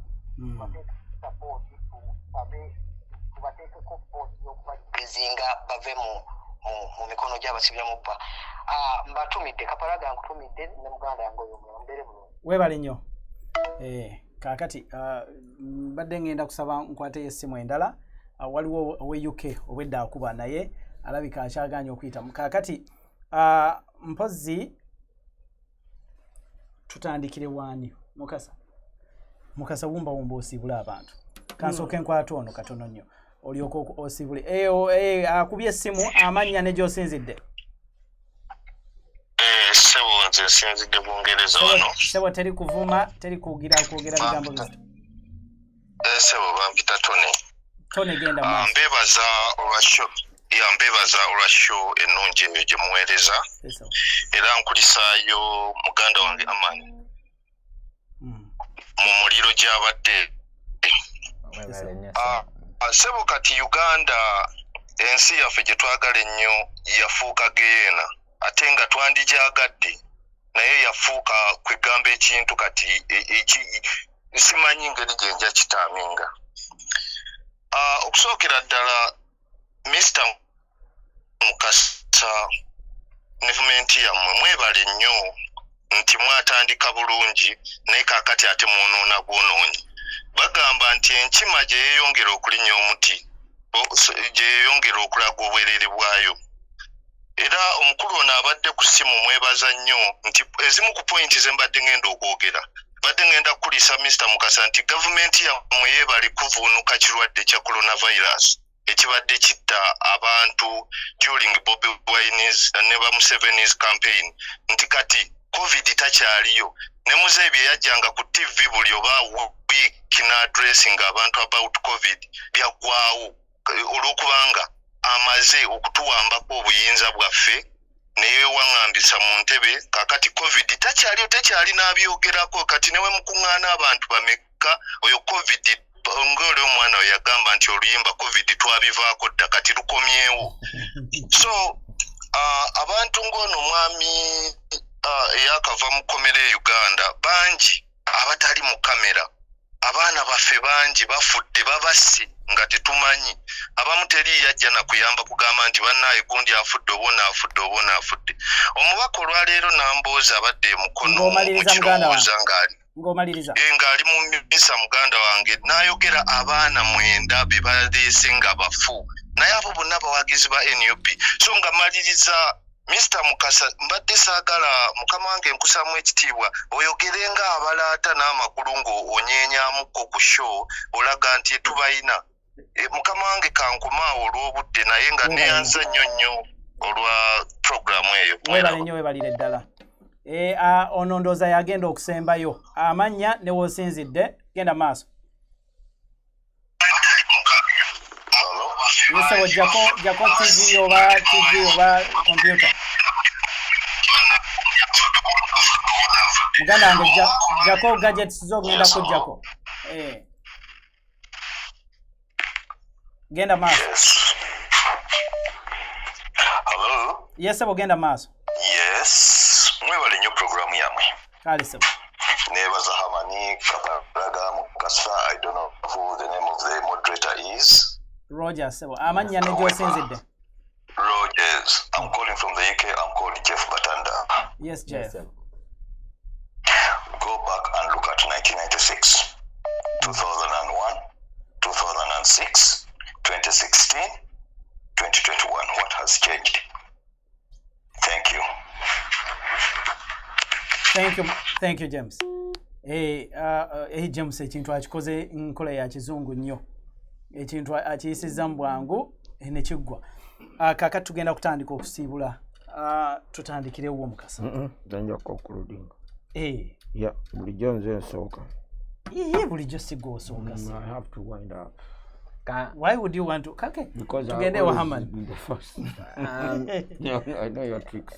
Tubateekeko support y'okubagezinga bave mu mikono gy'abasibya mu bbwa. Mbatumidde Kapalaga nkutumidde ne muganda yange oyo mumbere bulungi. Weebale nnyo. Kaakati mbadde ngenda kusaba nkwate y'essimu endala. Waliwo owe UK obwedda akuba naye alabika akyagaanye okuyita. Kaakati mpozi tutandikire wani Mukasa wumba osiibula abantu. Kansooke nkwate ono katono nnyo olyoka osiibule. Akubye essimu amannya ne gy'osinzidde. Sebo nze nsinzidde Bungereza wano. Sebo teri kuvuma teri kwogera bigambo bizito. Sebo bampita Tony genda maaso. Mbebaza olwa show ennungi eyo gye muweereza. Era nkulisaayo muganda wange Amani mu muliro gy'abadde. Sebo kati Uganda ensi yaffe gye twagala ennyo yafuuka geyeena ate nga twandijaagadde naye yafuuka kwegamba ekintu kati simanyi ngeri gye nja kitaaminga. Okusookera ddala Mr. Mukasa movement yammwe mwebale nnyo nti mwatandika bulungi naye kaakati ate mwonoona gwonoonyi. Bagamba nti enkima gye yeeyongera okulinnya omuti gye yeeyongera okulaga obwereere bwayo. Era omukulu ono abadde ku ssimu mwebaza nnyo nti ezimu ku pointi ze mbadde ngenda okwogera badde ngenda kukulisa Mr. Mukasa nti gavumenti yammwe yeebale kuvuunuka kirwadde kya coronavirus ekibadde kitta abantu during Bobi Wine's ne Museveni's campaign nti kati covid takyaliyo ne muzeebye yajjanga ku TV buli oba week na addressing abantu about covid byaggwaawo olw'okubanga amaze okutuwambako obuyinza bwaffe neyewaŋŋambisa mu ntebe kakati covid takyaliyo tekyali n'abyogerako kati newe mukuŋŋaana abantu bamekka oyo covid ng'oli omwana we yagamba nti oluyimba covid twabivaako dda kati lukomyewo. So abantu ng'ono mwami eyakava mu kkomera e Uganda bangi abatali mu kamera, abaana baffe bangi bafudde babasse nga tetumanyi. Abamu teri yajja na kuyamba kugamba nti bannaaye gundi afudde obona afudde. Omubaka olwaleero n'ambooza abadde mukono mu kirowooza ng'ali mu misa muganda wange n'ayogera abaana 9 be baleese nga bafu naye abo bonna bawagizi ba NUP. So nga maliriza Mr. Mukasa mbadde saagala mukama wange nkusaamu ekitiibwa oyogerenga abalaata n'amakulu ng'onyeenyamukko ku show olaga nti tubayina mukama wange kankumaawo olw'obudde naye nga neyanza nnyo olwa programu eyo webale nnyo webalire ddala ono ndooza yagenda okusembayo amannya ne woosinzidde genda maaso yesebo jako tv oba computer muganda wange jako gadgets zogenda kujjako genda maaso yesebo genda maaso mwebale nnyo programu yamwe kale sebo nebaza Hamani Kaparaga Mukasa I don't know who the name of the moderator is Roger sebo amannya ne gyosinzidde Rogers. I'm calling from the UK. I'm called Jeff Batanda. Yes, Jeff. Go back and look at 1996, 2001, 2006, 2016, 2021. What has changed? Thank you. Thank you, James. James ekintu akikoze nkola ya kizungu nnyo. Ekintu akiyisizza mu bwangu nekiggwa. Kaka tugenda kutandika okusiibula. Tutandikire wo Mukasa. Nja concluding. Yeah, bulijjo nze nsooka. Bulijjo sigwa osooka. I have to wind up. Why would you want to? Kake. Because tugende wa Haman. The first. Yeah, I know your tricks.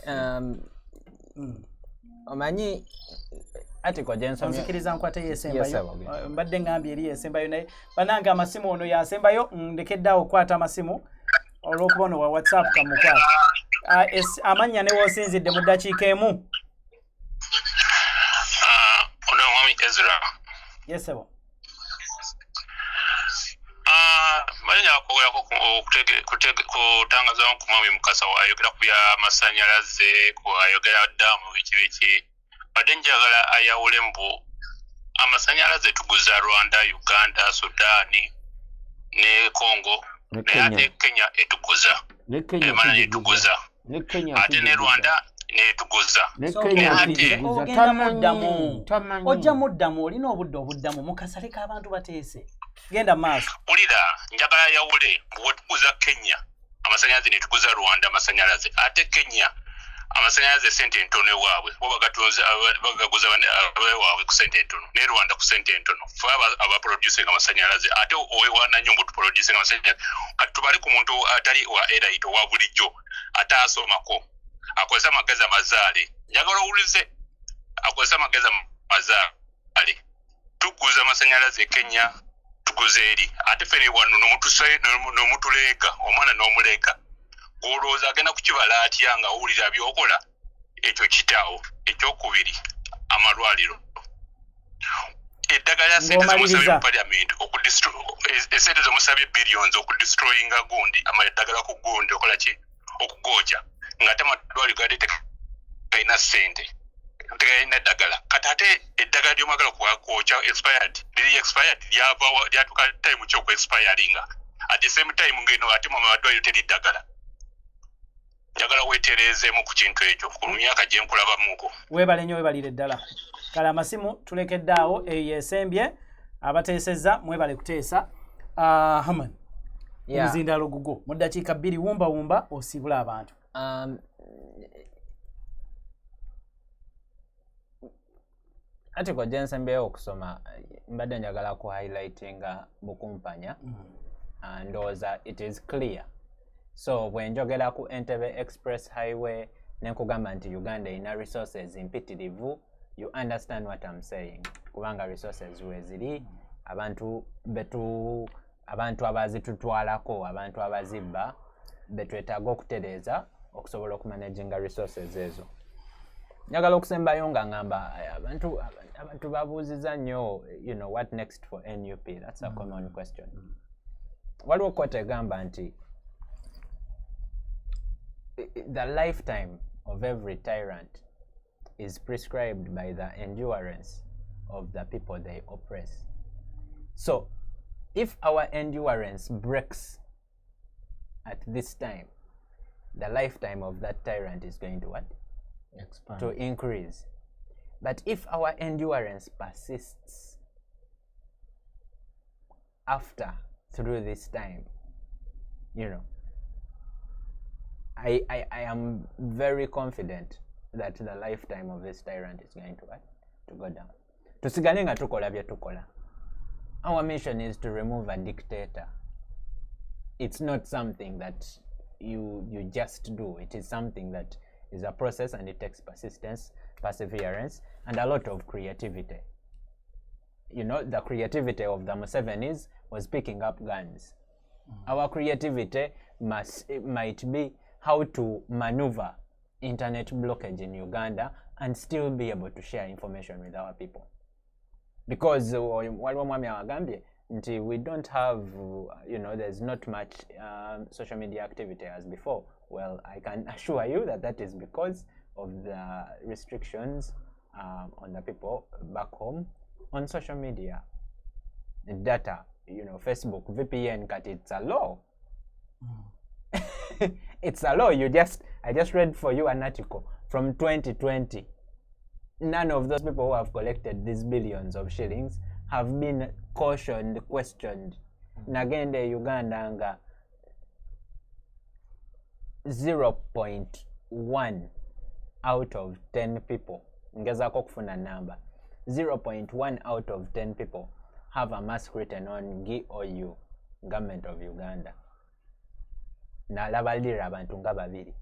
Omanyi atiko Jenson nzikiriza nkwate yesembayo mbadde ngambye eri yesembayo naye bananga amasimu ono yasembayo ndekeddawo kwata amasimu olw'okubona wa WhatsApp kamukwata amanya ne wosinzidde mu ddakiika emu ono mwami Ezra yesebo manya kutangaza ku mwami Mukasa ayogera ku bya masanyalaze ku ayogera ddamu biki badde njagala ayawule mbu amasanyalaze tuguza Rwanda, Uganda, Sudani ne Congo naye ate Kenya etuguza emana netuguza ate ne Rwanda netuguza ojja muddamu olina obuddamu Mukasa leka abantu bateese genda maaso ulira njagala yawule bwetuguza Kenya amasanyalaze netuguza Rwanda amasanyalaze ate Kenya amasanyalaze sente ntono ewaabwe bo bagatuza bagaguza abawaabwe ku sente ntono ne Rwanda ku sente ntono fe abaproducing amasanyalaze ate owewana nnyo mbutu producing amasanyalaze kati tubali ku muntu atali wa eraito wa bulijjo ataasomako akozesa amagezi amazaale njagala owulize akozesa amagezi amazaale tuguza amasanyalaze Kenya tuguze eri ate fene wano n'omutuleeka omwana n'omuleeka olowooza agenda kukibala atya nga owulira byokola ekyo kitaawo ekyokubiri amalwaliro eddagala ya sente zomusabye mu parliament esente zomusabye billions okudestroyinga gundi amaddagala ku gundi okola ki okugoja ng'ate amalwaliro gadde tegalina sente tegalina ddagala kati ate eddagala lyomwagala kwokya expired liri expired lyatuka time kyokwe expiringa at the same time ngeno ate mu amalwaliro teri ddagala njagala weetereezeemu ku kintu ekyo ku myaka gye nkulabamuko weebale nnyo weebalire ddala kale amasimu tulekeddaawo eyesembye abateesezza mwebale kuteesa Haman omuzindalo gugwo mu ddakiika 2 wumba osiibula abantu atiko gyensembeyo okusoma mbadde njagala ku highlightinga bukumpanya ndowooza it is clear so bwenjogera ku Entebbe Express Highway nenkugamba nti Uganda ina resources mpitirivu you understand what I'm saying kubanga resources weziri abantu abazitutwalako abantu abazibba betwetaaga okutereeza okusobola okumanaginga resources ezo njagala okusembayo nga ngamba abantu babuuziza nnyo what next for NUP that's a common question waliwo kote egamba nti the lifetime of every tyrant is prescribed by the endurance of the people they oppress. So, if our endurance breaks at this time, the lifetime of that tyrant is going to what? Expand. To increase. But if our endurance persists through this time, you know, I am very confident that the lifetime of this tyrant is going to what? To go down. Tusigale nga tukola bye tukola. Our mission is to remove a dictator. It's not something that you just do. It is something that is a process, and it takes persistence, perseverance, and a lot of creativity. You know, the creativity of the Musevenis was picking up guns. Our creativity might be how to maneuver internet blockage in Uganda and still be able to share information with our people. Because we don't have, you know, there's not much social media activity as before. Well, I can assure you that is because of the restrictions on the people back home on social media. The data, you know, Facebook, VPN, it's a law. It's a law. I just read for you an article from 2020. None of those people who have collected these billions of shillings have been cautioned, questioned. Nagende Uganda nga 0.1 out of 10 people. Ngezako kufuna number. 0.1 out of 10 people have a mask written on GOU, Government of Uganda. Nalabalira abantu nga babiri.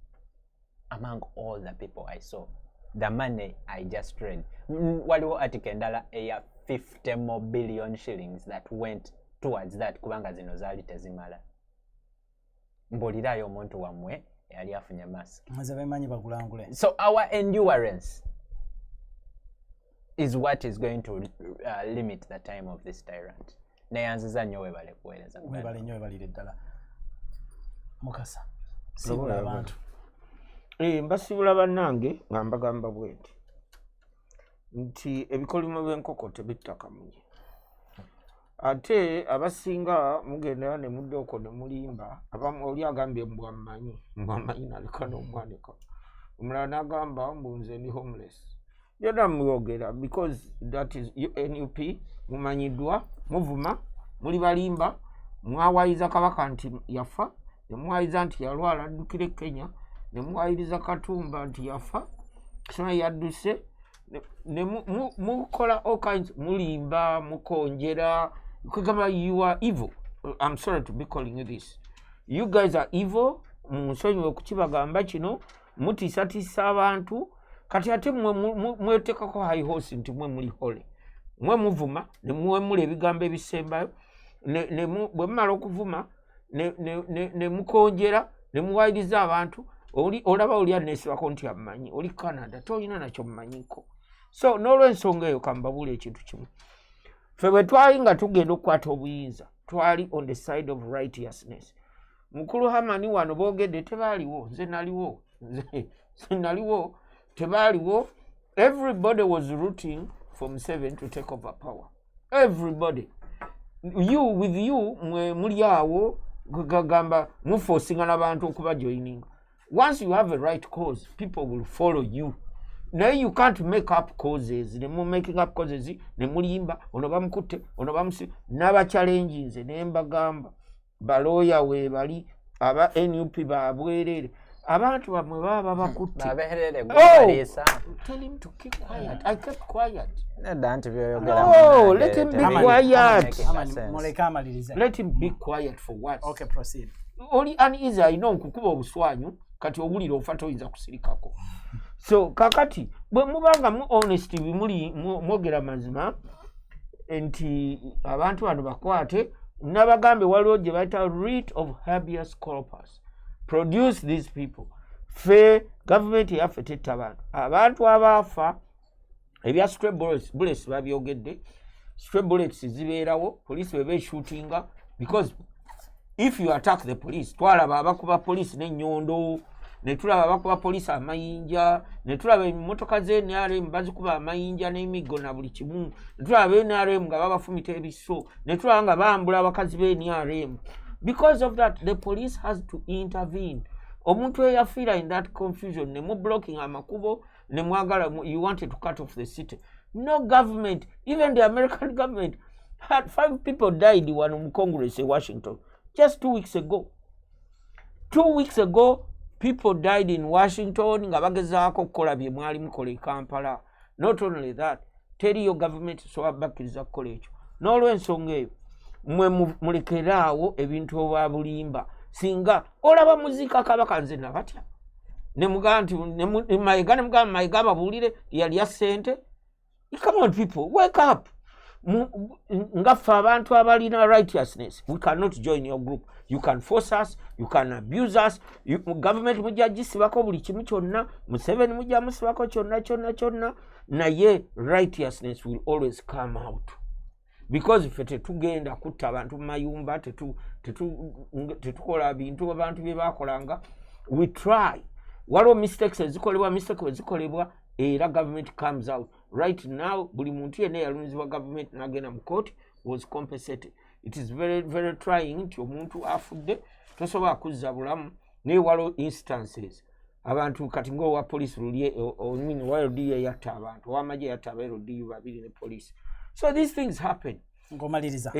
Among all the people I saw, the money I just read, waliwo article endala eya 50 more billion shillings that went towards that kubanga zino zaali tezimala. Mbolirayo omuntu wamwe yali afunye mask. So our endurance is what is going to limit the time of this tyrant. Neyanziza nnyo webale kuweereza. Webale nnyo webalire ddala. Mukasa. Sibula abantu. Mbasibula bannange nga mbagamba bweti nti ebikolimo by'enkoko tebittaka munye. Ate abasinga mugenda ne muddoko ne mulimba abamu oli agambye mbwammanyi naleka n'omwaniko. Omulala n'agamba mbunze ndi homeless. Byonna muyogera because that is NUP mumanyiddwa muvuma muli balimba mwawayiza Kabaka nti yafa ne mwayiza nti yalwala addukire Kenya ne mwayiriza Katumba nti yafa kisona yadduse ne mukola all kinds mulimba mukonjera kugamba you are evil. I'm sorry to be calling you this. You guys are evil. Musonyiwe kukibagamba kino mutisatisa abantu kati ate mwetekako high horse nti mwe muli hole mwe muvuma ne mwe muli ebigambo ebisembayo bwe mmala okuvuma ne mukonjera ne muwayiriza abantu olaba oli aneesibako nti amumanyi oli Canada tolina nakyo mumanyiko. So n'olw'ensonga eyo kambabula ekintu kimu ffe bwe twali nga tugenda okukwata obuyinza twali on the side of righteousness. Mukulu Hamani wano boogedde tebaaliwo nze naliwo tebaaliwo. Everybody was rooting for Museveni to take over power. Everybody. With you muli awo gagamba muforcinga n'abantu okuba joining. Once you have a right cause, people will follow you. Now you can't make up causes. Ne making up causes ne mulimba ono bamukutte ono bamusi n'aba challenges ne mbagamba baloya we bali aba NUP babwerere abantu bamwe baba bakutte babeherere gwalisa. Tell him to keep quiet. I kept quiet. No, let him be quiet. Let him be quiet for what? Okay, proceed. Oli uneasy ayina okukuba obuswanyu kati owulira ofa oyinza kusirikako. So kakati bwe mubanga mu honest bimuli mwogera mazima nti abantu bano bakwate nabagambe waliwo gye bayita writ of habeas corpus. Produce these people. Fe government yaffe tetta abantu abaafa ebya stray bullets babyogedde. Stray bullets zibeerawo police bebe shootinga because if you attack the police twalaba abakuba police n'ennyondo ne tulaba abakuba police amayinja ne tulaba emmotoka z'NRM bazikuba amayinja n'emiggo na buli kimu ne tulaba NRM nga babafumita ebiso ne tulaba nga bambula abakazi b'NRM. Because of that the police has to intervene. omuntu eyafiira in that confusion ne mu blocking amakubo ne mwagala you wanted to cut off the city. No government, even the American government had 5 people died in Congress in Washington just 2 weeks ago. 2 weeks ago, people died in Washington. Nga bagezaako kukola bye mwali mukola e Kampala. Not only that, tell your government so abakkiriza kukola ekyo. N'olw'ensonga eyo mwe mulekeraawo ebintu obwa bulimba. Singa olaba muzika Kabaka nze nabatya. Ne mugamba nti Mayiga ne mugamba Mayiga ababuulire yali ya ssente. Come on people, wake up. Ngaffe abantu abalina righteousness. We cannot join your group. You can force us, you can abuse us. Government mujja gisibako buli kimu kyonna, Museveni mujja musibako kyonna, naye righteousness will always come out. Because if tetugenda kutta abantu mu mayumba, tetukola bintu abantu bye bakolanga, we try. Waliwo mistakes ezikolebwa, era government comes out. Right now, buli muntu yenna eyalumizibwa government n'agenda mu court was compensated. It is very, very trying nti omuntu afudde tosobola kuzza bulamu naye waliwo instances abantu kati ng'owa police LDU yatta abantu ow'amagye yatta aba LDU 2 ne police. So these things happen. Ngomaliriza.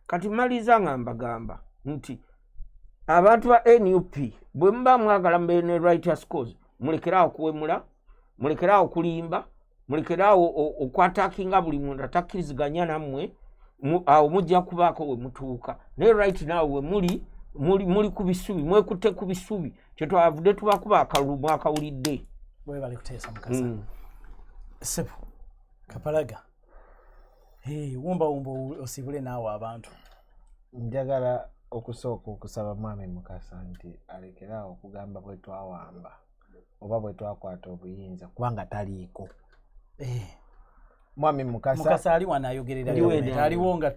Kati maliriza ngamba nti abantu ba NUP bwe muba mwagala mbe ne righteous cause mulekeraawo kuwemula, mulekeraawo kulimba, mulekeraawo okwatakinga buli muntu atakkiriziganya nammwe. Awo mujja kubaako we mutuuka. Naye right now we muli ku bisubi, mwekutte ku bisubi. Kyetwavudde tubakuba akalulu akawulidde. Bwe bali kuteesa mukasa. Sebo Kapalaga. Wumba osibule naawe abantu. Njagala okusooka okusaba mwami Mukasa nti alekeraawo okugamba bwe twawamba oba bwe twakwata obuyinza kubanga taliiko. Mwami Mukasa ali wanayogerera aliwo nga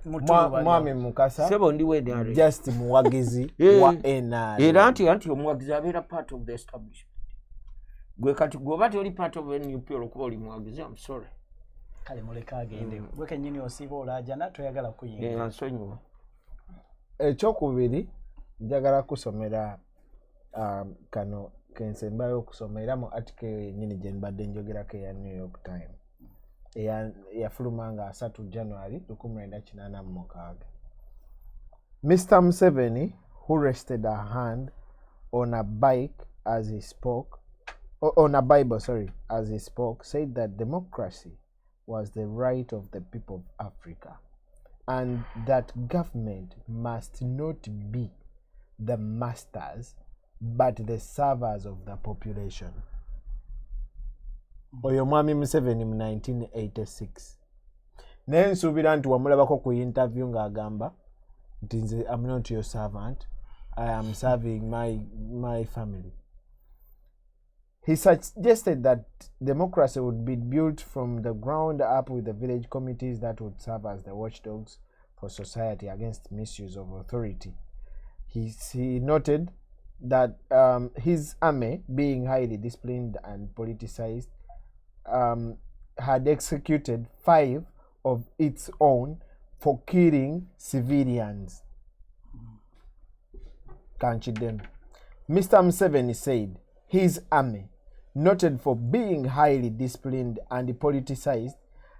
Mwami Mukasa Sebo ndi wedi just muwagizi wa NRM. Era anti omuwagizi abeera part of the establishment. Gwe kati gwoba toli part of NUP olwokuba oli muwagizi, I'm sorry. Kale muleka agende. Gwe kennyini osiiba olaajana toyagala kuyinga. Nsonyiwa. Ekyokubiri njagala kusomera kano kensembayo okusomera mu article yennyini gye mbadde njogerako eya New York Times. Yafuluma nga 3 January 1986. Mr. Museveni, who rested a hand on a bike as he spoke, on a Bible, as he spoke, said that democracy was the right of the people of Africa and that government must not be the masters but the servers of the population. Oyo mwami Museveni mu 1986. Naye nsuubira nti wamulabako ku interview ng'agamba nti nze I'm not your servant, I am serving my family. He suggested that democracy would be built from the ground up with the village committees that would serve as the watchdogs for society against misuse of authority. He noted that his army, being highly disciplined and politicized, had executed 5 of its own for killing civilians. Mr. Museveni said his army, noted for being highly disciplined and politicized,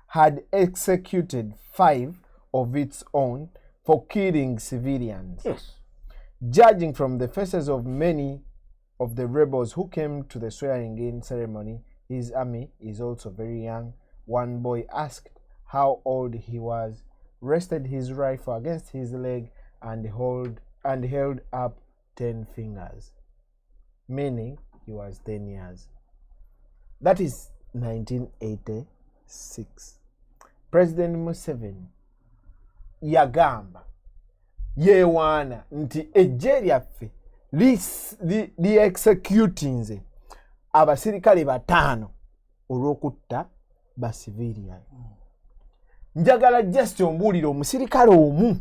had executed 5 of its own for killing civilians. Yes. Judging from the faces of many of the rebels who came to the swearing-in ceremony, his army is also very young. One boy asked how old he was, rested his rifle against his leg, and held up 10 fingers, meaning he was 10 years. That is 1986. President Museveni yagamba yewaana nti ejje lyaffe li executinze abasirikale 5 olw'okutta ba civilian. Njagala just ombuulire omusirikale omu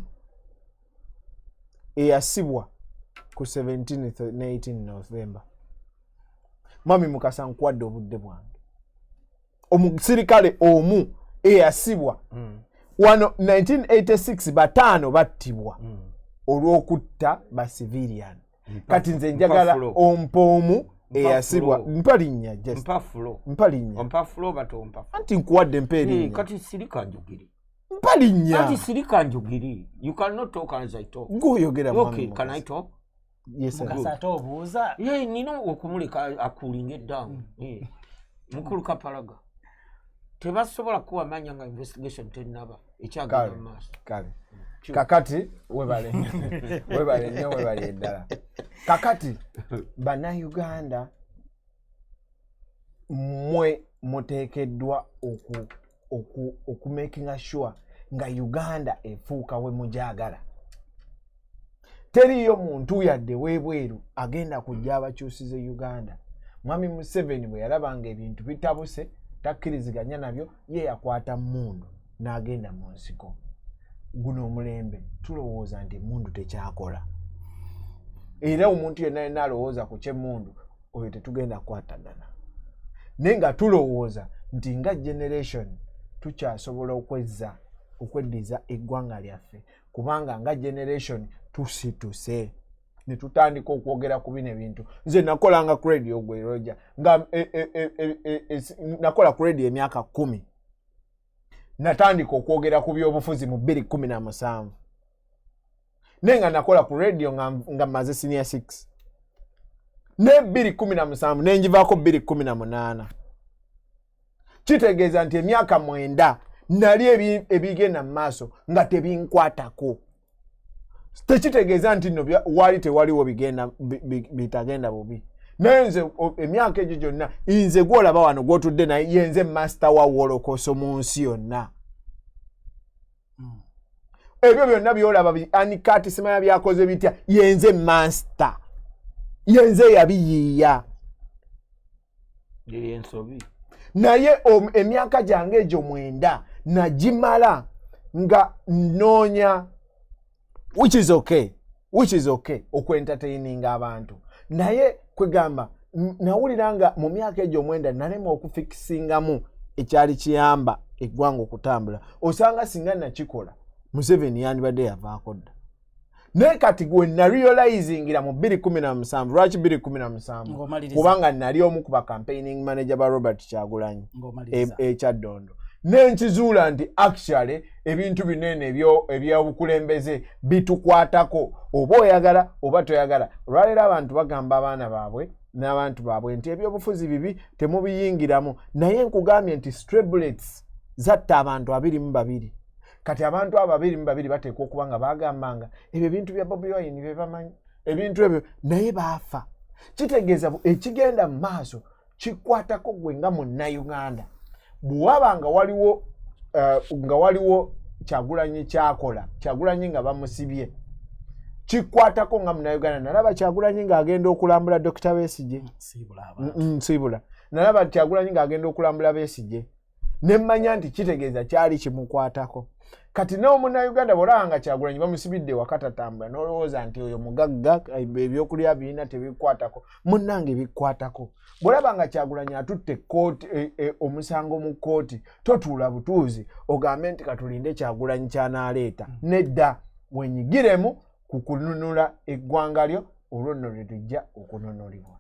eyasibwa ku 17th ne 18 November. Mwami Mukasa nkwadde obudde bwange. Omusirikale omu eyasibwa wano 1986 5 battibwa olw'okutta ba civilian. kati nze njagala ompoomu eyasibwa mpalinnya mpafulo batompa anti nkuwadde mperinnya kati sirika njugiri mpalinnya kati sirika njugiri you cannot talk as I talk ngoyogera okay can I talk yes mukasato obuuza nino okumuleka akulinga down mukulu kapalaga tebasobola kuwamanya nga investigation tenaba ekyagala maaso kale kakati webale nnyo eddala kakati bannayuganda mwe muteekeddwa okumakinga sure nga Uganda efuuka we mujagala. Teriyo muntu yadde webweru agenda kujja abakyusize Uganda. Mwami Museveni bwe yalabanga ebintu bitabuse takkiriziganya nabyo ye yakwata mundu n'agenda mu nsiko. Guno omulembe tulowooza nti mundu tekyakola. Era omuntu yenna alowooza ku kyemundu oyo tetugenda kwatagana. Naye nga tulowooza nti nga generation tukyasobola okweddiza eggwanga lyaffe kubanga nga generation tusituse ne tutandika okwogera ku bino ebintu. Nze nakolanga ku radio gwe Roger nga nakola ku radio emyaka 10. Natandika okwogera ku byobufuzi mu 2017. Nenga nakola ku radio nga maze senior 6. Ne 2017 nenjivaako 2018. Kitegeeza nti emyaka 9 nali ebigenda mu maaso nga tebinkwatako. Tekitegeeza nti no wali tewaliwo bitagenda bubi. Nenze emyaka egyo gyonna nze gwolaba wano gwotudde naye yenze master wa wolokoso mu nsi yonna. Ebyo byonna byolaba anikati simanya byakoze bitya yenze master. Yenze yabiyiiya. Yensobi. Naye emyaka gyange egyo 9 nagimala nga noonya which is okay okwentertaining abantu. Naye kwegamba nawuliranga mu myaka egyo 9 nalema okufikisingamu ekyali kiyamba eggwanga okutambula. Osanga singa nakikola Museveni yandibadde yavaako dda. Naye kati gwe narealizingira mu 2017 lwaki 2017 kubanga nali omu ku ba campaigning manager ba Robert Kyagulanyi ekyaddondo. Nenkizuula nti actually ebintu binene ebyobukulembeze bitukwatako oba oyagala oba toyagala. Olwaleero abantu bagamba abaana baabwe n'abantu baabwe nti ebyobufuzi bibi temubiyingiramu. Naye nkugambye nti stray bullets zatta abantu 22. Kati abantu abo 22 bateekwa okuba nga bagambanga ebyo bintu bya Bobi Wine bye bamanyi ebintu ebyo naye baafa. Kitegeeza ekigenda mu maaso kikwatako gwe nga munnayuganda. Bw'aba nga waliwo Kyagulanyi kyakola Kyagulanyi nga bamusibye kikwatako nga munnayuganda. Nalaba Kyagulanyi ng'agenda okulambula Dr. Besigye Nsibula. Nalaba Kyagulanyi ng'agenda okulambula Besigye. Nemmanya nti kitegeeza kyali kimukwatako. Kati n'omunnayuganda bw'olaba Kyagulanyi bamusibidde wakatatambula n'olowooza nti oyo mugagga ebyokulya birina tebikwatako. Munnange bikwatako. Bw'olaba Kyagulanyi atutte omusango mu kkooti totuula butuuzi ogambe nti katulinde Kyagulanyi ky'anaaleeta. Nedda wenyigiremu ku kununula eggwanga lyo olwo nno lwe tujja okununulibwa.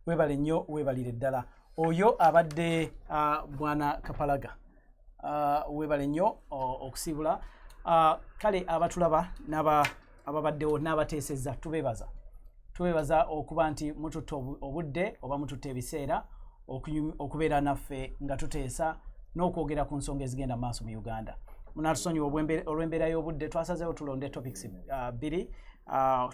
Webale nnyo webalire ddala. Oyo abadde Bwana Kapalaga. Webale nnyo okusibula. Kale abatulaba ababaddewo n'abateesezza tubebaza okuba nti mututte obudde oba mututte ebiseera okubeera naffe nga tuteesa n'okwogera ku nsonga ezigenda maaso mu Uganda. Munatusonyiwa olw'embeera y'obudde twasazeewo tulonde topics 2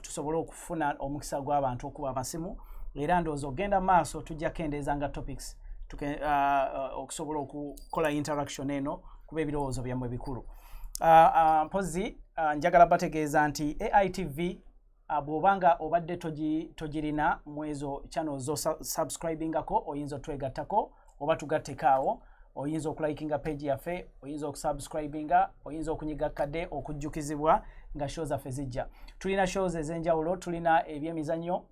tusobole okufuna omukisa gw'abantu okuba amasimu. Era ndowooza ogenda maaso tujja kendeeza nga topics okusobola okukola interaction eno kuba ebirowoozo byammwe bikulu. Mpozi njagala bategeeza nti AITV bw'obanga obadde togirina mu ezo channel zo subscribingako oyinza otwegattako oba tugattekaawo. Oyinza okulikinga page yaffe, oyinza okusubscribinga, oyinza okunyiga kadde okujjukizibwa nga show zaffe zijja. Tulina shows ez'enjawulo, tulina ebyemizannyo,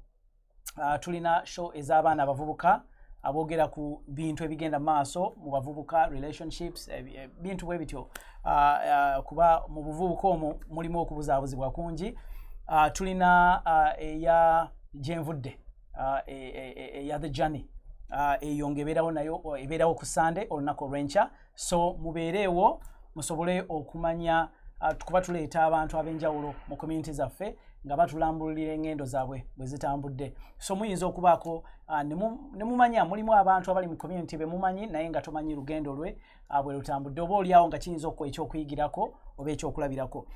tulina show ez'abaana abavubuka aboogera ku bintu ebigenda maaso mu bavubuka, relationships, bintu bwe bityo. Kuba mu buvubuka omwo mulimu okubuzaabuzibwa kungi. tulina eya Jenvudde eya The Journey eyongeberawo nayo ebeerawo ku Sunday olunaku olw'enkya so mubeereewo musobole okumanya tukuba tuleeta abantu ab'enjawulo mu community zaffe nga batulambulira engendo zaabwe bwe zitambudde so muyinza okubaako ne mumanya mulimu abantu abali mu community be mumanyi naye nga tomanyi lugendo lwe bwe lutambudde oba oliawo nga kiyinza okuwa ekyokuyigirako oba ekyokulabirako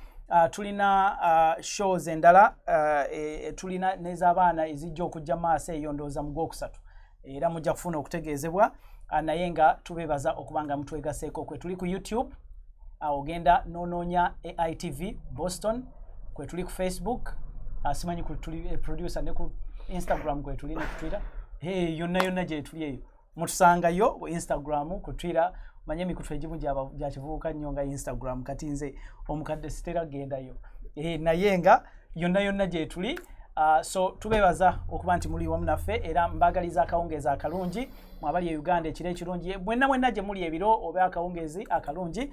tulina shows endala tulina n'ez'abaana ezijja okujja maaso eyo ndowooza mu Gwokusatu era mujja kufuna okutegeezebwa naye nga tubeebaza okuba nga mutwegaseeko kwe tuli ku YouTube ogenda n'onoonya AITV Boston kwe tuli ku Facebook simanyi tuli producer ne ku Instagram kwe tuli ne ku Twitter yonna gye tuli eyo mutusangayo ku Instagram ku Twitter manye emikutu egimu gya kivubuka nnyo nga Instagram kati nze omukadde sitera gendayo naye nga yonna gye tuli so tubeebaza okuba nti muli wamu naffe era mbagaliza akawungeezi akalungi mwabali e Uganda ekiro ekirungi mwenna gye muli ebiro oba akawungeezi akalungi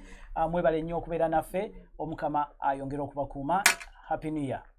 mwebale nnyo okubeera naffe omukama ayongera okubakuuma happy new year